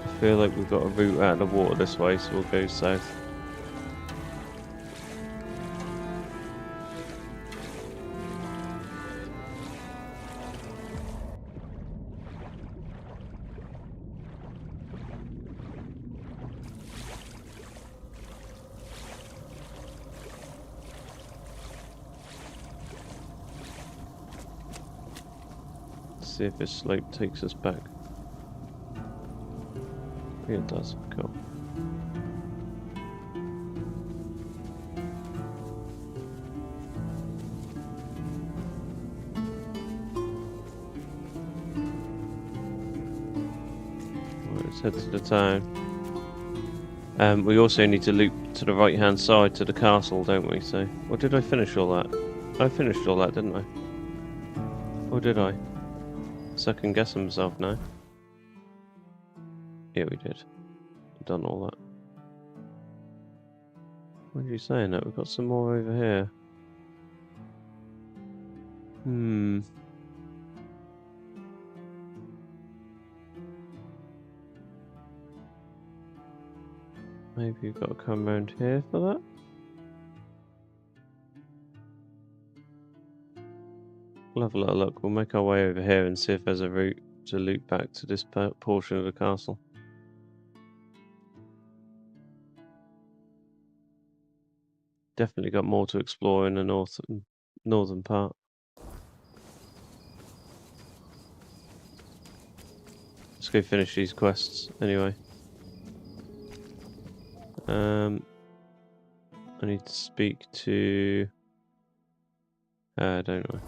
Speaker 2: I feel like we've got a route out of the water this way, so we'll go south. See if this slope takes us back. Yeah, it does. Cool. Right, let's head to the town. We also need to loop to the right hand side to the castle, don't we? So, or did I finish all that? I finished all that, didn't I? Or did I? Second guess myself now. Yeah, we did. Done all that. What are you saying? That we've got some more over here. Maybe you've got to come around here for that. We'll have a little look. We'll make our way over here and see if there's a route to loop back to this portion of the castle. Definitely got more to explore in the northern part. Let's go finish these quests anyway. I need to speak to... don't know.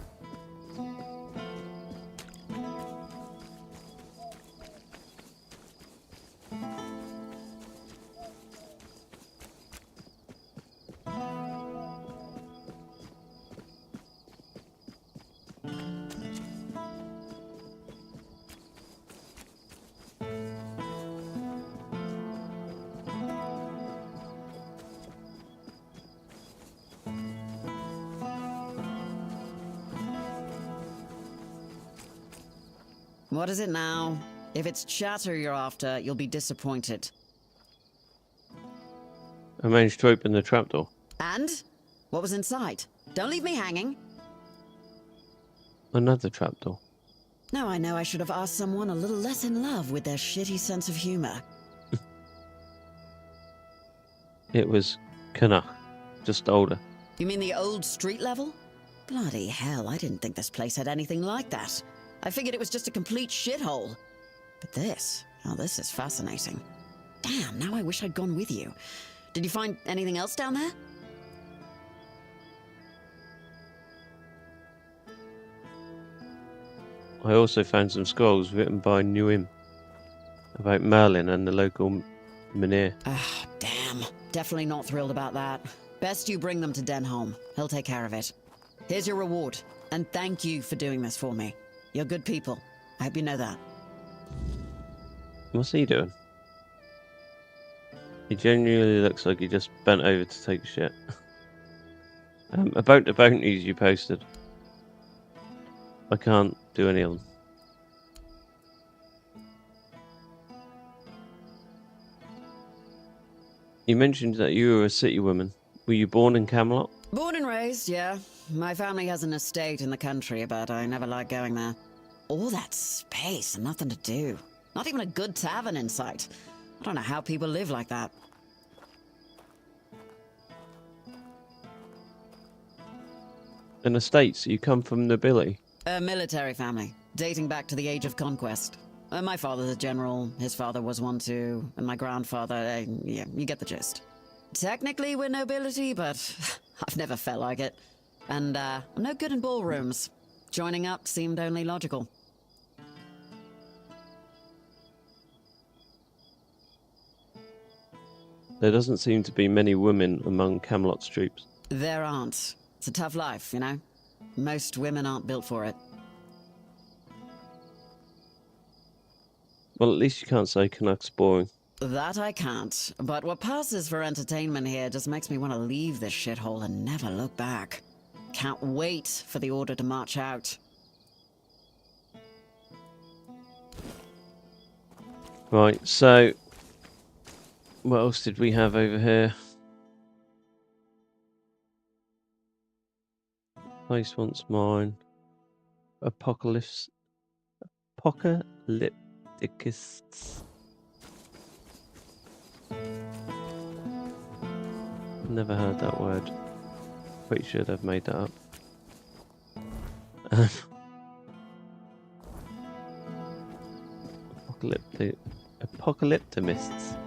Speaker 16: What is it now? If it's chatter you're after, you'll be disappointed.
Speaker 2: I managed to open the trapdoor.
Speaker 16: And? What was inside? Don't leave me hanging.
Speaker 2: Another trapdoor.
Speaker 16: Now I know I should have asked someone a little less in love with their shitty sense of humor.
Speaker 2: It was Cuanacht, just older.
Speaker 16: You mean the old street level? Bloody hell, I didn't think this place had anything like that. I figured it was just a complete shithole. But this, oh, this is fascinating. Damn, now I wish I'd gone with you. Did you find anything else down there?
Speaker 2: I also found some scrolls written by Newim about Merlin and the local Mynheer.
Speaker 16: Ah, damn. Definitely not thrilled about that. Best you bring them to Denholm. He'll take care of it. Here's your reward, and thank you for doing this for me. You're good people. I hope you know that.
Speaker 2: What's he doing? He genuinely looks like he just bent over to take a shit. About the bounties you posted. I can't do any of them. You mentioned that you were a city woman. Were you born in Camelot?
Speaker 16: Born and raised, yeah. My family has an estate in the country, but I never liked going there. All that space and nothing to do. Not even a good tavern in sight. I don't know how people live like that.
Speaker 2: In the States, you come from nobility?
Speaker 16: A military family, dating back to the Age of Conquest. My father's a general, his father was one too, and my grandfather, yeah, you get the gist. Technically we're nobility, but I've never felt like it. And I'm no good in ballrooms. Joining up seemed only logical.
Speaker 2: There doesn't seem to be many women among Camelot's troops.
Speaker 16: There aren't. It's a tough life, you know? Most women aren't built for it.
Speaker 2: Well, at least you can't say Cuanacht's boring.
Speaker 16: That I can't, but what passes for entertainment here just makes me want to leave this shithole and never look back. Can't wait for the order to march out.
Speaker 2: Right, so... what else did we have over here? Place once mine. Apocalyptics. Never heard that word. Pretty sure they've made that up. Apocalyptimists.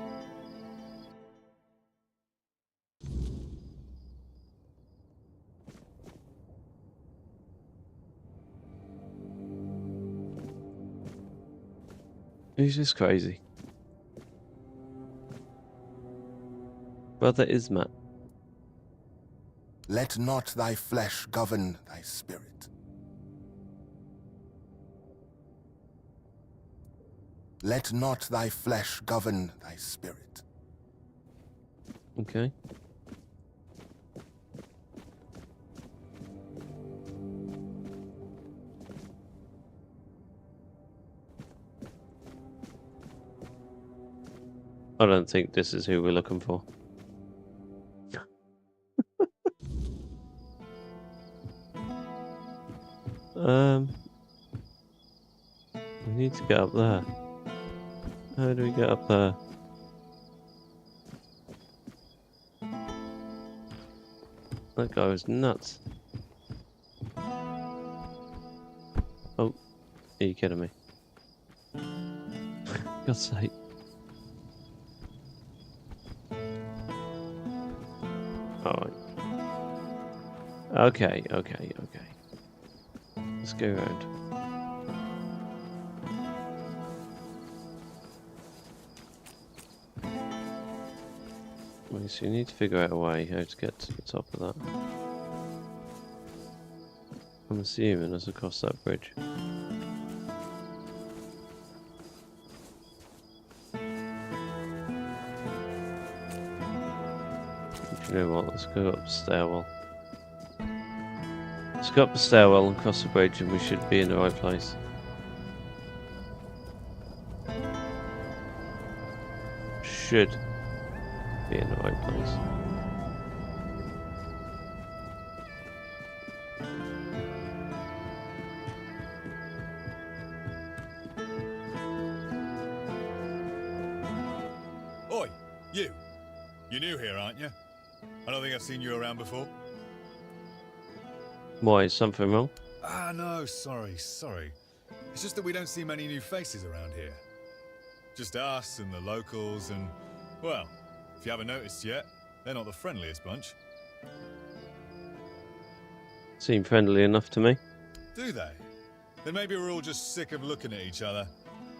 Speaker 2: Who's this crazy? Brother Ismat.
Speaker 20: Let not thy flesh govern thy spirit. Let not thy flesh govern thy spirit.
Speaker 2: Okay. I don't think this is who we're looking for. We need to get up there. How do we get up there? That guy was nuts. Oh, are you kidding me? God's sake. Alright. Okay. Let's go around. So you need to figure out a way how to get to the top of that. I'm assuming it's across that bridge. You know what, let's go up the stairwell. Let's go up the stairwell and cross the bridge and we should be in the right place. Should be in the right place.
Speaker 21: Oi, you! You're new here, aren't you? I don't think I've seen you around before.
Speaker 2: Why, is something wrong?
Speaker 21: Ah, no, sorry. It's just that we don't see many new faces around here. Just us and the locals and, well, if you haven't noticed yet, they're not the friendliest bunch.
Speaker 2: Seem friendly enough to me.
Speaker 21: Do they? Then maybe we're all just sick of looking at each other.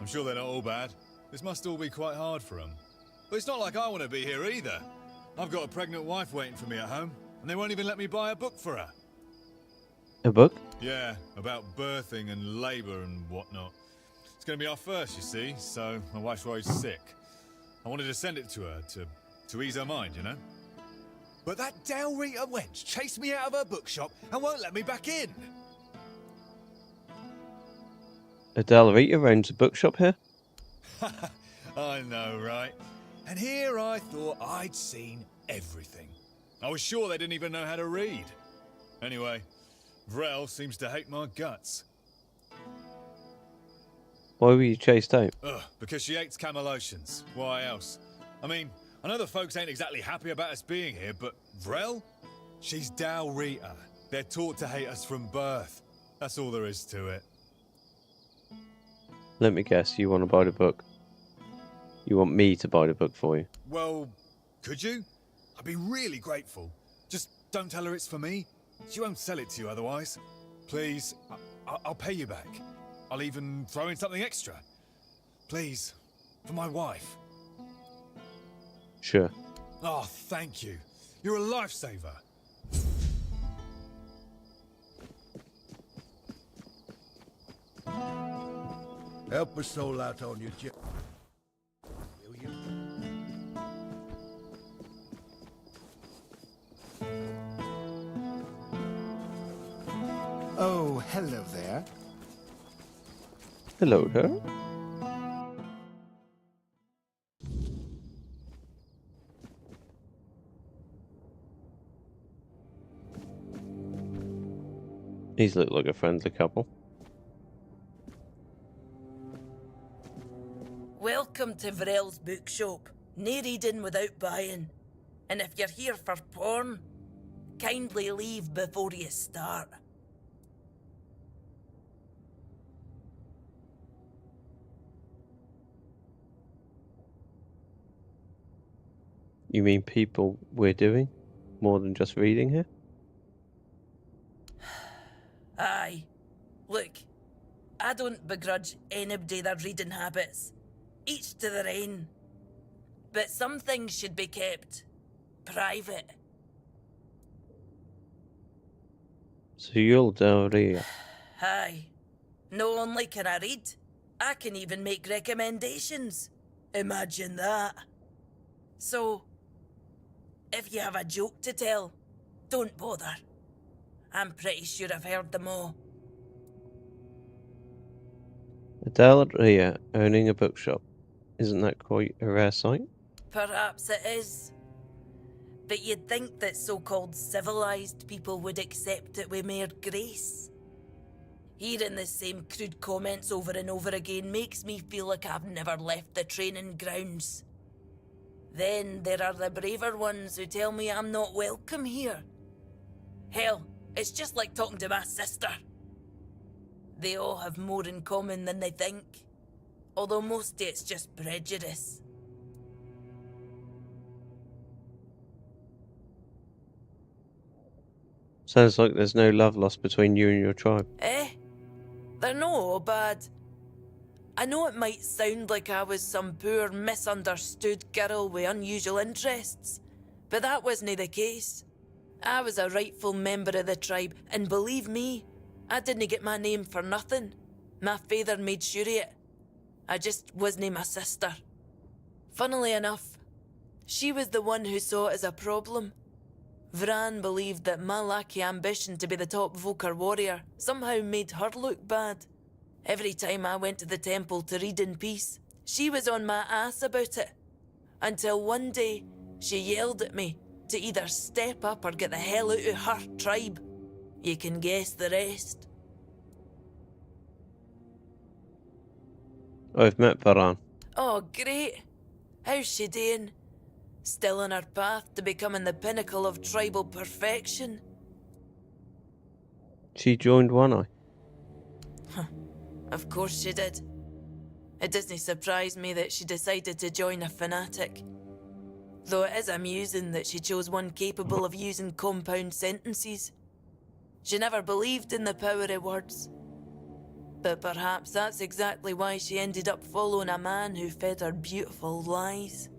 Speaker 21: I'm sure they're not all bad. This must all be quite hard for them. But it's not like I want to be here either. I've got a pregnant wife waiting for me at home, and they won't even let me buy a book for her.
Speaker 2: A book?
Speaker 21: Yeah, about birthing and labour and whatnot. It's going to be our first, you see, so my wife's worried sick. I wanted to send it to her, to ease her mind, you know?
Speaker 10: But that Dalrita wench chased me out of her bookshop and won't let me back in.
Speaker 2: A Dalrita owns a bookshop here?
Speaker 21: I know, right? And here I thought I'd seen everything. I was sure they didn't even know how to read. Anyway, Vrel seems to hate my guts.
Speaker 2: Why were you chased out?
Speaker 21: Ugh, because she hates Camelotians. Why else? I mean, I know the folks ain't exactly happy about us being here, but Vrel? She's Dalrita. They're taught to hate us from birth. That's all there is to it.
Speaker 2: Let me guess, you want to buy the book. You want me to buy the book for you.
Speaker 21: Well, could you? I'd be really grateful. Just don't tell her it's for me. She won't sell it to you otherwise. Please, I'll pay you back. I'll even throw in something extra. Please, for my wife.
Speaker 2: Sure.
Speaker 21: Oh, thank you. You're a lifesaver.
Speaker 10: Help a soul out on your job. Will you?
Speaker 7: Oh, hello there.
Speaker 2: Hello there. These look like a friendly couple.
Speaker 3: Welcome to Vrel's bookshop. No reading without buying. And if you're here for porn, kindly leave before you start.
Speaker 2: You mean people we're doing? More than just reading here?
Speaker 3: Aye. Look, I don't begrudge anybody their reading habits. Each to their own. But some things should be kept private.
Speaker 2: So you're Dalrita.
Speaker 3: Aye. Not only can I read, I can even make recommendations. Imagine that. So, if you have a joke to tell, don't bother. I'm pretty sure I've heard them all.
Speaker 2: A Dalrita owning a bookshop. Isn't that quite a rare sight?
Speaker 3: Perhaps it is. But you'd think that so-called civilized people would accept it with mere grace. Hearing the same crude comments over and over again makes me feel like I've never left the training grounds. Then there are the braver ones who tell me I'm not welcome here. Hell, it's just like talking to my sister. They all have more in common than they think. Although mostly it's just prejudice.
Speaker 2: Sounds like there's no love lost between you and your tribe.
Speaker 3: They're not all bad. I know it might sound like I was some poor, misunderstood girl with unusual interests, but that wasn't the case. I was a rightful member of the tribe, and believe me, I didn't get my name for nothing. My father made sure of it. I just wasn't my sister. Funnily enough, she was the one who saw it as a problem. Vran believed that my lack of ambition to be the top Volker warrior somehow made her look bad. Every time I went to the temple to read in peace, she was on my ass about it. Until one day, she yelled at me to either step up or get the hell out of her tribe. You can guess the rest.
Speaker 2: I've met Varan.
Speaker 3: Oh, great. How's she doing? Still on her path to becoming the pinnacle of tribal perfection?
Speaker 2: She joined One Eye.
Speaker 3: Of course she did. It doesn't surprise me that she decided to join a fanatic. Though it is amusing that she chose one capable of using compound sentences. She never believed in the power of words. But perhaps that's exactly why she ended up following a man who fed her beautiful lies.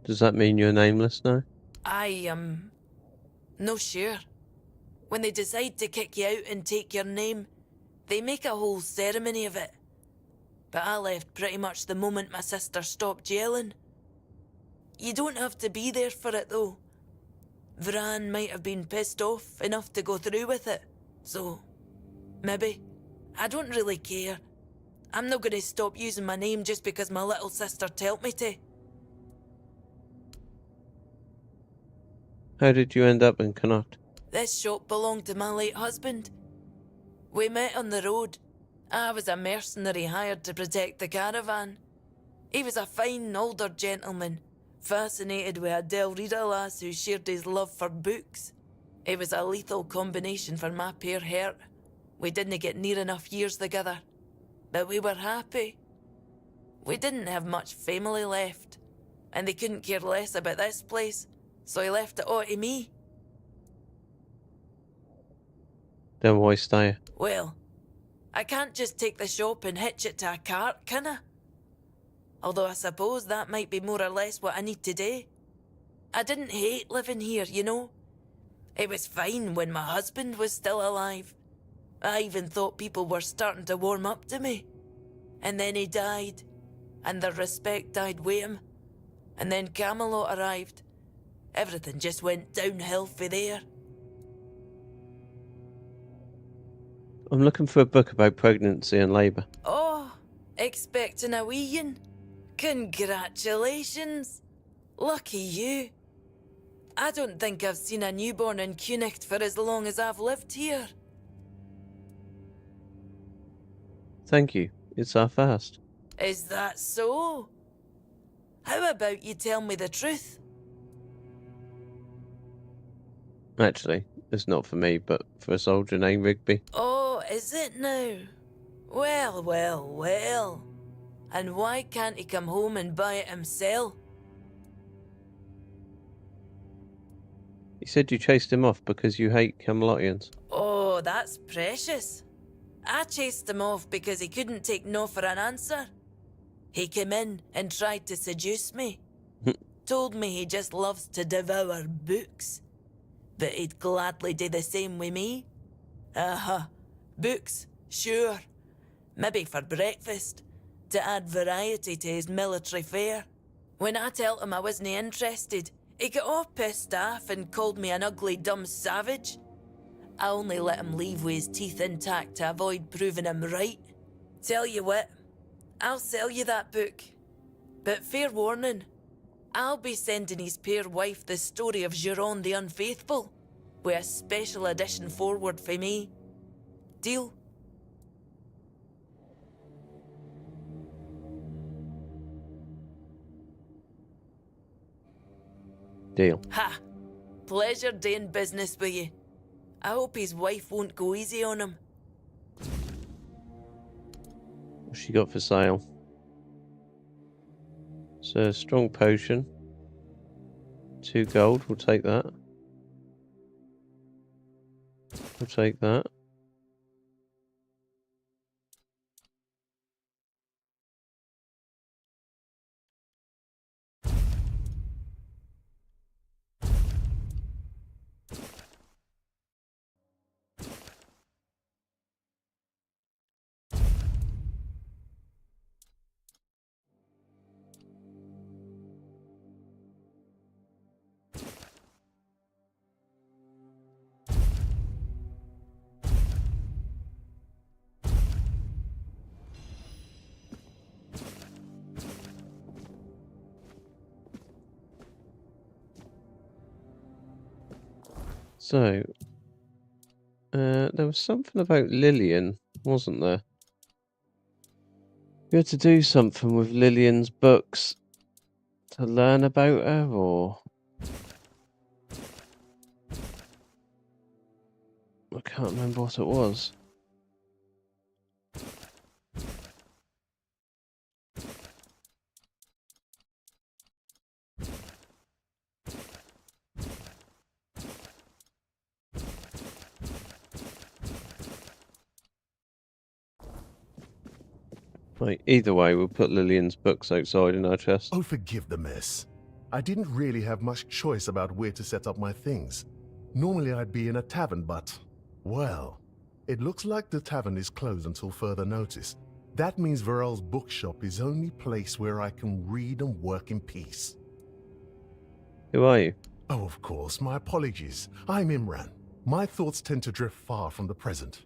Speaker 2: Does that mean you're nameless now?
Speaker 3: I am no sure. When they decide to kick you out and take your name, they make a whole ceremony of it. But I left pretty much the moment my sister stopped yelling. You don't have to be there for it though. Vran might have been pissed off enough to go through with it. So, maybe. I don't really care. I'm not going to stop using my name just because my little sister told me to.
Speaker 2: How did you end up in Cuanacht?
Speaker 3: This shop belonged to my late husband. We met on the road. I was a mercenary hired to protect the caravan. He was a fine older gentleman, fascinated with a Del Rita lass who shared his love for books. It was a lethal combination for my poor heart. We didn't get near enough years together, but we were happy. We didn't have much family left, and they couldn't care less about this place, so he left it all to me.
Speaker 2: Then why stay?
Speaker 3: Well, I can't just take the shop and hitch it to a cart, can I? Although I suppose that might be more or less what I need to do. I didn't hate living here, you know. It was fine when my husband was still alive. I even thought people were starting to warm up to me. And then he died, and the respect died with him. And then Camelot arrived. Everything just went downhill for there.
Speaker 2: I'm looking for a book about pregnancy and labour.
Speaker 3: Oh, expecting a wee one? Congratulations. Lucky you. I don't think I've seen a newborn in Cuanacht for as long as I've lived here.
Speaker 2: Thank you. It's our first.
Speaker 3: Is that so? How about you tell me the truth?
Speaker 2: Actually, it's not for me, but for a soldier named Rigby.
Speaker 3: Oh, is it now? Well, well, well. And why can't he come home and buy it himself?
Speaker 2: You said you chased him off because you hate Camelotians.
Speaker 3: Oh, that's precious. I chased him off because he couldn't take no for an answer. He came in and tried to seduce me. Told me he just loves to devour books. But he'd gladly do the same with me. Books, sure. Maybe for breakfast, to add variety to his military fare. When I told him I wasn't interested, he got all pissed off and called me an ugly, dumb savage. I only let him leave with his teeth intact to avoid proving him right. Tell you what, I'll sell you that book. But fair warning, I'll be sending his poor wife the story of Giron the Unfaithful, with a special edition forward for me. Deal?
Speaker 2: Deal.
Speaker 3: Ha! Pleasure doing business with you. I hope his wife won't go easy on him.
Speaker 2: What's she got for sale? It's a strong potion. 2 gold, we'll take that. We'll take that. So, there was something about Lillian, wasn't there? You had to do something with Lillian's books to learn about her, or... I can't remember what it was. Right, either way, we'll put Lillian's books outside in our chest.
Speaker 9: Oh, forgive the mess. I didn't really have much choice about where to set up my things. Normally I'd be in a tavern, but, well, it looks like the tavern is closed until further notice. That means Varel's bookshop is the only place where I can read and work in peace.
Speaker 2: Who are you?
Speaker 9: Oh, of course, my apologies. I'm Imran. My thoughts tend to drift far from the present.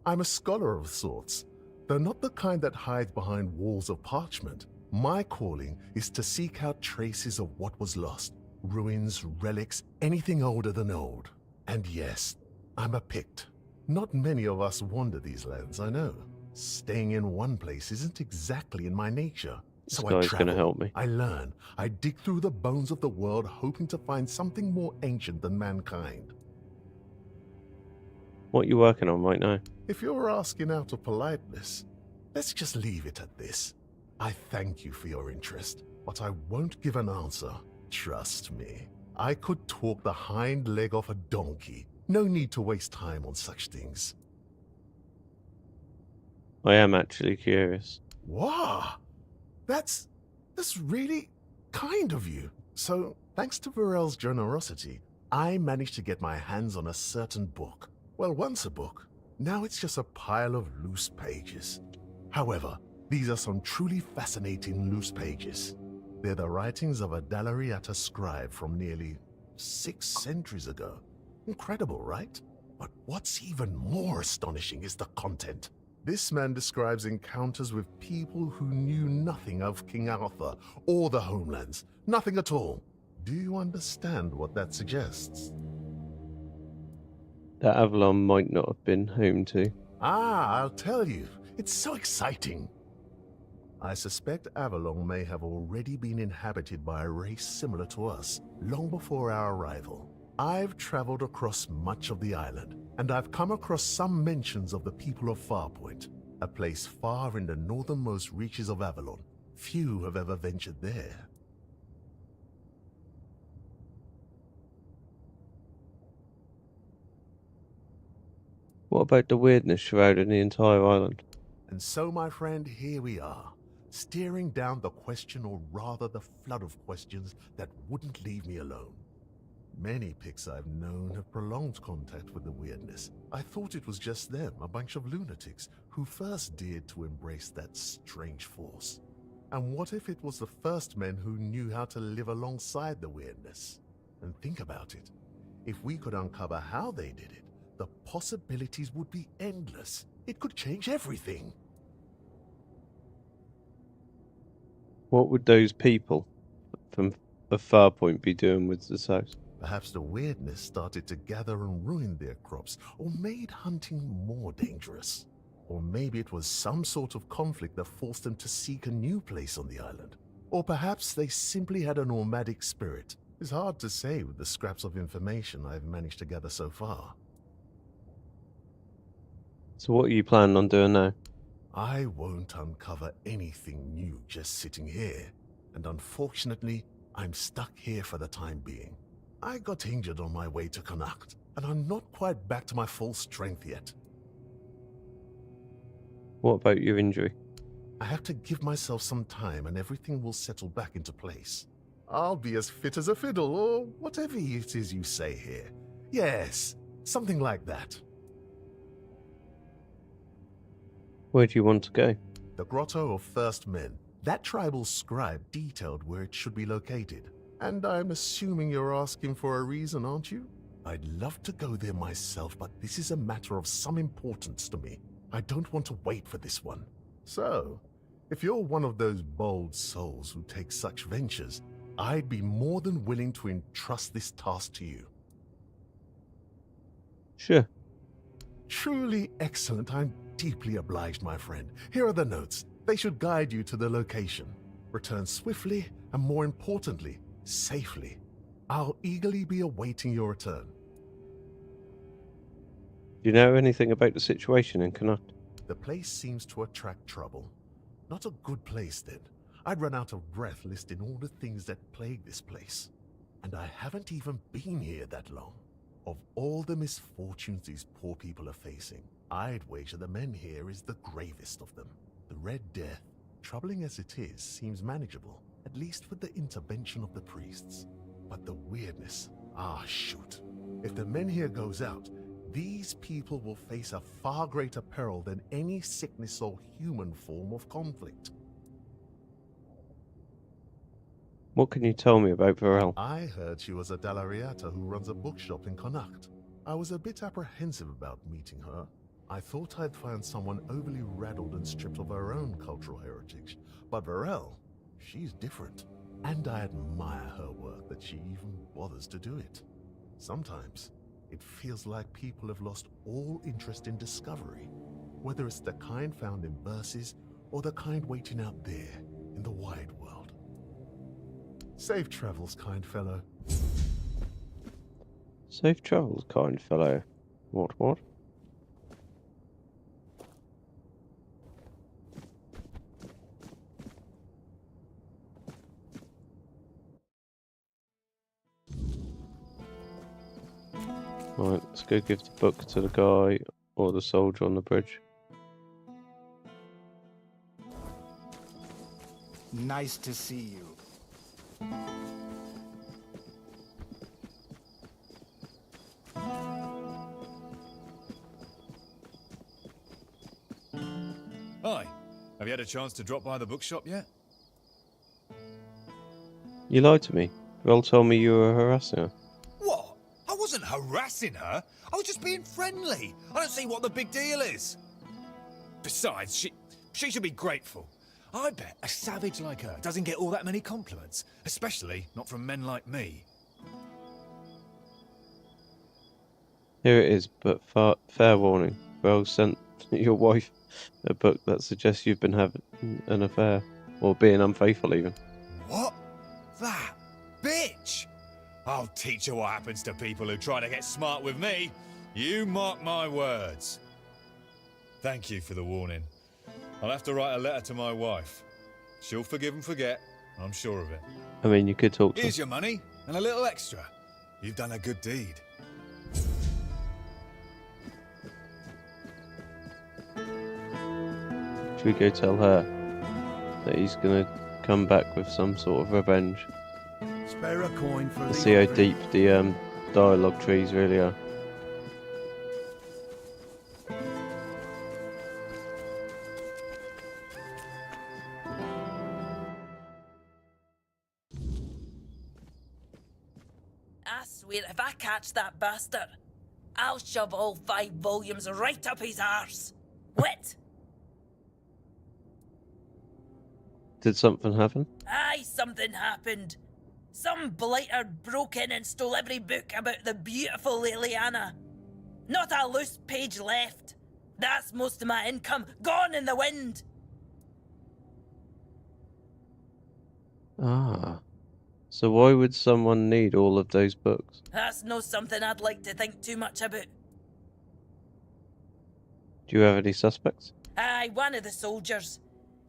Speaker 9: I'm a scholar of sorts, though not the kind that hides behind walls of parchment. My calling is to seek out traces of what was lost. Ruins, relics, anything older than old. And yes, I'm a Pict. Not many of us wander these lands, I know. Staying in one place isn't exactly in my nature. So I travel,
Speaker 2: gonna help me.
Speaker 9: I learn, I dig through the bones of the world hoping to find something more ancient than mankind.
Speaker 2: What are you working on right now?
Speaker 9: If you're asking out of politeness, let's just leave it at this. I thank you for your interest, but I won't give an answer. Trust me. I could talk the hind leg off a donkey. No need to waste time on such things.
Speaker 2: I am actually curious.
Speaker 9: Wow! That's really kind of you. So, thanks to Varel's generosity, I managed to get my hands on a certain book. Well, once a book. Now it's just a pile of loose pages. However, these are some truly fascinating loose pages. They're the writings of a Dalariata scribe from nearly 6 centuries ago. Incredible, right? But what's even more astonishing is the content. This man describes encounters with people who knew nothing of King Arthur or the homelands. Nothing at all. Do you understand what that suggests?
Speaker 2: That Avalon might not have been home to.
Speaker 9: Ah, I'll tell you. It's so exciting. I suspect Avalon may have already been inhabited by a race similar to us, long before our arrival. I've traveled across much of the island, and I've come across some mentions of the people of Farpoint, a place far in the northernmost reaches of Avalon. Few have ever ventured there.
Speaker 2: What about the weirdness shrouding the entire island?
Speaker 9: And so, my friend, here we are, staring down the question, or rather the flood of questions that wouldn't leave me alone. Many Picts I've known have prolonged contact with the weirdness. I thought it was just them, a bunch of lunatics, who first dared to embrace that strange force. And what if it was the first men who knew how to live alongside the weirdness? And think about it. If we could uncover how they did it, the possibilities would be endless. It could change everything.
Speaker 2: What would those people from a Farpoint be doing with the south?
Speaker 9: Perhaps the weirdness started to gather and ruin their crops, or made hunting more dangerous. Or maybe it was some sort of conflict that forced them to seek a new place on the island. Or perhaps they simply had a nomadic spirit. It's hard to say with the scraps of information I've managed to gather so far.
Speaker 2: So what are you planning on doing now?
Speaker 9: I won't uncover anything new just sitting here. And unfortunately, I'm stuck here for the time being. I got injured on my way to Cuanacht, and I'm not quite back to my full strength yet.
Speaker 2: What about your injury?
Speaker 9: I have to give myself some time and everything will settle back into place. I'll be as fit as a fiddle, or whatever it is you say here. Yes, something like that.
Speaker 2: Where do you want to go?
Speaker 9: The Grotto of First Men. That tribal scribe detailed where it should be located. And I'm assuming you're asking for a reason, aren't you? I'd love to go there myself, but this is a matter of some importance to me. I don't want to wait for this one. So, if you're one of those bold souls who take such ventures, I'd be more than willing to entrust this task to you.
Speaker 2: Sure.
Speaker 9: Truly excellent. I'm deeply obliged, my friend. Here are the notes. They should guide you to the location. Return swiftly, and more importantly, safely. I'll eagerly be awaiting your return.
Speaker 2: Do you know anything about the situation in Cuanacht?
Speaker 9: The place seems to attract trouble. Not a good place, then. I'd run out of breath listing all the things that plague this place. And I haven't even been here that long. Of all the misfortunes these poor people are facing, I'd wager the men here is the gravest of them. The Red Death, Troubling as it is, seems manageable, at least with the intervention of the priests. But the weirdness, shoot. If the men here goes out, these people will face a far greater peril than any sickness or human form of conflict.
Speaker 2: What can you tell me about Varel?
Speaker 9: I heard she was a Dallariata who runs a bookshop in Cuanacht. I was a bit apprehensive about meeting her. I thought I'd find someone overly rattled and stripped of her own cultural heritage. But Varel, she's different. And I admire her work that she even bothers to do it. Sometimes, it feels like people have lost all interest in discovery, whether it's the kind found in verses or the kind waiting out there in the wide world. Safe travels, kind fellow.
Speaker 2: Safe travels, kind fellow. What? Right, let's go give the book to the guy or the soldier on the bridge.
Speaker 7: Nice to see you.
Speaker 21: Hi. Have you had a chance to drop by the bookshop yet?
Speaker 2: You lied to me. Varel told me you were harassing her.
Speaker 10: What? I wasn't harassing her. I was just being friendly. I don't see what the big deal is. Besides, she should be grateful. I bet a savage like her doesn't get all that many compliments, especially not from men like me.
Speaker 2: Here it is, but fair warning. Varel sent your wife a book that suggests you've been having an affair, or being unfaithful even.
Speaker 10: What? That bitch! I'll teach her what happens to people who try to get smart with me. You mark my words. Thank you for the warning. I'll have to write a letter to my wife. She'll forgive and forget, I'm sure of it.
Speaker 2: I mean, you could talk to
Speaker 10: Here's
Speaker 2: her.
Speaker 10: your money, and a little extra. You've done a good deed.
Speaker 2: Should we go tell her that he's gonna come back with some sort of revenge?
Speaker 10: Spare a coin for
Speaker 2: Let's see how deep the dialogue trees really are.
Speaker 3: I swear, if I catch that bastard, I'll shove all 5 volumes right up his arse. Wit!
Speaker 2: Did something happen?
Speaker 3: Aye, something happened. Some blighter broke in and stole every book about the beautiful Liliana. Not a loose page left. That's most of my income gone in the wind.
Speaker 2: Ah. So why would someone need all of those books?
Speaker 3: That's no something I'd like to think too much about.
Speaker 2: Do you have any suspects?
Speaker 3: Aye, one of the soldiers.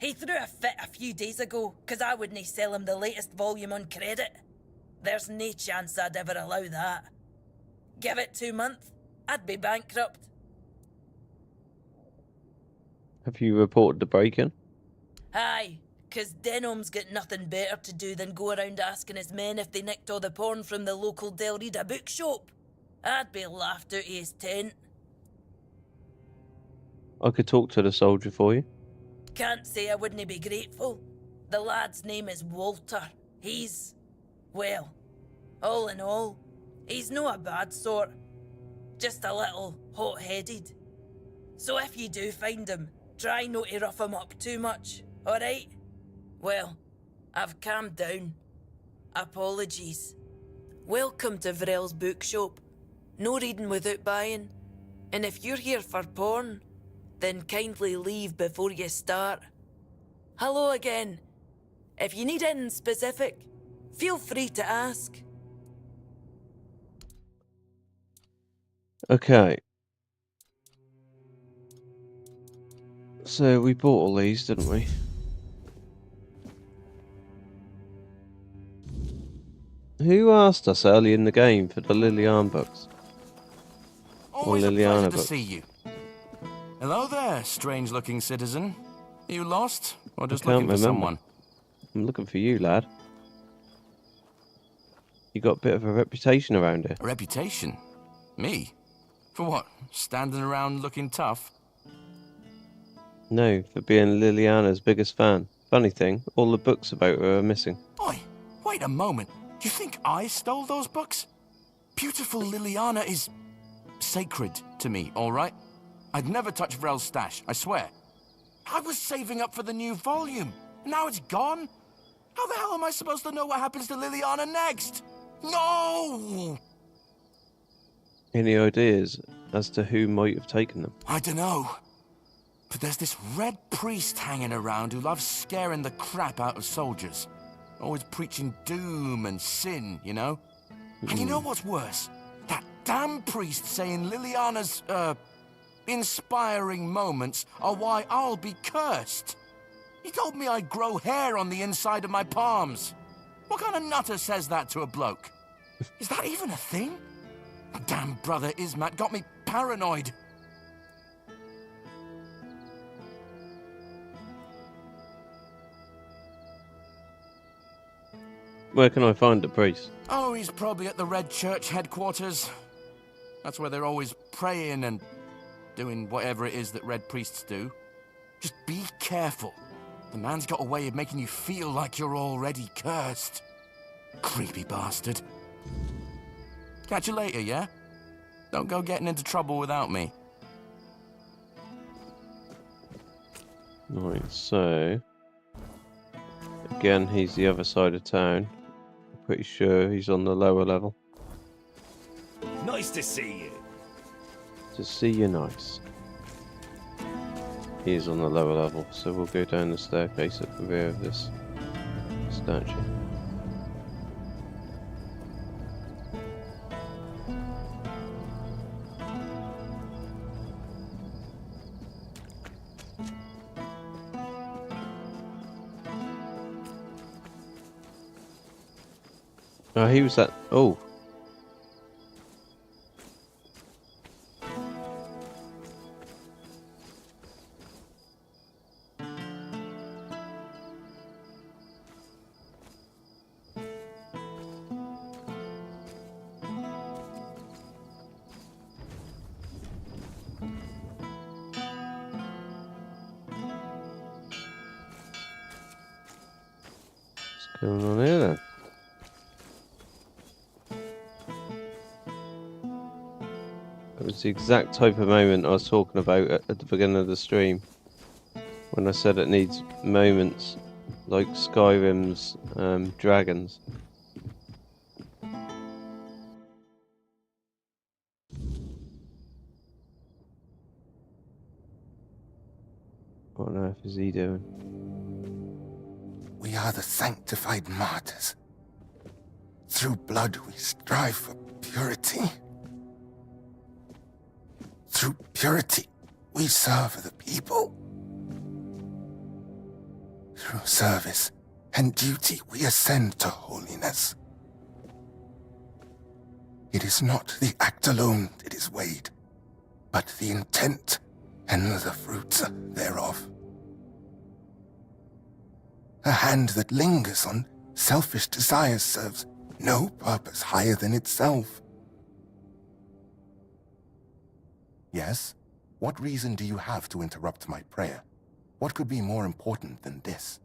Speaker 3: He threw a fit a few days ago, 'cause I wouldn't sell him the latest volume on credit. There's no chance I'd ever allow that. Give it 2 months, I'd be bankrupt.
Speaker 2: Have you reported the break-in?
Speaker 3: Aye, 'cause Denholm's got nothing better to do than go around asking his men if they nicked all the porn from the local Del Rita bookshop. I'd be laughed out of his tent.
Speaker 2: I could talk to the soldier for you.
Speaker 3: Can't say I wouldn't be grateful. The lad's name is Walter. He's... well, all in all, he's no a bad sort. Just a little hot-headed. So if you do find him, try not to rough him up too much, alright? Well, I've calmed down. Apologies. Welcome to Varel's bookshop. No reading without buying. And if you're here for porn, then kindly leave before you start. Hello again. If you need anything specific, feel free to ask.
Speaker 2: Okay. So we bought all these, didn't we? Who asked us early in the game for the Liliana books?
Speaker 8: Always a
Speaker 2: Liliana
Speaker 8: pleasure to
Speaker 2: books.
Speaker 8: see you. Hello there, strange-looking citizen.
Speaker 4: You lost? Or just
Speaker 2: can't
Speaker 4: looking for
Speaker 2: remember.
Speaker 4: someone?
Speaker 2: I'm looking for you, lad. You got a bit of a reputation around here.
Speaker 4: A reputation? Me? For what? Standing around looking tough?
Speaker 2: No, for being Liliana's biggest fan. Funny thing, all the books about her are missing.
Speaker 4: Oi, wait a moment. You think I stole those books? Beautiful Liliana is sacred to me, all right? I'd never touch Vrel's stash, I swear. I was saving up for the new volume. Now it's gone? How the hell am I supposed to know what happens to Liliana next? No!
Speaker 2: Any ideas as to who might have taken them?
Speaker 4: I dunno. But there's this red priest hanging around who loves scaring the crap out of soldiers. Always preaching doom and sin, you know? And you know what's worse? That damn priest saying Liliana's, inspiring moments are why I'll be cursed. He told me I'd grow hair on the inside of my palms. What kind of nutter says that to a bloke? Is that even a thing? Damn brother Ismat got me paranoid.
Speaker 2: Where can I find the priest?
Speaker 4: Oh, he's probably at the Red Church headquarters. That's where they're always praying and doing whatever it is that Red Priests do. Just be careful. The man's got a way of making you feel like you're already cursed. Creepy bastard. Catch you later, yeah? Don't go getting into trouble without me.
Speaker 2: Right, so... Again, he's the other side of town. I'm pretty sure he's on the lower level.
Speaker 12: Nice to see you.
Speaker 2: To see you nice. He is on the lower level, so we'll go down the staircase at the rear of this statue. Oh, he was that. Oh. What's going on here then? It was the exact type of moment I was talking about at the beginning of the stream, when I said it needs moments like Skyrim's dragons. What on earth is he doing?
Speaker 20: We are the sanctified martyrs. Through blood we strive for purity. Through purity, we serve the people. Through service and duty, we ascend to holiness. It is not the act alone that is weighed, but the intent and the fruits thereof. A hand that lingers on selfish desires serves no purpose higher than itself. Yes? What reason do you have to interrupt my prayer? What could be more important than this?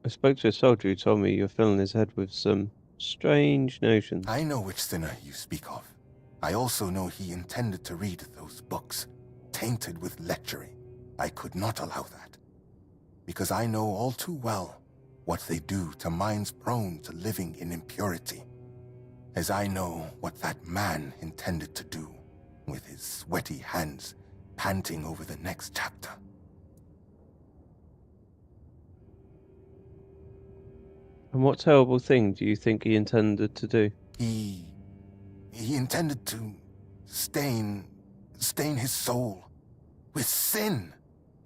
Speaker 2: I spoke to a soldier who told me you're filling his head with some strange notions.
Speaker 20: I know which sinner you speak of. I also know he intended to read those books, tainted with lechery. I could not allow that, because I know all too well what they do to minds prone to living in impurity, as I know what that man intended to do with his sweaty hands panting over the next chapter.
Speaker 2: And what terrible thing do you think he intended to do?
Speaker 20: He intended to stain his soul with sin.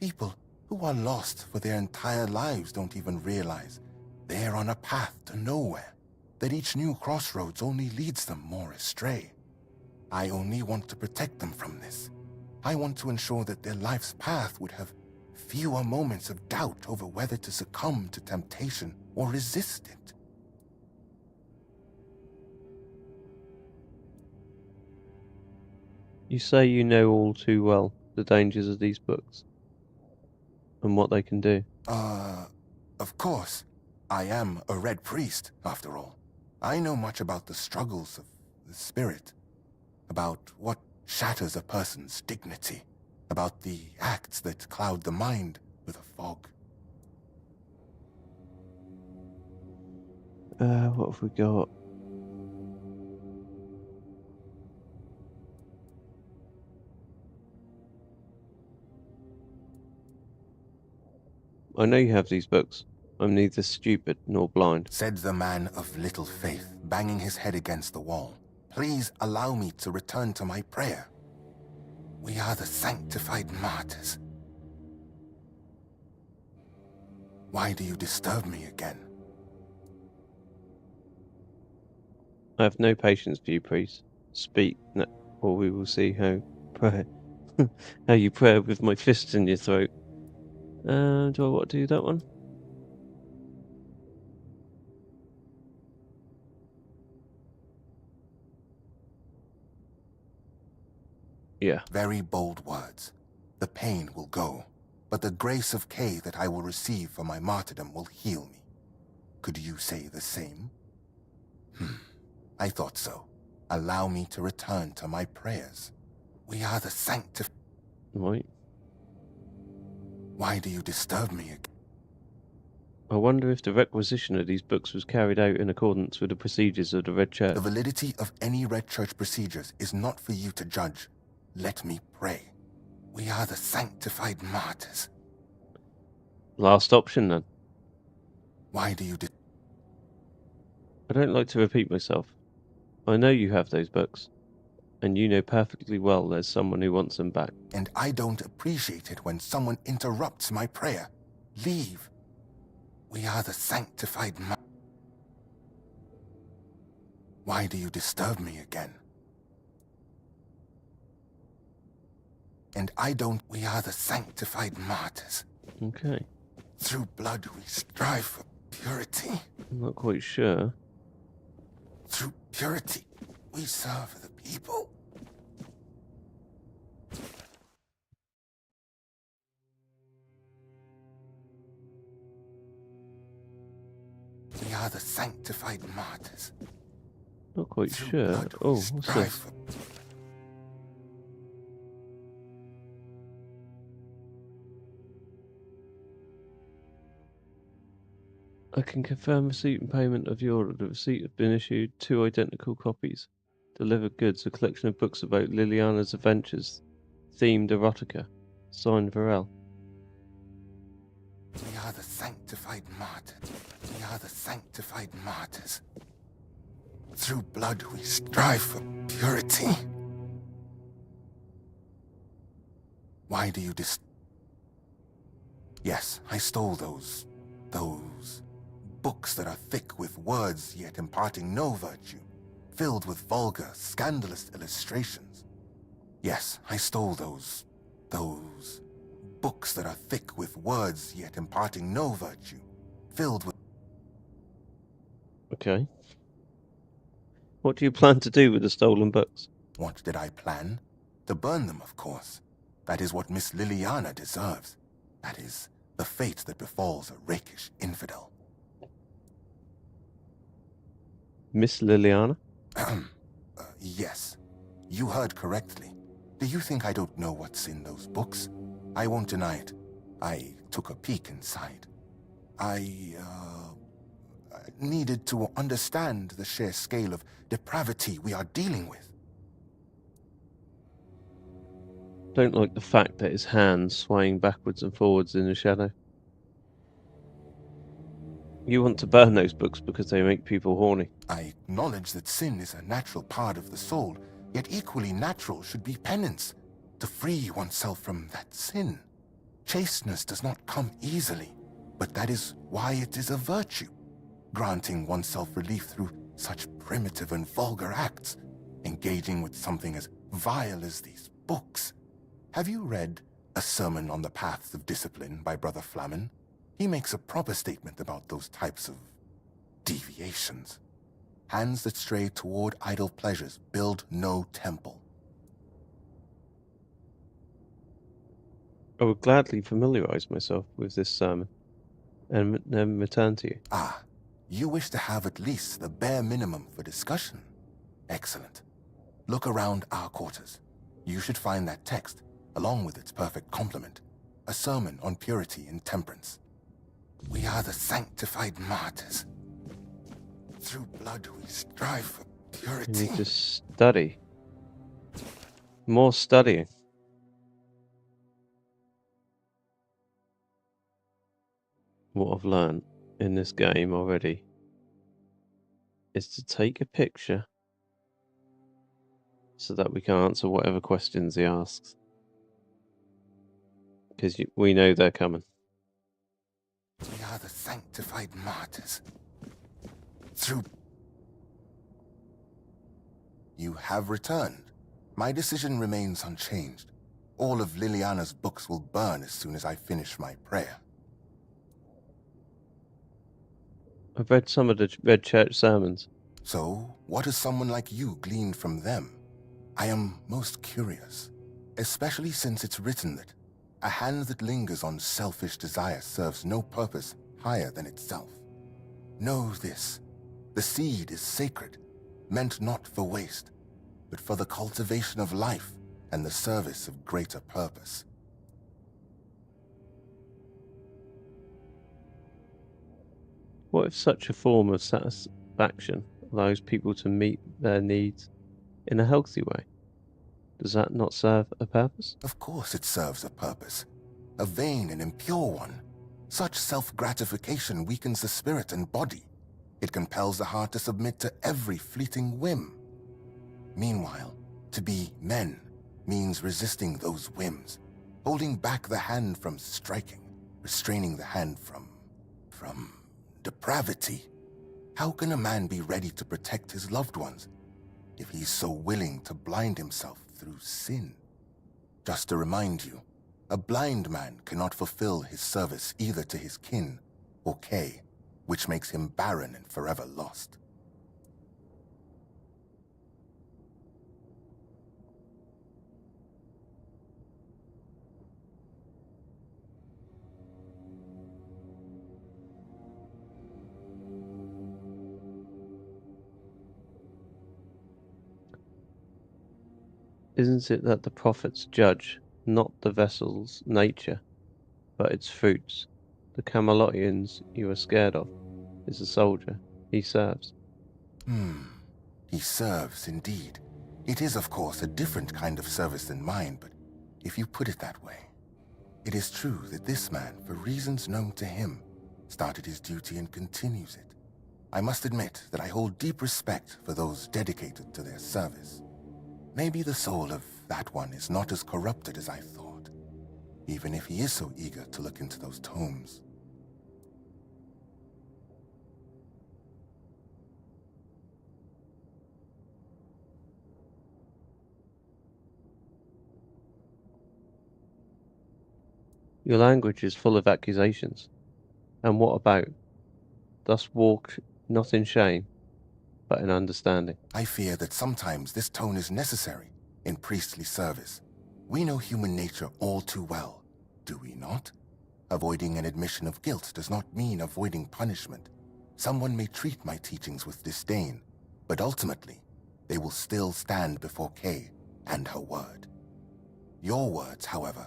Speaker 20: People who are lost for their entire lives don't even realize they're on a path to nowhere. that each new crossroads only leads them more astray. I only want to protect them from this. I want to ensure that their life's path would have fewer moments of doubt over whether to succumb to temptation or resist it.
Speaker 2: You say you know all too well the dangers of these books and what they can do.
Speaker 20: Of course. I am a Red Priest, after all. I know much about the struggles of the spirit, about what shatters a person's dignity, about the acts that cloud the mind with a fog.
Speaker 2: What have we got? I know you have these books. I'm neither stupid nor blind.
Speaker 20: Said the man of little faith, banging his head against the wall. Please allow me to return to my prayer. We are the sanctified martyrs. Why do you disturb me again?
Speaker 2: I have no patience for you, priest. Speak, or we will see how how you pray with my fist in your throat. Do I want to do that one? Yeah.
Speaker 20: Very bold words. The pain will go, but the grace of Kay that I will receive for my martyrdom will heal me. Could you say the same? I thought so. Allow me to return to my prayers. We are the sanctified.
Speaker 2: Right.
Speaker 20: Why do you disturb me again?
Speaker 2: I wonder if the requisition of these books was carried out in accordance with the procedures of the Red Church.
Speaker 20: The validity of any Red Church procedures is not for you to judge. Let me pray. We are the sanctified martyrs.
Speaker 2: Last option, then.
Speaker 20: Why do you
Speaker 2: I don't like to repeat myself. I know you have those books, and you know perfectly well there's someone who wants them back.
Speaker 20: And I don't appreciate it when someone interrupts my prayer. Leave. We are the sanctified Why do you disturb me again? And I don't. We are the sanctified martyrs.
Speaker 2: Okay.
Speaker 20: Through blood we strive for purity.
Speaker 2: I'm not quite sure.
Speaker 20: Through purity we serve the people. We are the sanctified martyrs.
Speaker 2: Not quite sure. Oh, what's this? I can confirm receipt and payment of your order. The receipt have been issued 2 identical copies. Delivered goods, a collection of books about Liliana's adventures, themed erotica. Signed Varel.
Speaker 20: We are the sanctified martyrs. We are the sanctified martyrs. Through blood we strive for purity. Why do you Yes, I stole those books that are thick with words yet imparting no virtue, filled with vulgar, scandalous illustrations. Yes, I stole those books that are thick with words yet imparting no virtue, filled with...
Speaker 2: Okay. What do you plan to do with the stolen books?
Speaker 20: What did I plan? To burn them, of course. That is what Miss Liliana deserves. That is the fate that befalls a rakish infidel.
Speaker 2: Miss Liliana?
Speaker 20: Yes. You heard correctly. Do you think I don't know what's in those books? I won't deny it. I took a peek inside. I needed to understand the sheer scale of depravity we are dealing with.
Speaker 2: Don't like the fact that his hands swaying backwards and forwards in the shadow. You want to burn those books because they make people horny.
Speaker 20: I acknowledge that sin is a natural part of the soul, yet equally natural should be penance, to free oneself from that sin. Chasteness does not come easily, but that is why it is a virtue, granting oneself relief through Such primitive and vulgar acts, engaging with something as vile as these books. Have you read A Sermon on the Paths of Discipline by Brother Flamen? He makes a proper statement about those types of deviations. Hands that stray toward idle pleasures build no temple.
Speaker 2: I would gladly familiarize myself with this sermon and then return to you.
Speaker 20: Ah, you wish to have at least the bare minimum for discussion? Excellent. Look around our quarters. You should find that text, along with its perfect complement, a sermon on purity and temperance. We are the sanctified martyrs. Through blood we strive for purity.
Speaker 2: You need to study. More studying. What I've learned in this game already is to take a picture so that we can answer whatever questions he asks. Because we know they're coming.
Speaker 20: We are the sanctified martyrs. Through... You have returned. My decision remains unchanged. All of Liliana's books will burn as soon as I finish my prayer.
Speaker 2: I've read some of the Red Church sermons.
Speaker 20: So, what has someone like you gleaned from them? I am most curious, especially since it's written that a hand that lingers on selfish desire serves no purpose higher than itself. Know this, the seed is sacred, meant not for waste, but for the cultivation of life and the service of greater purpose.
Speaker 2: What if such a form of satisfaction allows people to meet their needs in a healthy way? Does that not serve a purpose?
Speaker 20: Of course it serves a purpose, a vain and impure one. Such self-gratification weakens the spirit and body. It compels the heart to submit to every fleeting whim. Meanwhile, to be men means resisting those whims, holding back the hand from striking, restraining the hand from depravity. How can a man be ready to protect his loved ones if he's so willing to blind himself through sin? Just to remind you, a blind man cannot fulfill his service either to his kin or Kay, which makes him barren and forever lost.
Speaker 2: Isn't it that the prophets judge not the vessel's nature, but its fruits? The Camelotians you are scared of is a soldier he serves.
Speaker 20: He serves, indeed. It is, of course, a different kind of service than mine, but if you put it that way, it is true that this man, for reasons known to him, started his duty and continues it. I must admit that I hold deep respect for those dedicated to their service. Maybe the soul of that one is not as corrupted as I thought, even if he is so eager to look into those tomes.
Speaker 2: Your language is full of accusations. And what about? Thus walk not in shame, but in understanding.
Speaker 20: I fear that sometimes this tone is necessary in priestly service. We know human nature all too well, do we not? Avoiding an admission of guilt does not mean avoiding punishment. Someone may treat my teachings with disdain, but ultimately, they will still stand before Kay and her word. Your words, however,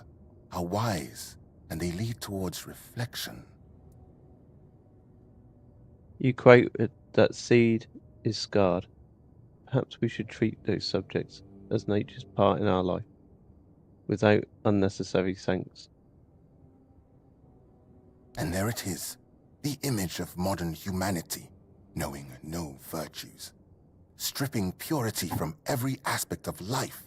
Speaker 20: are wise, and they lead towards reflection.
Speaker 2: You quote that seed is scarred. Perhaps we should treat those subjects as nature's part in our life, without unnecessary thanks.
Speaker 20: And there it is, the image of modern humanity, knowing no virtues. Stripping purity from every aspect of life,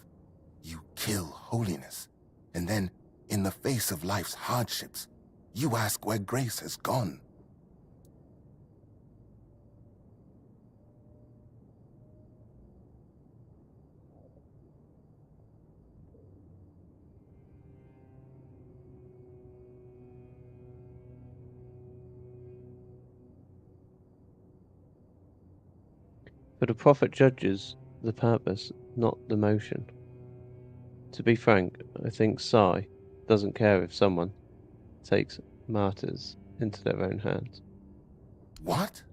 Speaker 20: you kill holiness. And then, in the face of life's hardships, you ask where grace has gone.
Speaker 2: But a prophet judges the purpose, not the motion. To be frank, I think Sai doesn't care if someone takes martyrs into their own hands.
Speaker 20: What?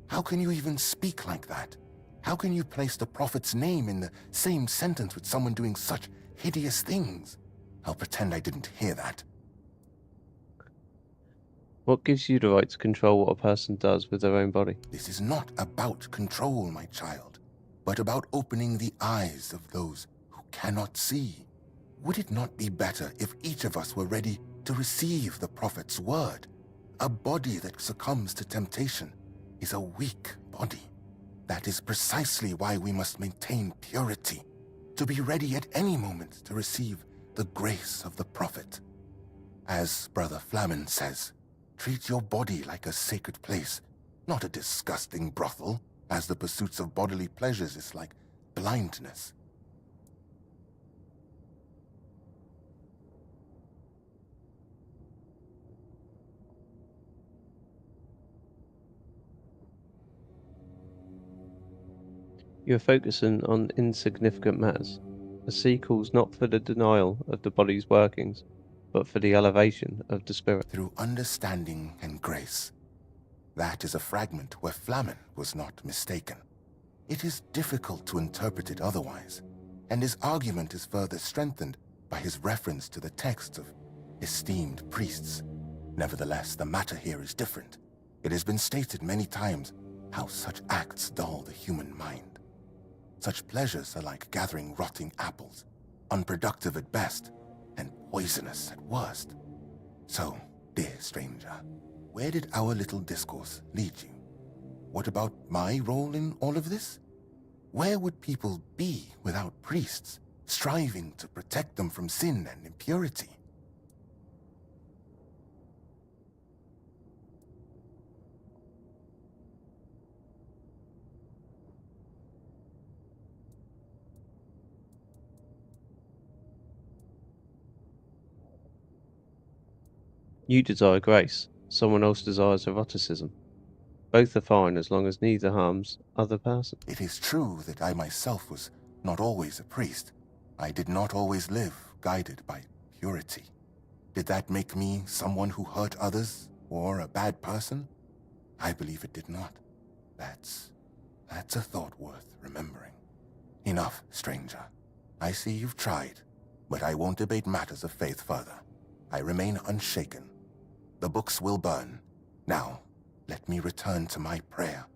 Speaker 20: How can you even speak like that? How can you place the prophet's name in the same sentence with someone doing such hideous things? I'll pretend I didn't hear that.
Speaker 2: What gives you the right to control what a person does with their own body?
Speaker 20: This is not about control, my child, but about opening the eyes of those who cannot see. Would it not be better if each of us were ready to receive the prophet's word? A body that succumbs to temptation is a weak body. That is precisely why we must maintain purity, to be ready at any moment to receive the grace of the prophet. As Brother Flamen says, treat your body like a sacred place, not a disgusting brothel, as the pursuits of bodily pleasures is like blindness.
Speaker 2: You are focusing on insignificant matters. A sea calls not for the denial of the body's workings, but for the elevation of the spirit.
Speaker 20: Through understanding and grace. That is a fragment where Flamen was not mistaken. It is difficult to interpret it otherwise, and his argument is further strengthened by his reference to the texts of esteemed priests. Nevertheless, the matter here is different. It has been stated many times how such acts dull the human mind. Such pleasures are like gathering rotting apples, unproductive at best, and poisonous at worst. So, dear stranger, where did our little discourse lead you? What about my role in all of this? Where would people be without priests, striving to protect them from sin and impurity?
Speaker 2: You desire grace, someone else desires eroticism. Both are fine as long as neither harms other person.
Speaker 20: It is true that I myself was not always a priest. I did not always live guided by purity. Did that make me someone who hurt others or a bad person? I believe it did not. That's a thought worth remembering. Enough, stranger. I see you've tried, but I won't debate matters of faith further. I remain unshaken. The books will burn. Now, let me return to my prayer.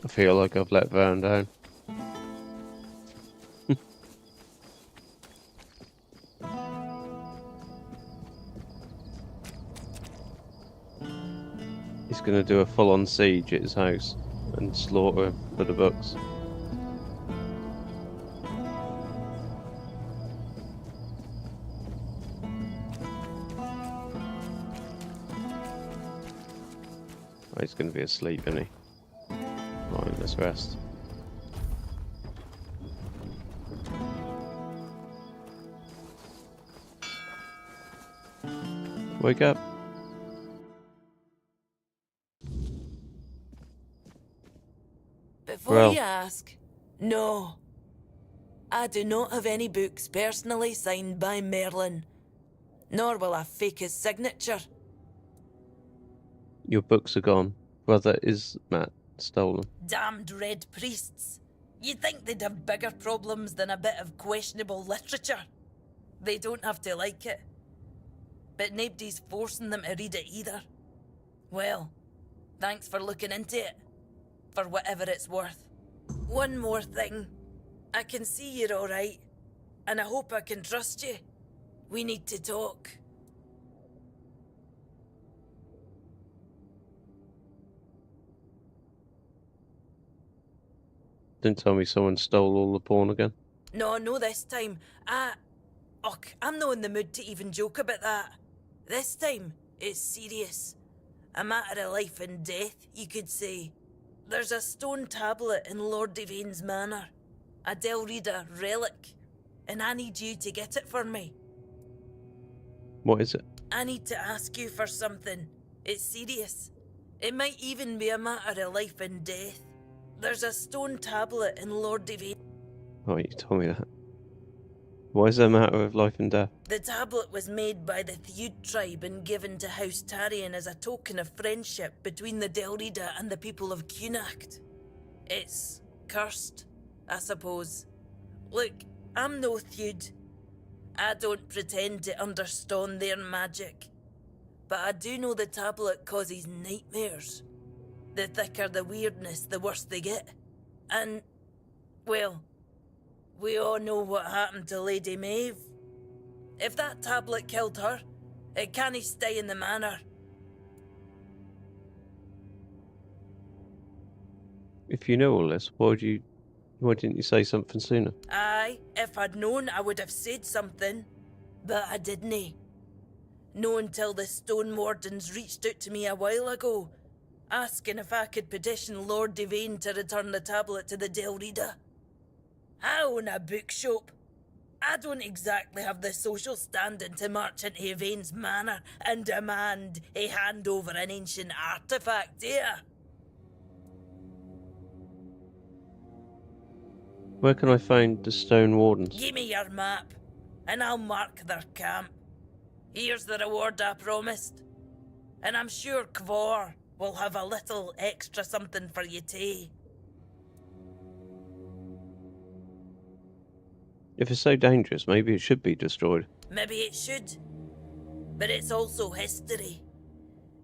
Speaker 2: I feel like I've let Vern down. He's going to do a full-on siege at his house and slaughter him for the books. Oh, he's going to be asleep, isn't he? Right, let's rest. Wake up.
Speaker 3: Before
Speaker 2: Well.
Speaker 3: you ask, no. I do not have any books personally signed by Merlin, nor will I fake his signature.
Speaker 2: Your books are gone. Brother Ismat stole them.
Speaker 3: Damned red priests. You'd think they'd have bigger problems than a bit of questionable literature. They don't have to like it. But nobody's forcing them to read it either. Well, thanks for looking into it. For whatever it's worth. One more thing. I can see you're alright. And I hope I can trust you. We need to talk.
Speaker 2: Didn't tell me someone stole all the porn again.
Speaker 3: No, this time. I'm not in the mood to even joke about that. This time, it's serious. A matter of life and death, you could say. There's a stone tablet in Lord Devane's manor. A Delrida relic. And I need you to get it for me.
Speaker 2: What is it?
Speaker 3: I need to ask you for something. It's serious. It might even be a matter of life and death. There's a stone tablet in Lord Devane.
Speaker 2: Oh, you told me that. Why is it a matter of life and death?
Speaker 3: The tablet was made by the Theud tribe and given to House Tarian as a token of friendship between the Delrida and the people of Cuanacht. It's cursed, I suppose. Look, I'm no Theud. I don't pretend to understand their magic. But I do know the tablet causes nightmares. The thicker the weirdness, the worse they get. And, well, we all know what happened to Lady Maeve. If that tablet killed her, it can't stay in the manor.
Speaker 2: If you know all this, why didn't you say something sooner?
Speaker 3: Aye, if I'd known, I would have said something. But I didn't. No until the Stone Wardens reached out to me a while ago, asking if I could petition Lord Devane to return the tablet to the Delrida. I own a bookshop. I don't exactly have the social standing to march into Yvain's manor and demand he hand over an ancient artifact here.
Speaker 2: Where can I find the Stone Wardens?
Speaker 3: Give me your map, and I'll mark their camp. Here's the reward I promised. And I'm sure Kvor will have a little extra something for you too.
Speaker 2: If it's so dangerous, maybe it should be destroyed.
Speaker 3: Maybe it should. But it's also history.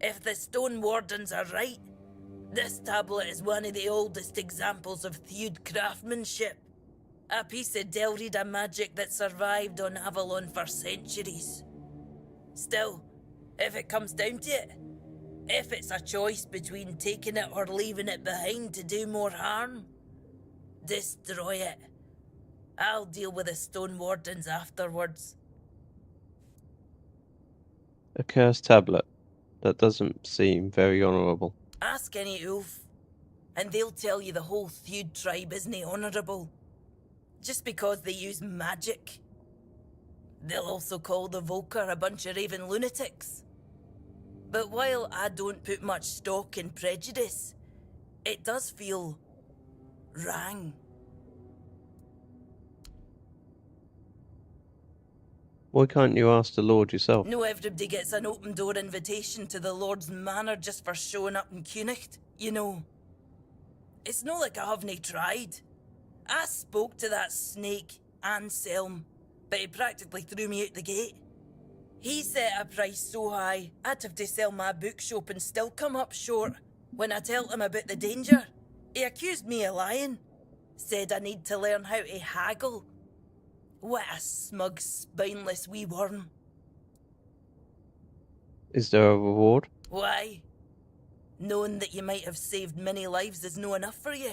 Speaker 3: If the Stone Wardens are right, this tablet is one of the oldest examples of Theud craftsmanship. A piece of Delrida magic that survived on Avalon for centuries. Still, if it comes down to it, if it's a choice between taking it or leaving it behind to do more harm, destroy it. I'll deal with the Stone Wardens afterwards.
Speaker 2: A cursed tablet. That doesn't seem very honourable.
Speaker 3: Ask any Ulf, and they'll tell you the whole Theud tribe isn't honourable. Just because they use magic. They'll also call the Volker a bunch of raving lunatics. But while I don't put much stock in prejudice, it does feel wrong.
Speaker 2: Why can't you ask the Lord yourself?
Speaker 3: No everybody gets an open door invitation to the Lord's manor just for showing up in Cuanacht, you know. It's not like I haven't tried. I spoke to that snake, Anselm, but he practically threw me out the gate. He set a price so high, I'd have to sell my bookshop and still come up short. When I told him about the danger, he accused me of lying. Said I need to learn how to haggle. What a smug, spineless wee worm.
Speaker 2: Is there a reward?
Speaker 3: Why? Knowing that you might have saved many lives is no enough for you.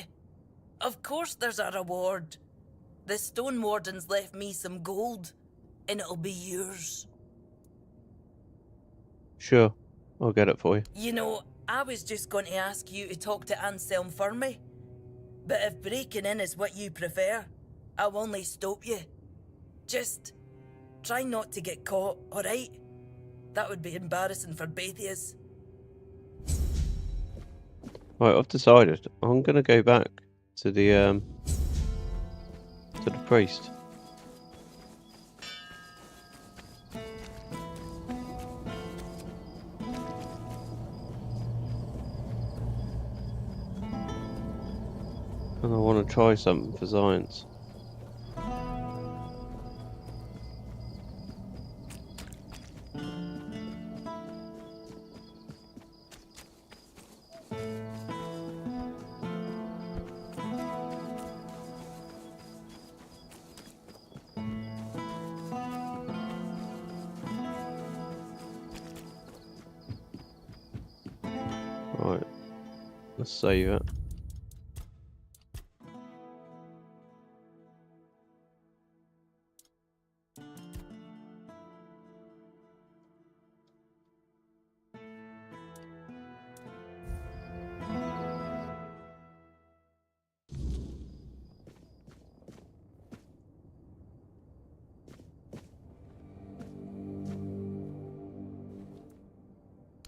Speaker 3: Of course there's a reward. The Stone Wardens left me some gold, and it'll be yours.
Speaker 2: Sure, I'll get it for you.
Speaker 3: You know, I was just going to ask you to talk to Anselm for me. But if breaking in is what you prefer, I'll only stop you. Just try not to get caught, alright? That would be embarrassing for both of us.
Speaker 2: Right, I've decided. I'm gonna go back to the priest. And I want to try something for science. Right, let's save it.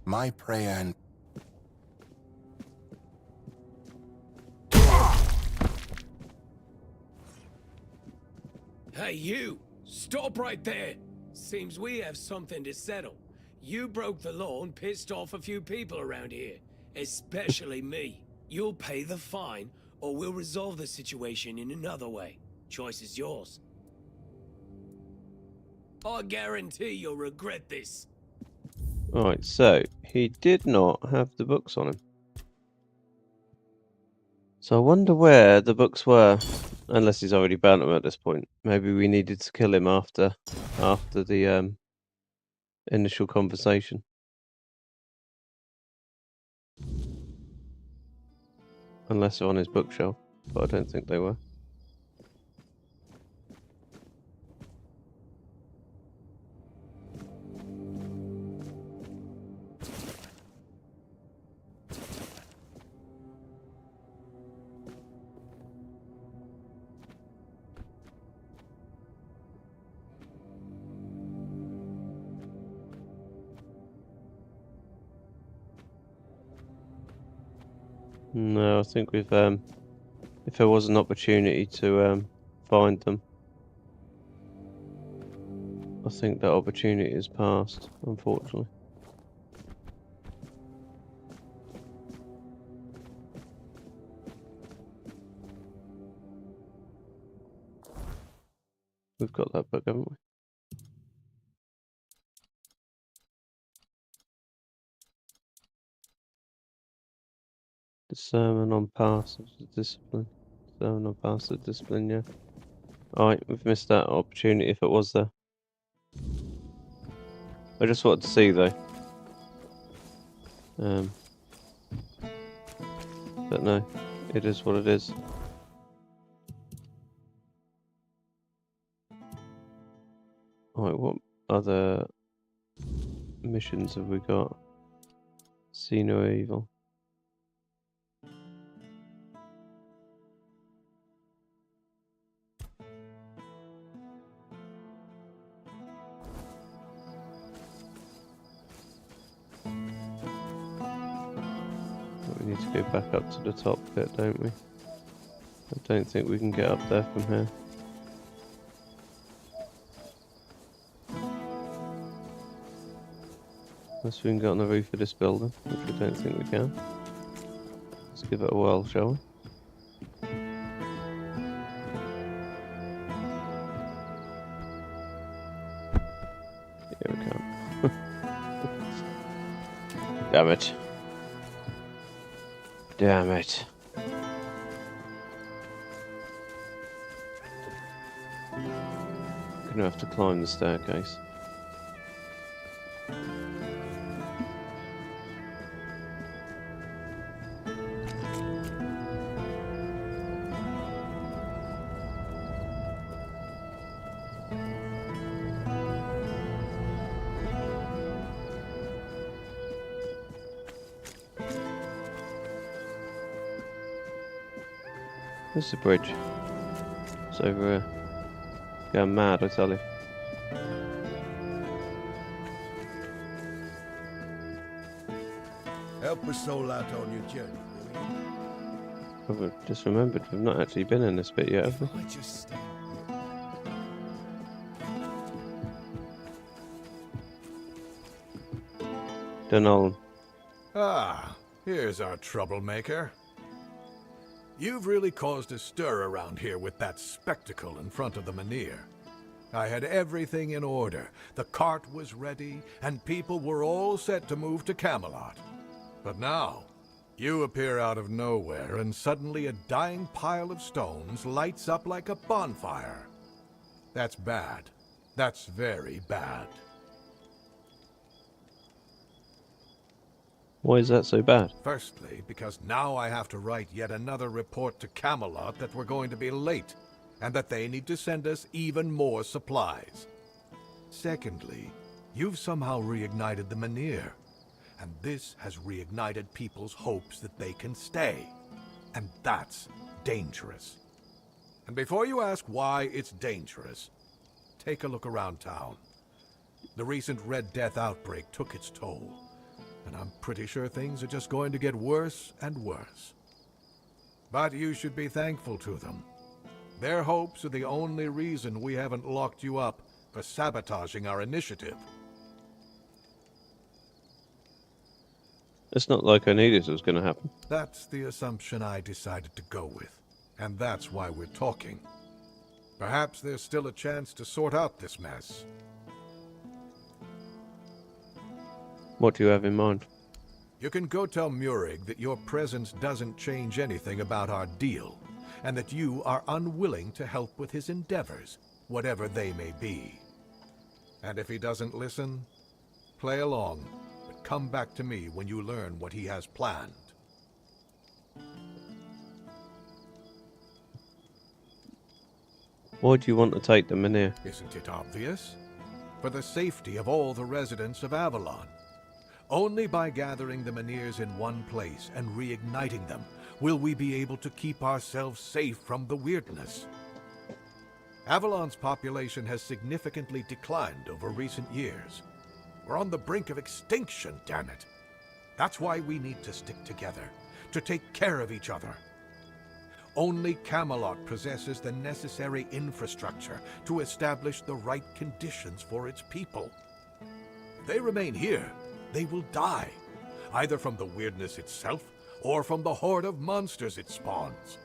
Speaker 20: My prayer and...
Speaker 8: Hey, you! Stop right there! Seems we have something to settle. You broke the law and pissed off a few people around here. Especially me. You'll pay the fine, or we'll resolve the situation in another way. Choice is yours. I guarantee you'll regret this.
Speaker 2: Alright, so he did not have the books on him. So I wonder where the books were, unless he's already burnt them at this point. Maybe we needed to kill him after the initial conversation. Unless they're on his bookshelf, but I don't think they were. No, I think we've if there was an opportunity to find them, I think that opportunity has passed, unfortunately. We've got that book, haven't we? The sermon on passive discipline. Sermon on passive discipline, yeah. Alright, we've missed that opportunity if it was there. I just wanted to see though. But no, it is what it is. Alright, what other missions have we got? See no evil. We need to go back up to the top bit, don't we? I don't think we can get up there from here. Unless we can get on the roof of this building, which I don't think we can. Let's give it a whirl, shall we? Here we go. Damn it. Damn it. Gonna have to climb the staircase. This is the bridge. It's over here. Going mad, I tell you.
Speaker 11: Help us all out on your journey, will you?
Speaker 2: I've just remembered we've not actually been in this bit yet, have we? Dunollan.
Speaker 5: Ah, here's our troublemaker. You've really caused a stir around here with that spectacle in front of the menhir. I had everything in order. The cart was ready, and people were all set to move to Camelot. But now, you appear out of nowhere, and suddenly a dying pile of stones lights up like a bonfire. That's bad. That's very bad.
Speaker 2: Why is that so bad?
Speaker 5: Firstly, because now I have to write yet another report to Camelot that we're going to be late, and that they need to send us even more supplies. Secondly, you've somehow reignited the menhir, and this has reignited people's hopes that they can stay. And that's dangerous. And before you ask why it's dangerous, take a look around town. The recent Red Death outbreak took its toll. and I'm pretty sure things are just going to get worse and worse. But you should be thankful to them. Their hopes are the only reason we haven't locked you up for sabotaging our initiative.
Speaker 2: It's not like I knew this was going to happen.
Speaker 5: That's the assumption I decided to go with, and that's why we're talking. Perhaps there's still a chance to sort out this mess.
Speaker 2: What do you have in mind?
Speaker 5: You can go tell Murig that your presence doesn't change anything about our deal, and that you are unwilling to help with his endeavors, whatever they may be. And if he doesn't listen, play along, but come back to me when you learn what he has planned.
Speaker 2: Why do you want to take them in here?
Speaker 5: Isn't it obvious? For the safety of all the residents of Avalon. Only by gathering the Meniers in one place and reigniting them will we be able to keep ourselves safe from the weirdness. Avalon's population has significantly declined over recent years. We're on the brink of extinction, damn it. That's why we need to stick together, to take care of each other. Only Camelot possesses the necessary infrastructure to establish the right conditions for its people. If they remain here, they will die, either from the weirdness itself or from the horde of monsters it spawns.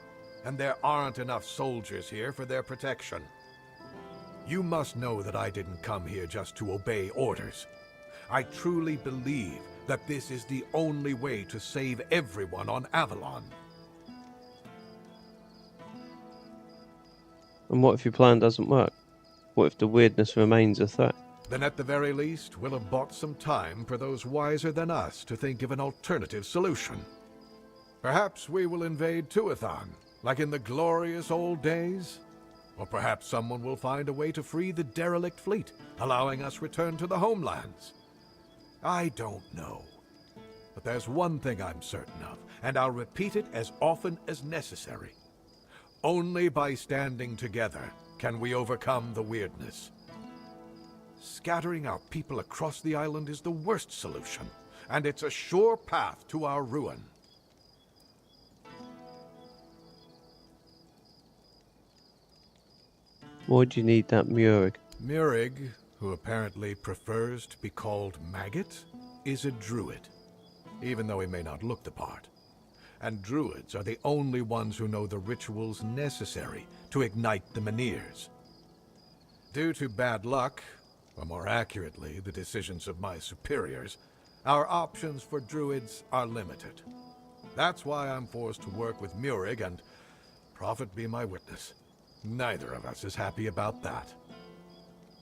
Speaker 5: And there aren't enough soldiers here for their protection. You must know that I didn't come here just to obey orders. I truly believe that this is the only way to save everyone on Avalon.
Speaker 2: And what if your plan doesn't work? What if the weirdness remains a threat?
Speaker 5: Then at the very least, we'll have bought some time for those wiser than us to think of an alternative solution. Perhaps we will invade Tuathan, like in the glorious old days. Or perhaps someone will find a way to free the derelict fleet, allowing us return to the homelands. I don't know. But there's one thing I'm certain of, and I'll repeat it as often as necessary. Only by standing together can we overcome the weirdness. Scattering our people across the island is the worst solution, and it's a sure path to our ruin.
Speaker 2: Why do you need that Murig?
Speaker 5: Murig, who apparently prefers to be called Maggot, is a druid, even though he may not look the part. And druids are the only ones who know the rituals necessary to ignite the Meniers. Due to bad luck, or more accurately, the decisions of my superiors, our options for druids are limited. That's why I'm forced to work with Murig, and prophet be my witness, neither of us is happy about that.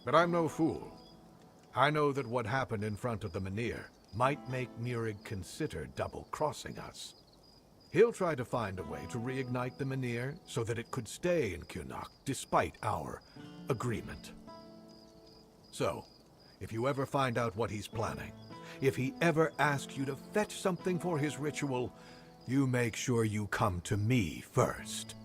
Speaker 5: But I'm no fool. I know that what happened in front of the Menhir might make Murig consider double-crossing us. He'll try to find a way to reignite the Menhir so that it could stay in Cuanacht despite our agreement. So, if you ever find out what he's planning, if he ever asks you to fetch something for his ritual, you make sure you come to me first.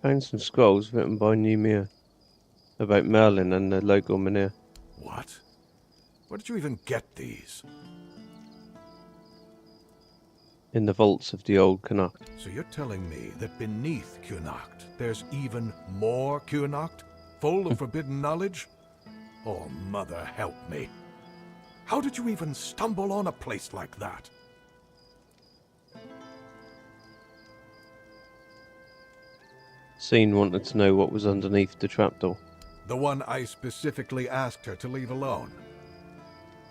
Speaker 2: Found some scrolls written by Numir about Merlin and the local Menhir.
Speaker 5: What? Where did you even get these?
Speaker 2: In the vaults of the old Cuanacht.
Speaker 5: So you're telling me that beneath Cuanacht, there's even more Cuanacht, full of forbidden knowledge? Oh, mother help me. How did you even stumble on a place like that?
Speaker 2: Scene wanted to know what was underneath the trapdoor.
Speaker 5: The one I specifically asked her to leave alone.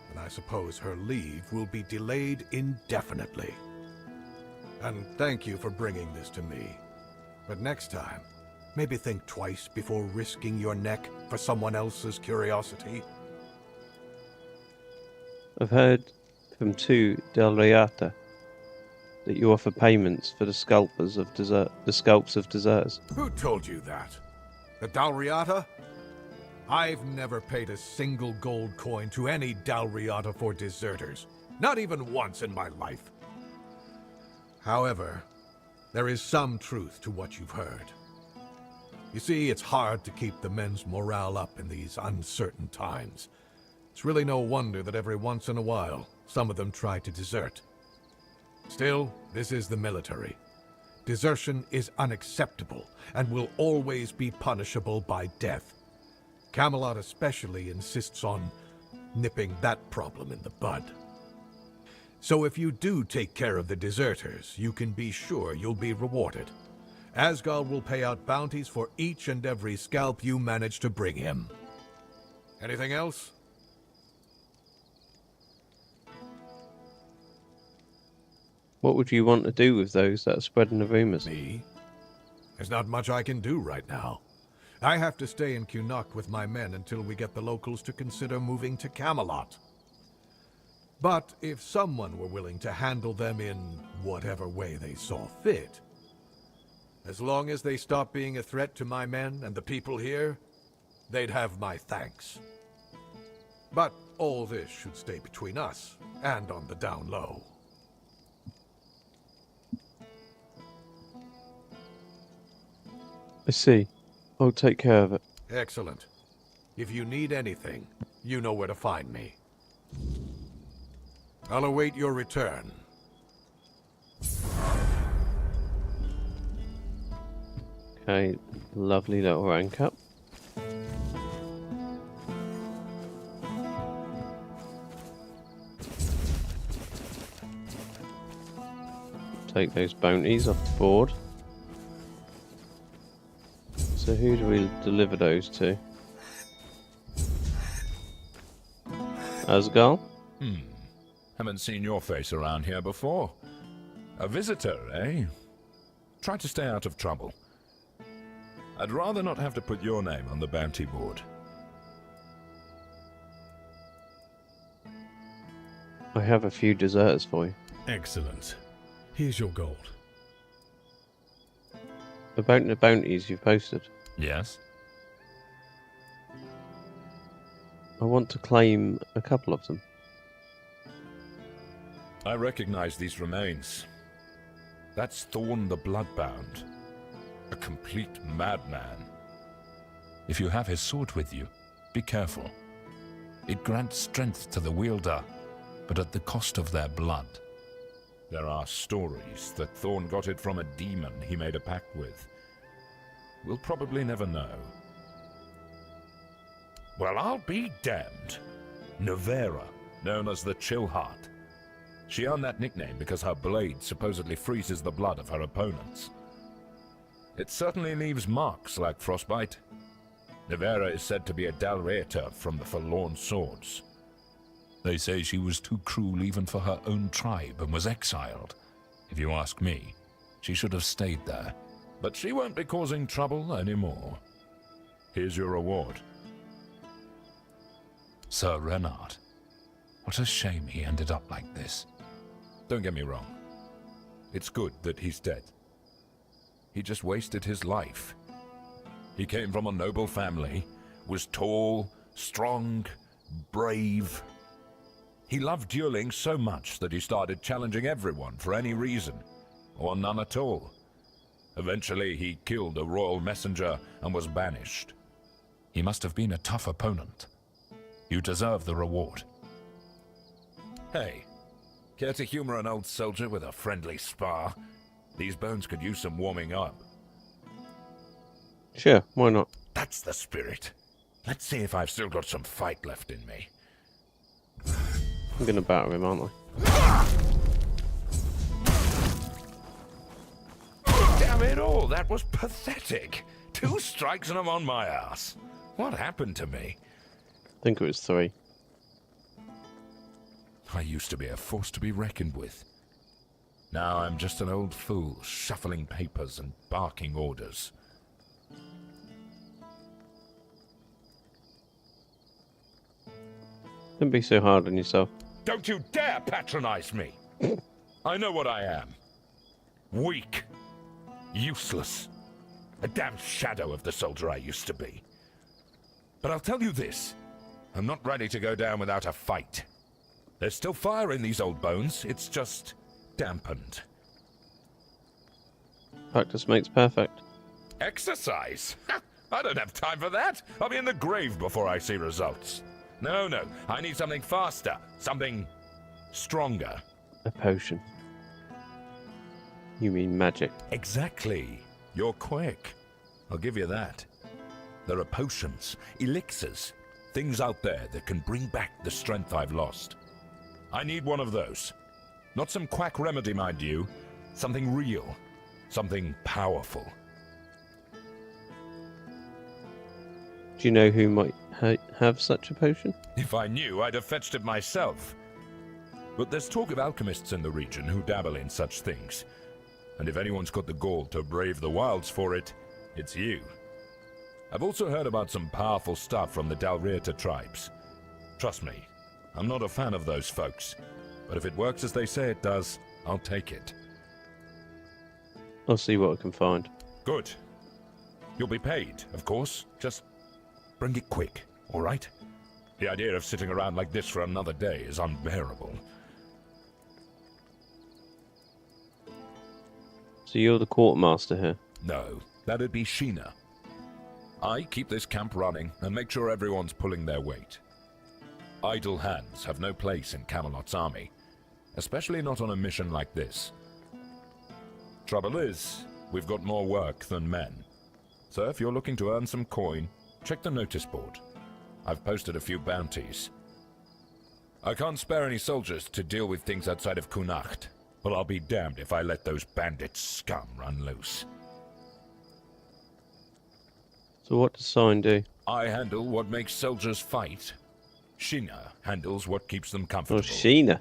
Speaker 5: And I suppose her leave will be delayed indefinitely. And thank you for bringing this to me. But next time, maybe think twice before risking your neck for someone else's curiosity.
Speaker 2: I've heard from 2 Del Reata that you offer payments for the scalps of deserters.
Speaker 5: Who told you that? The Dalriata? I've never paid a single gold coin to any Dalriata for deserters. Not even once in my life. However, there is some truth to what you've heard. You see, it's hard to keep the men's morale up in these uncertain times. It's really no wonder that every once in a while, some of them try to desert. Still, this is the military. Desertion is unacceptable and will always be punishable by death. Camelot especially insists on nipping that problem in the bud. So if you do take care of the deserters, you can be sure you'll be rewarded. Asgard will pay out bounties for each and every scalp you manage to bring him. Anything else?
Speaker 2: What would you want to do with those that are spreading the rumours?
Speaker 5: Me? There's not much I can do right now. I have to stay in Cuanacht with my men until we get the locals to consider moving to Camelot. But if someone were willing to handle them in whatever way they saw fit, as long as they stop being a threat to my men and the people here, they'd have my thanks. But all this should stay between us and on the down low.
Speaker 2: I see. I'll take care of it.
Speaker 5: Excellent. If you need anything, you know where to find me. I'll await your return.
Speaker 2: Okay, lovely little rank up. Take those bounties off the board. So who do we deliver those to? Asgard?
Speaker 6: Haven't seen your face around here before. A visitor, eh? Try to stay out of trouble. I'd rather not have to put your name on the bounty board.
Speaker 2: I have a few deserters for you.
Speaker 22: Excellent. Here's your gold.
Speaker 2: About the bounties you've posted.
Speaker 6: Yes?
Speaker 2: I want to claim a couple of them.
Speaker 6: I recognize these remains. That's Thorn the Bloodbound. A complete madman. If you have his sword with you, be careful. It grants strength to the wielder, but at the cost of their blood. There are stories that Thorn got it from a demon he made a pact with. We'll probably never know. Well, I'll be damned. Nevera, known as the Chillheart. She earned that nickname because her blade supposedly freezes the blood of her opponents. It certainly leaves marks like frostbite. Nevera is said to be a Dalreator from the Forlorn Swords. They say she was too cruel even for her own tribe and was exiled. If you ask me, she should have stayed there. But she won't be causing trouble anymore. Here's your reward. Sir Renard. What a shame he ended up like this. Don't get me wrong. It's good that he's dead. He just wasted his life. He came from a noble family, was tall, strong, brave. He loved dueling so much that he started challenging everyone for any reason, or none at all. Eventually, he killed a royal messenger and was banished. He must have been a tough opponent. You deserve the reward. Hey, care to humor an old soldier with a friendly spar? These bones could use some warming up.
Speaker 2: Sure, why not?
Speaker 6: That's the spirit. Let's see if I've still got some fight left in me.
Speaker 2: I'm gonna batter him, aren't I?
Speaker 6: Damn it all, that was pathetic. 2 strikes and I'm on my ass. What happened to me?
Speaker 2: I think it was 3.
Speaker 6: I used to be a force to be reckoned with. Now I'm just an old fool, shuffling papers and barking orders.
Speaker 2: Don't be so hard on yourself.
Speaker 6: Don't you dare patronize me! I know what I am. Weak. Useless. A damn shadow of the soldier I used to be. But I'll tell you this. I'm not ready to go down without a fight. There's still fire in these old bones. It's just dampened.
Speaker 2: Practice makes perfect.
Speaker 6: Exercise? I don't have time for that. I'll be in the grave before I see results. No, I need something faster, something stronger.
Speaker 2: A potion. You mean magic?
Speaker 6: Exactly. You're quick. I'll give you that. There are potions, elixirs, things out there that can bring back the strength I've lost. I need one of those. Not some quack remedy, mind you. Something real. Something powerful.
Speaker 2: Do you know who might have such a potion?
Speaker 6: If I knew, I'd have fetched it myself. But there's talk of alchemists in the region who dabble in such things. And if anyone's got the gall to brave the wilds for it, it's you. I've also heard about some powerful stuff from the Dalrieta tribes. Trust me, I'm not a fan of those folks. But if it works as they say it does, I'll take it.
Speaker 2: I'll see what I can find.
Speaker 6: Good. You'll be paid, of course. Just bring it quick, all right? The idea of sitting around like this for another day is unbearable.
Speaker 2: So you're the quartermaster here?
Speaker 6: No, that'd be Sheena. I keep this camp running and make sure everyone's pulling their weight. Idle hands have no place in Camelot's army, especially not on a mission like this. Trouble is, we've got more work than men. So if you're looking to earn some coin, check the notice board. I've posted a few bounties. I can't spare any soldiers to deal with things outside of Cuanacht, but I'll be damned if I let those bandit scum run loose.
Speaker 2: So what does Sign do?
Speaker 6: I handle what makes soldiers fight. Sheena handles what keeps them comfortable.
Speaker 2: Oh, Sheena.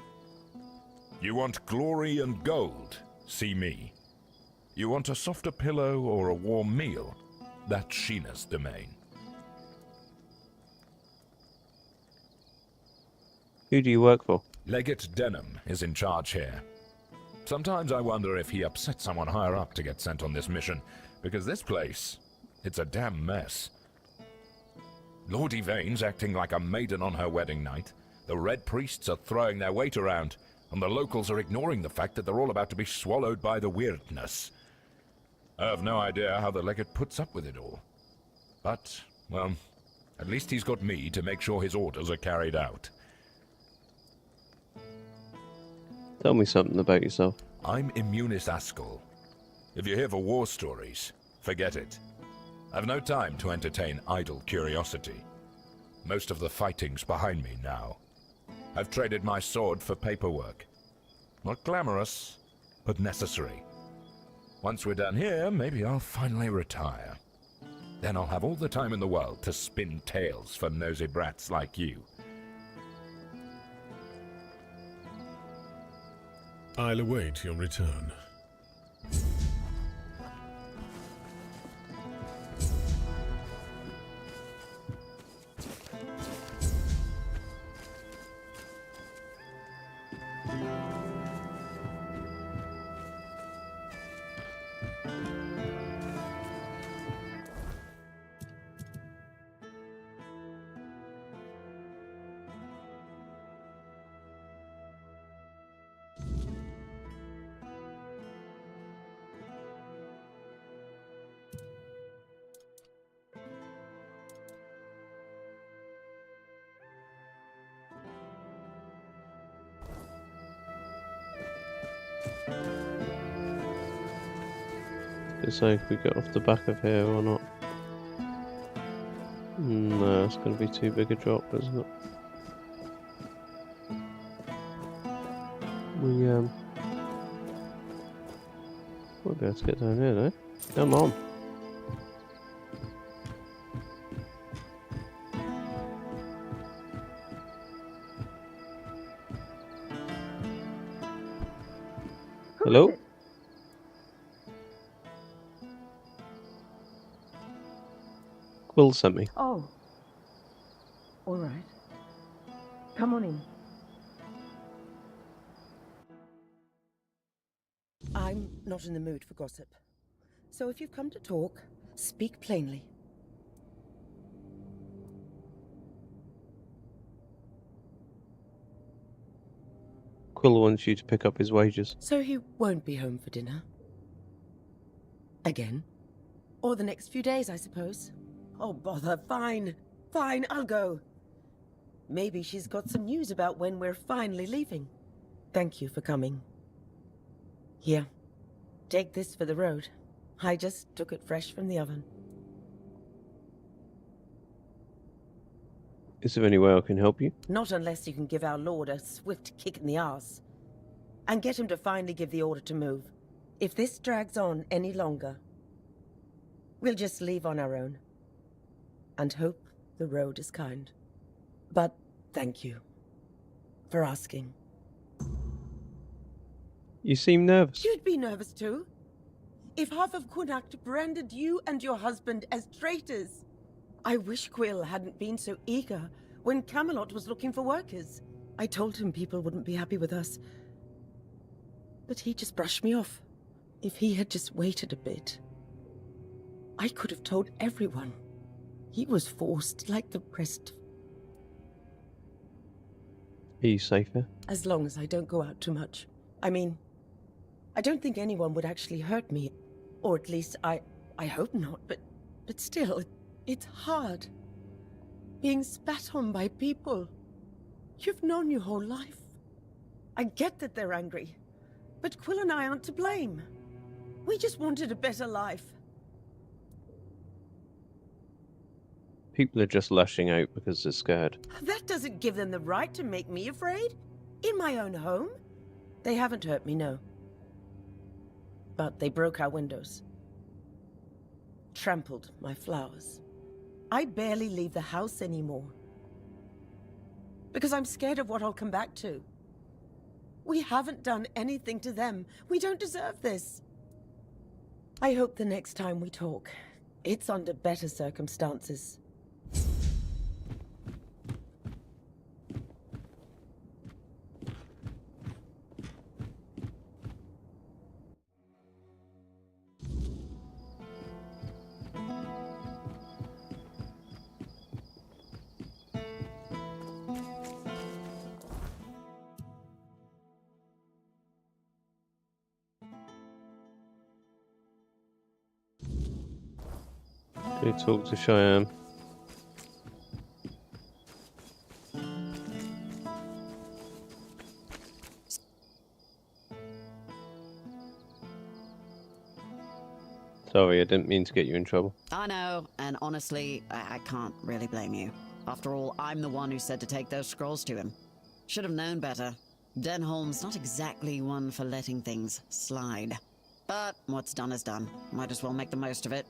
Speaker 6: You want glory and gold? See me. You want a softer pillow or a warm meal? That's Sheena's domain.
Speaker 2: Who do you work for?
Speaker 6: Legate Denham is in charge here. Sometimes I wonder if he upset someone higher up to get sent on this mission, because this place, it's a damn mess. Lord Yvain's acting like a maiden on her wedding night, the Red Priests are throwing their weight around, and the locals are ignoring the fact that they're all about to be swallowed by the weirdness. I have no idea how the Legate puts up with it all. But, well, at least he's got me to make sure his orders are carried out.
Speaker 2: Tell me something about yourself.
Speaker 6: I'm Immunis Askell. If you're here for war stories, forget it. I've no time to entertain idle curiosity. Most of the fighting's behind me now. I've traded my sword for paperwork. Not glamorous, but necessary. Once we're done here, maybe I'll finally retire. Then I'll have all the time in the world to spin tales for nosy brats like you.
Speaker 22: I'll await your return.
Speaker 2: So if we get off the back of here or not. No, it's going to be too big a drop, isn't it? We'll be able to get down here, though. Come on. Hello? Will sent me.
Speaker 13: Oh. All right. Come on in. I'm not in the mood for gossip. So if you've come to talk, speak plainly.
Speaker 2: Quill wants you to pick up his wages.
Speaker 13: So he won't be home for dinner? Again? Or the next few days, I suppose. Oh, bother. Fine. Fine, I'll go. Maybe she's got some news about when we're finally leaving. Thank you for coming. Here. Take this for the road. I just took it fresh from the oven.
Speaker 2: Is there any way I can help you?
Speaker 13: Not unless you can give our lord a swift kick in the arse. And get him to finally give the order to move. If this drags on any longer, we'll just leave on our own. And hope the road is kind. But thank you for asking.
Speaker 2: You seem nervous.
Speaker 13: You'd be nervous too. If half of Cuanacht branded you and your husband as traitors. I wish Quill hadn't been so eager when Camelot was looking for workers. I told him people wouldn't be happy with us. But he just brushed me off. If he had just waited a bit, I could have told everyone. He was forced like the rest.
Speaker 2: Are you safe here?
Speaker 13: As long as I don't go out too much. I mean, I don't think anyone would actually hurt me. Or at least I hope not, but still, it's hard. Being spat on by people you've known your whole life. I get that they're angry, but Quill and I aren't to blame. We just wanted a better life.
Speaker 2: People are just lashing out because they're scared.
Speaker 13: That doesn't give them the right to make me afraid. In my own home. They haven't hurt me, no. But they broke our windows. Trampled my flowers. I barely leave the house anymore. Because I'm scared of what I'll come back to. We haven't done anything to them. We don't deserve this. I hope the next time we talk, it's under better circumstances.
Speaker 2: Go talk to Cheyenne. Sorry, I didn't mean to get you in trouble.
Speaker 16: I know, and honestly, I can't really blame you. After all, I'm the one who said to take those scrolls to him. Should have known better. Denholm's not exactly one for letting things slide. But what's done is done. Might as well make the most of it.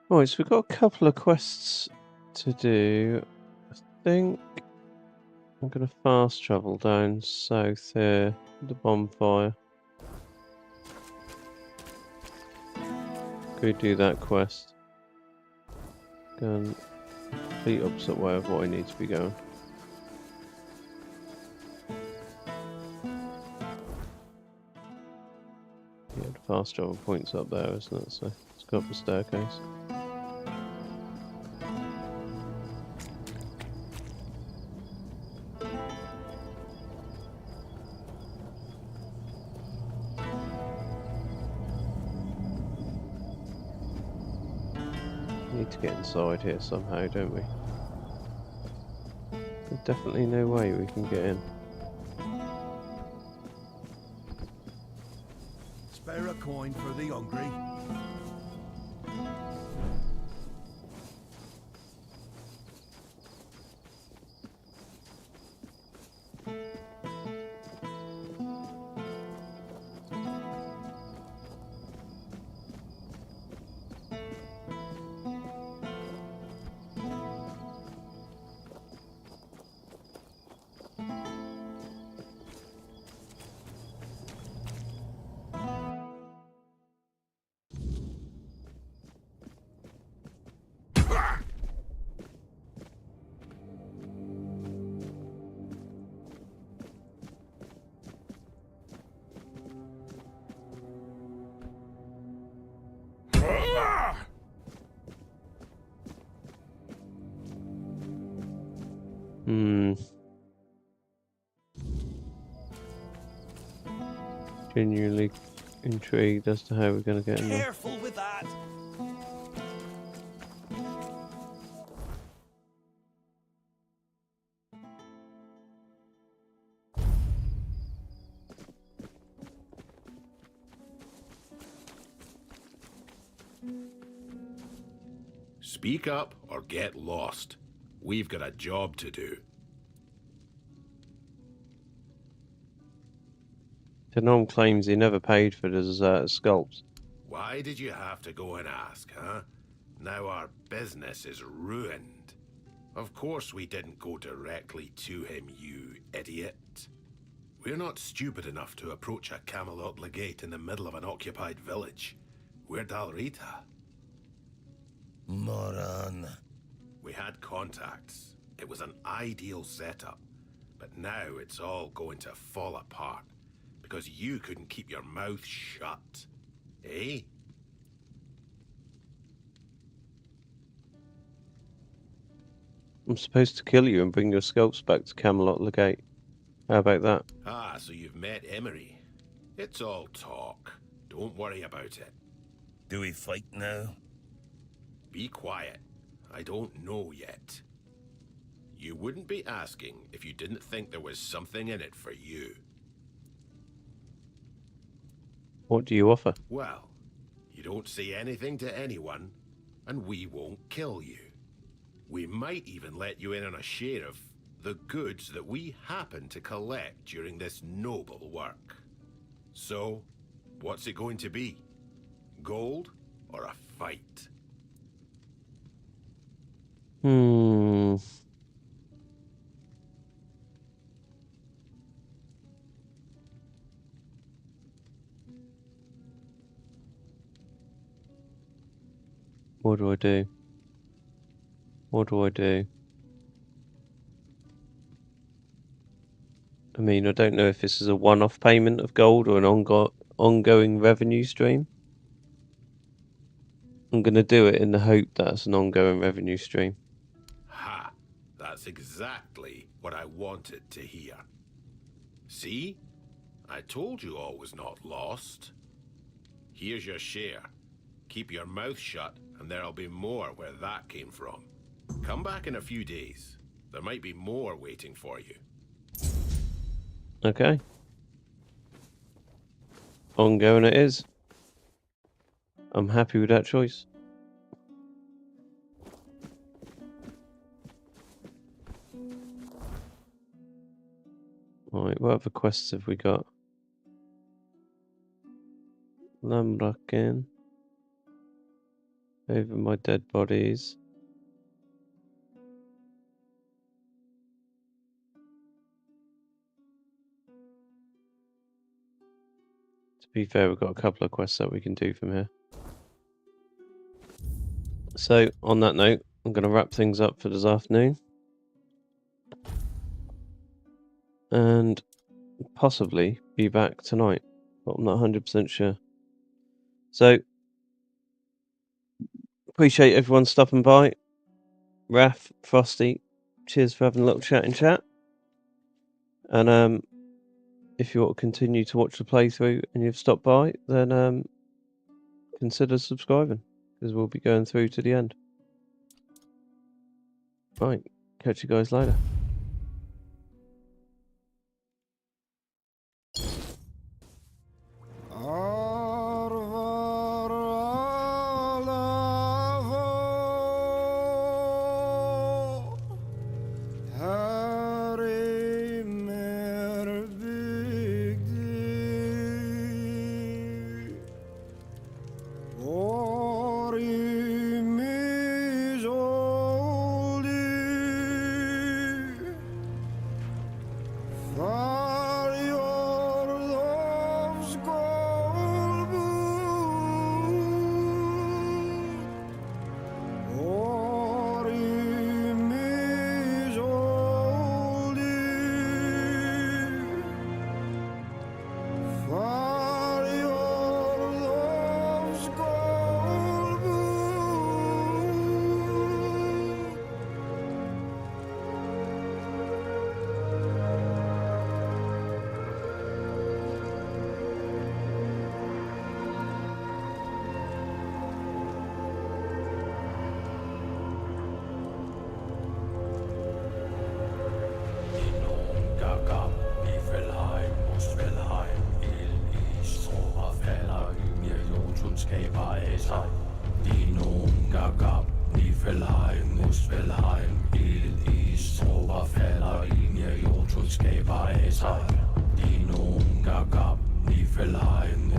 Speaker 2: Right, so we've got a couple of quests to do. I think I'm going to fast travel down south here, the bonfire. Go do that quest. Go complete opposite way of what I need to be going. Yeah, the fast travel point's up there, isn't it? So let's go up the staircase. Need to get inside here somehow, don't we? There's definitely no way we can get in.
Speaker 11: Spare a coin for the hungry.
Speaker 2: Genuinely intrigued as to how we're going to get in there.
Speaker 12: Careful with that!
Speaker 1: Speak up or get lost. We've got a job to do.
Speaker 2: The gnome claims he never paid for the sculpts.
Speaker 1: Why did you have to go and ask, huh? Now our business is ruined. Of course we didn't go directly to him, you idiot. We're not stupid enough to approach a Camelot legate in the middle of an occupied village. We're Dalrita.
Speaker 11: Moron.
Speaker 1: We had contacts. It was an ideal setup. But now it's all going to fall apart. Because you couldn't keep your mouth shut. Eh?
Speaker 2: I'm supposed to kill you and bring your sculpts back to Camelot Legate. How about that?
Speaker 1: Ah, so you've met Emery. It's all talk. Don't worry about it.
Speaker 11: Do we fight now?
Speaker 1: Be quiet. I don't know yet. You wouldn't be asking if you didn't think there was something in it for you.
Speaker 2: What do you offer?
Speaker 1: Well, you don't say anything to anyone, and we won't kill you. We might even let you in on a share of the goods that we happen to collect during this noble work. So, what's it going to be? Gold or a fight?
Speaker 2: What do I do? What do I do? I mean, I don't know if this is a one-off payment of gold or an ongoing revenue stream. I'm going to do it in the hope that it's an ongoing revenue stream.
Speaker 1: Ha! That's exactly what I wanted to hear. See? I told you all was not lost. Here's your share. Keep your mouth shut, and there'll be more where that came from. Come back in a few days. There might be more waiting for you.
Speaker 2: Okay. Ongoing it is. I'm happy with that choice. Right, what other quests have we got? Lambraken. Over my dead bodies. To be fair, we've got a couple of quests that we can do from here. So, on that note, I'm going to wrap things up for this afternoon. And possibly be back tonight, but I'm not 100% sure. So, appreciate everyone stopping by. Raph, Frosty, cheers for having a little chat in chat. And if you want to continue to watch the playthrough and you've stopped by, then consider subscribing, because we'll be going through to the end. Right, catch you guys later.
Speaker 7: Oh.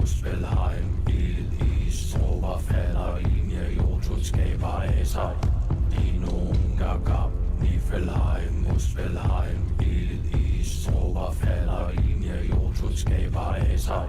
Speaker 14: Muspelheim, Ildis, Overfalder, Linje, Jotundskaber af sig. Inungagab, Niflheim, Muspelheim, Ildis, Overfalder, Linje, Jotundskaber af sig.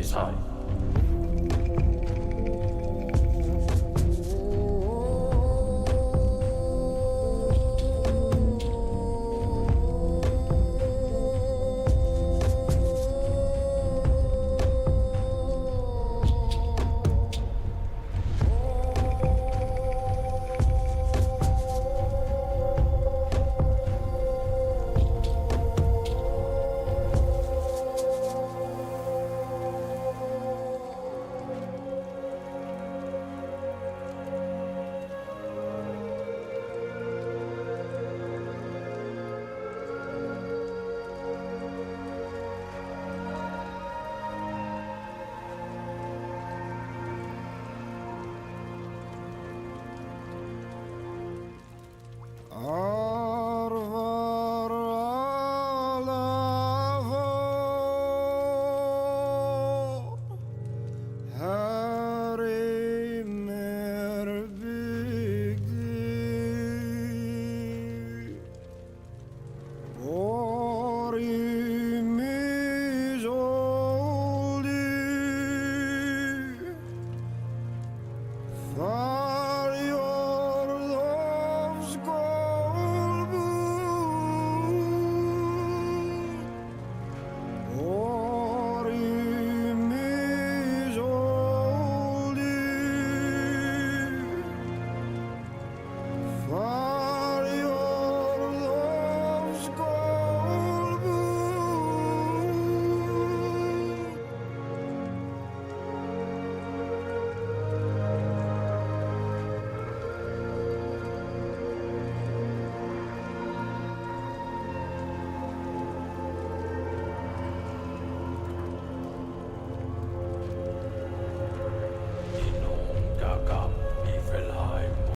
Speaker 14: Sig.